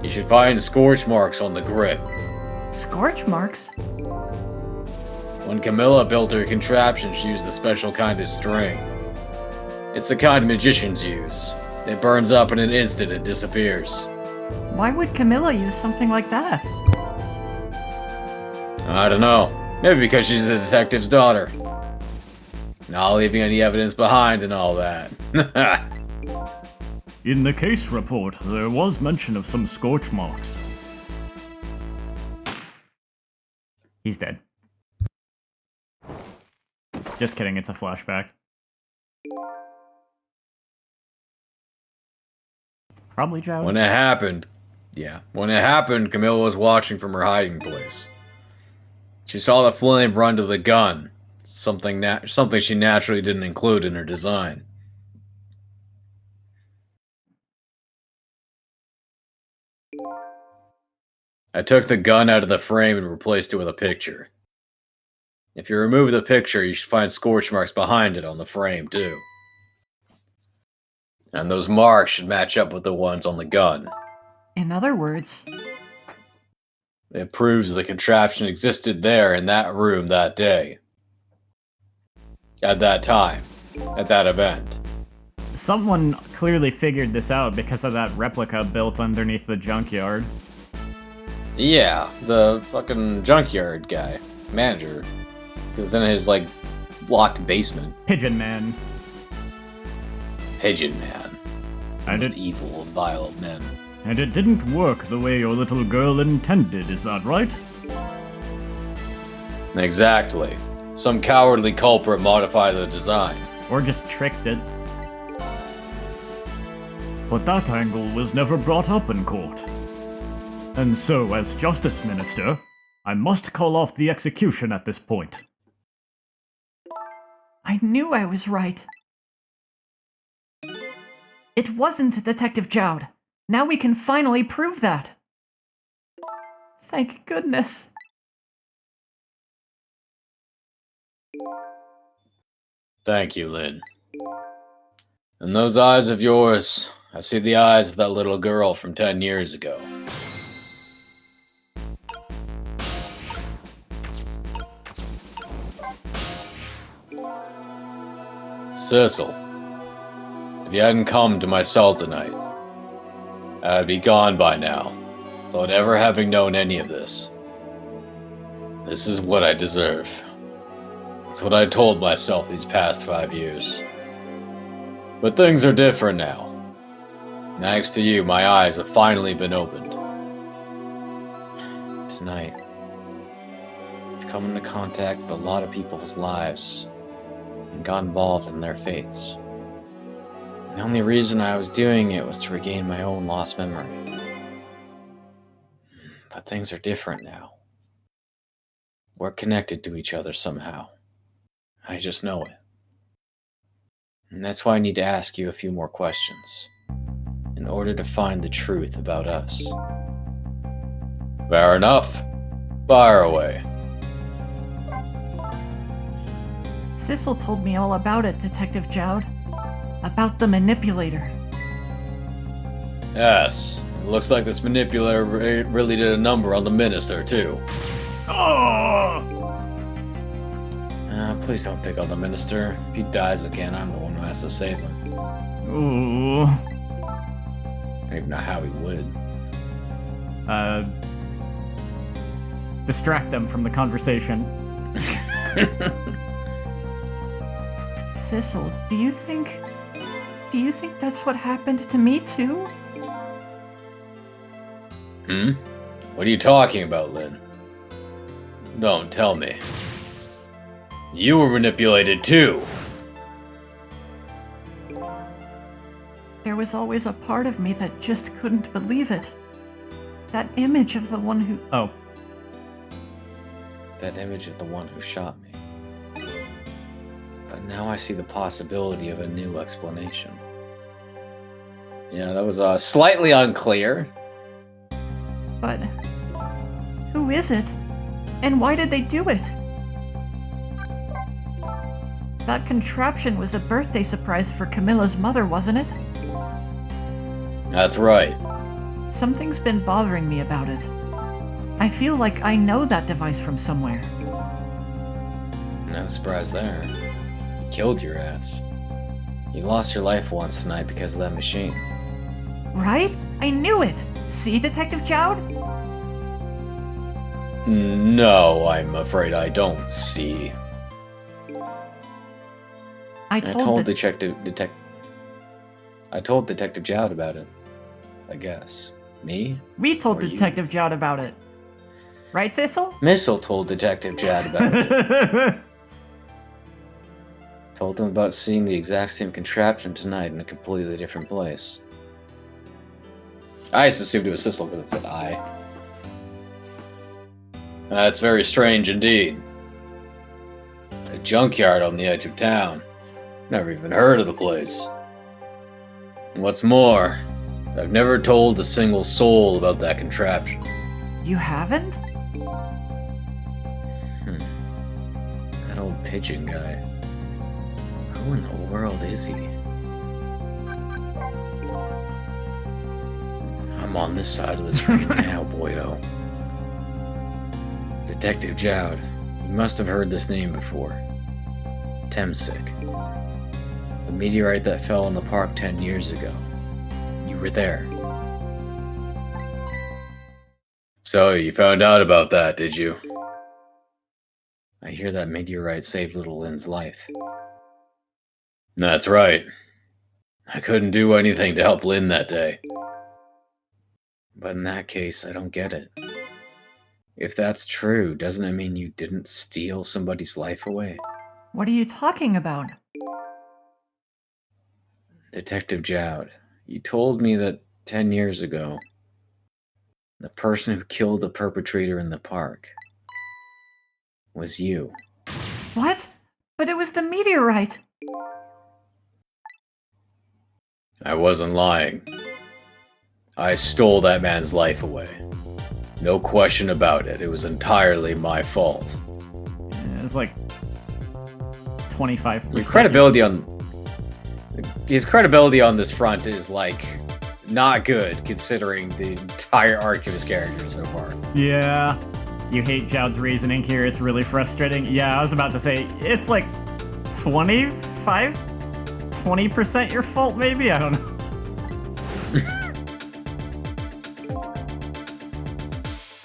You should find scorch marks on the grip. Scorch marks? When Camilla built her contraption, she used a special kind of string. It's the kind magicians use. It burns up in an instant and disappears. Why would Camilla use something like that? I don't know. Maybe because she's a detective's daughter. Not leaving any evidence behind and all that. In the case report, there was mention of some scorch marks. He's dead. Just kidding, it's a flashback. It's probably Jowd. When it happened, Camilla was watching from her hiding place. She saw the flame run to the gun, something she naturally didn't include in her design. I took the gun out of the frame and replaced it with a picture. If you remove the picture, you should find scorch marks behind it on the frame, too. And those marks should match up with the ones on the gun. In other words, It proves the contraption existed there in that room that day. At that time. At that event. Someone clearly figured this out because of that replica built underneath the junkyard. Yeah, the fucking junkyard guy. Manager. Because it's in his, like, locked basement. Pigeon Man. Pigeon Man. And Most it, evil and vile of men. and it didn't work the way your little girl intended, is that right? Exactly. Some cowardly culprit modified the design. Or just tricked it. But that angle was never brought up in court. And so, as Justice Minister, I must call off the execution at this point. I knew I was right. It wasn't Detective Jowd. Now we can finally prove that. Thank goodness. Thank you, Lynn. In those eyes of yours, I see the eyes of that little girl from 10 years ago. Cecil, if you hadn't come to my cell tonight, I'd be gone by now, without ever having known any of this. This is what I deserve. It's what I told myself these past 5 years. But things are different now. Thanks to you, my eyes have finally been opened. Tonight, I've come into contact with a lot of people's lives and got involved in their fates. The only reason I was doing it was to regain my own lost memory. But things are different now. We're connected to each other somehow. I just know it. And that's why I need to ask you a few more questions, in order to find the truth about us. Fair enough. Fire away. Cecil told me all about it, Detective Jowd. About the manipulator. Yes, it looks like this manipulator really did a number on the minister, too. Oh! Please don't pick on the minister. If he dies again, I'm the one who has to save him. Ooh. I don't even know how he would. Distract them from the conversation. Cecil, do you think that's what happened to me too? What are you talking about, Lynn? Don't tell me. You were manipulated too. There was always a part of me that just couldn't believe it. That image of the one who... Oh. That image of the one who shot me. But now I see the possibility of a new explanation. Yeah, that was slightly unclear. But... who is it? And why did they do it? That contraption was a birthday surprise for Camilla's mother, wasn't it? That's right. Something's been bothering me about it. I feel like I know that device from somewhere. No surprise there. He killed your ass. You lost your life once tonight because of that machine. Right? I knew it! See, Detective Jowd? No, I'm afraid I don't see. I I told told the- Detective Jowd about it. I guess. Me? We told Or you. Detective Jowd about it. Right, Cecil? Missile told Detective Jowd about it. Told him about seeing the exact same contraption tonight in a completely different place. I just assumed it was Sissel because it said I. That's very strange indeed. A junkyard on the edge of town. Never even heard of the place. And what's more, I've never told a single soul about that contraption. You haven't? That old pigeon guy. Who in the world is he? I'm on this side of this ring now, boyo. Detective Jowd, you must have heard this name before. Temsik. The meteorite that fell in the park 10 years ago. You were there. So, you found out about that, did you? I hear that meteorite saved little Lynn's life. That's right. I couldn't do anything to help Lynn that day. But in that case, I don't get it. If that's true, doesn't it mean you didn't steal somebody's life away? What are you talking about? Detective Jowd, you told me that 10 years ago, the person who killed the perpetrator in the park was you. What? But it was the meteorite! I wasn't lying. I stole that man's life away. No question about it. It was entirely my fault. It's like 25%. His credibility on this front is like not good considering the entire arc of his character so far. Yeah. You hate Jowd's reasoning here. It's really frustrating. Yeah, I was about to say, it's like 20% your fault, maybe? I don't know.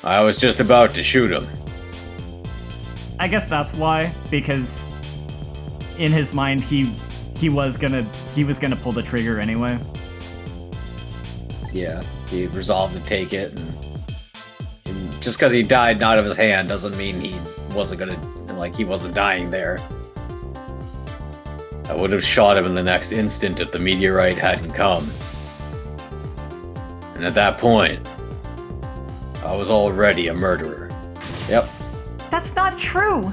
I was just about to shoot him. I guess that's why, because in his mind he was gonna pull the trigger anyway. Yeah, he resolved to take it, and just because he died not of his hand doesn't mean he wasn't dying there. I would have shot him in the next instant if the meteorite hadn't come. And at that point, I was already a murderer. Yep. That's not true!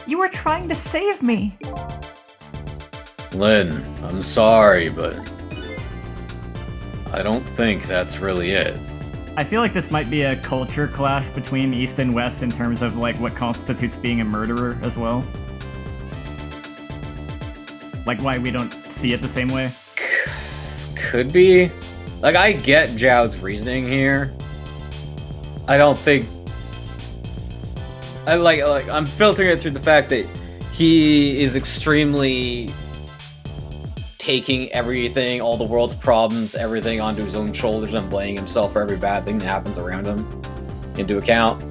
You were trying to save me! Lynn, I'm sorry, but I don't think that's really it. I feel like this might be a culture clash between East and West in terms of like what constitutes being a murderer as well. Like why we don't see it the same way. Could be. Like, I get Jowd's reasoning here. I don't think... I'm filtering it through the fact that he is extremely taking everything, all the world's problems, everything onto his own shoulders and blaming himself for every bad thing that happens around him into account.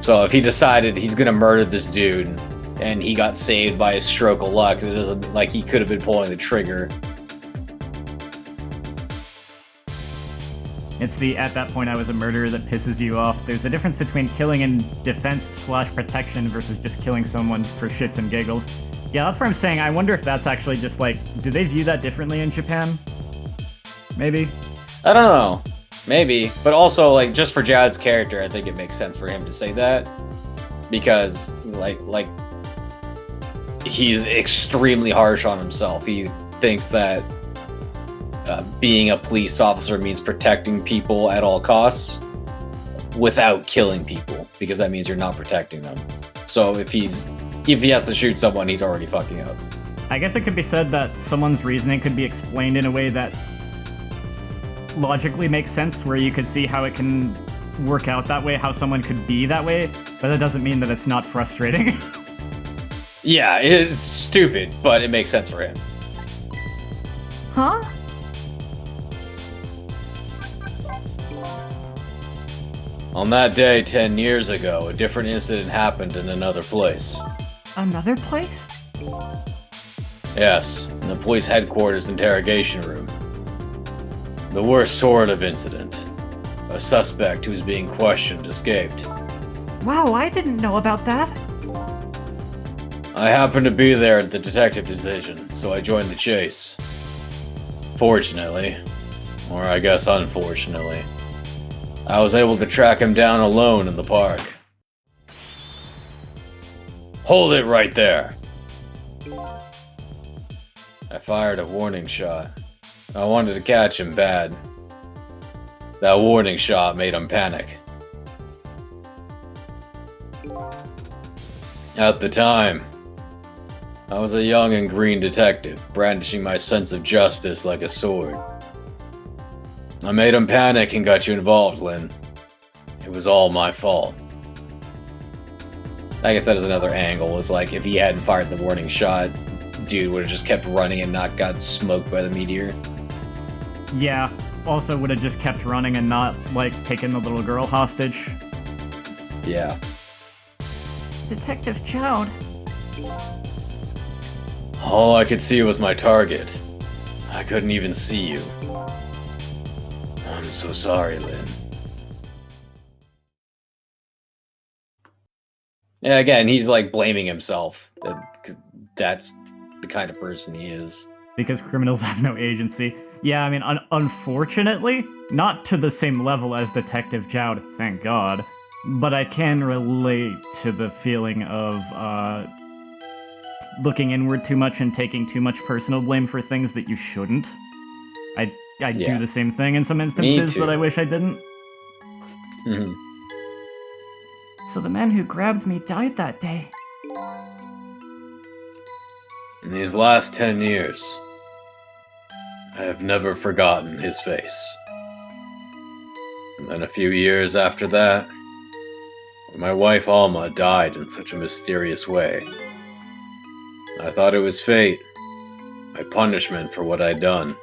So if he decided he's gonna murder this dude and he got saved by a stroke of luck, it doesn't like he could have been pulling the trigger. It's the at that point I was a murderer that pisses you off. There's a difference between killing in defense/protection versus just killing someone for shits and giggles. Yeah, that's what I'm saying. I wonder if that's actually just like, do they view that differently in Japan? Maybe. I don't know. Maybe. But also, like, just for Jowd's character, I think it makes sense for him to say that. Because, like he's extremely harsh on himself. He thinks that being a police officer means protecting people at all costs. without killing people, because that means you're not protecting them. So if he has to shoot someone, he's already fucking up. I guess it could be said that someone's reasoning could be explained in a way that logically makes sense, where you could see how it can work out that way, how someone could be that way, but that doesn't mean that it's not frustrating. Yeah, it's stupid, but it makes sense for him. Huh? On that day 10 years ago, a different incident happened in another place. Another place? Yes, in the police headquarters interrogation room. The worst sort of incident. A suspect who's being questioned escaped. Wow, I didn't know about that. I happened to be there at the detective division, so I joined the chase. Fortunately, or I guess unfortunately, I was able to track him down alone in the park. Hold it right there! I fired a warning shot. I wanted to catch him bad. That warning shot made him panic. At the time, I was a young and green detective, brandishing my sense of justice like a sword. I made him panic and got you involved, Lynn. It was all my fault. I guess that is another angle, is like, if he hadn't fired the warning shot, dude would have just kept running and not got smoked by the meteor. Yeah, also would have just kept running and not, like, taken the little girl hostage. Yeah. Detective Chowd. All I could see was my target. I couldn't even see you. I'm so sorry, Lynn. Yeah, again, he's like blaming himself. That's the kind of person he is. Because criminals have no agency. Yeah, I mean, unfortunately, not to the same level as Detective Chowd, thank God, but I can relate to the feeling of, looking inward too much and taking too much personal blame for things that you shouldn't. I do the same thing in some instances that I wish I didn't. Mm-hmm. So the man who grabbed me died that day. In these last 10 years, I have never forgotten his face. And then a few years after that, when my wife Alma died in such a mysterious way, I thought it was fate, my punishment for what I'd done.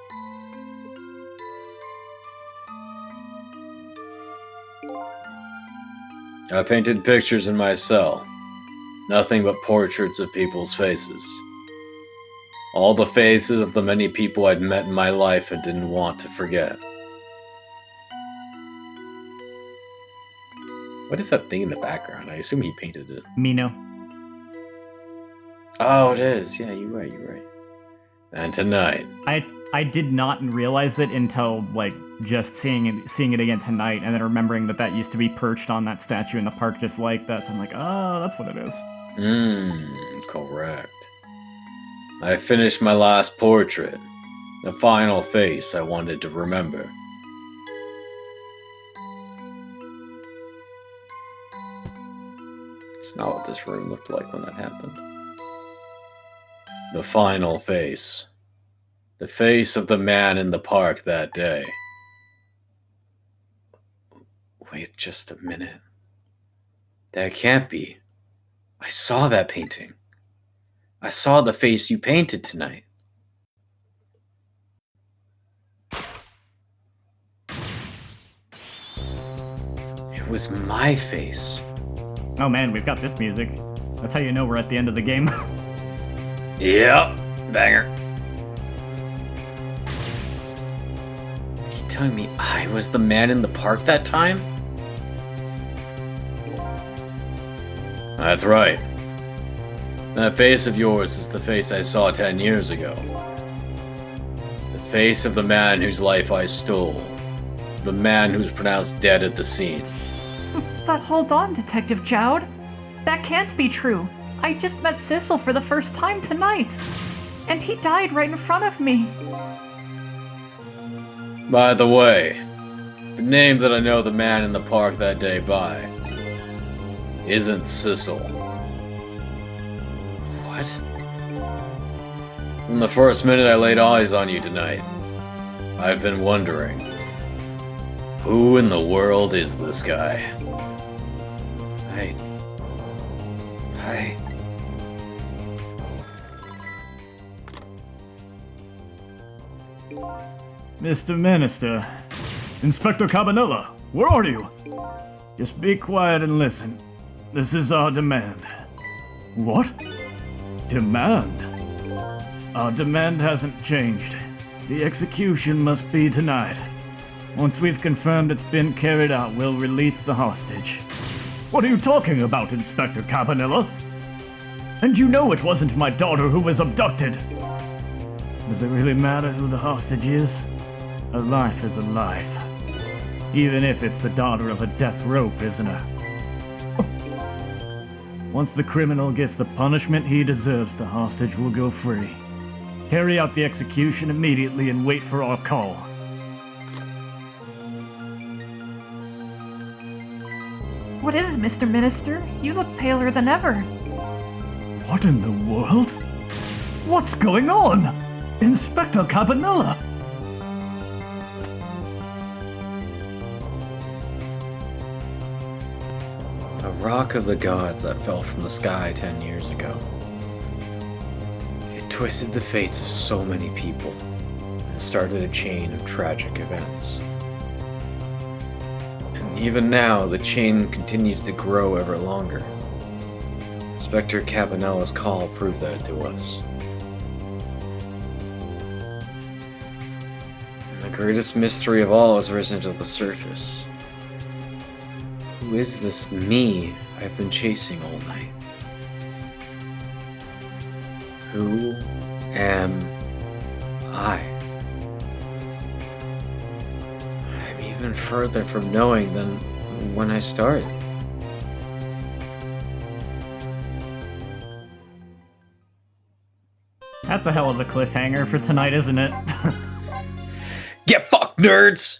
I painted pictures in my cell, nothing but portraits of people's faces. All the faces of the many people I'd met in my life and didn't want to forget. What is that thing in the background? I assume he painted it. Mino. Oh, it is. Yeah, you're right. And tonight. I did not realize it until, like, just seeing it again tonight, and then remembering that used to be perched on that statue in the park just like that, so I'm like, oh, that's what it is. Correct. I finished my last portrait, the final face I wanted to remember. It's not what this room looked like when that happened. The final face. The face of the man in the park that day. Wait just a minute. That can't be. I saw that painting. I saw the face you painted tonight. It was my face. Oh man, we've got this music. That's how you know we're at the end of the game. Yep, banger. You telling me I was the man in the park that time? That's right. That face of yours is the face I saw 10 years ago. The face of the man whose life I stole. The man who's pronounced dead at the scene. But hold on, Detective Chowd. That can't be true. I just met Sissel for the first time tonight. And he died right in front of me. By the way, The name that I know the man in the park that day by isn't Sissel. What? From the first minute I laid eyes on you tonight, I've been wondering, who in the world is this guy? I... Mr. Minister. Inspector Cabanilla, where are you? Just be quiet and listen. This is our demand. What? Demand? Our demand hasn't changed. The execution must be tonight. Once we've confirmed it's been carried out, we'll release the hostage. What are you talking about, Inspector Cabanilla? And you know it wasn't my daughter who was abducted. Does it really matter who the hostage is? A life is a life. Even if it's the daughter of a death row prisoner. Once the criminal gets the punishment he deserves, the hostage will go free. Carry out the execution immediately and wait for our call. What is it, Mr. Minister? You look paler than ever. What in the world? What's going on? Inspector Cabanilla! A rock of the gods that fell from the sky 10 years ago. It twisted the fates of so many people and started a chain of tragic events. And even now, the chain continues to grow ever longer. Inspector Cabanilla's call proved that to us. And the greatest mystery of all has risen to the surface. Who is this me I've been chasing all night? Who am I? I'm even further from knowing than when I started. That's a hell of a cliffhanger for tonight, isn't it? Get fucked, nerds!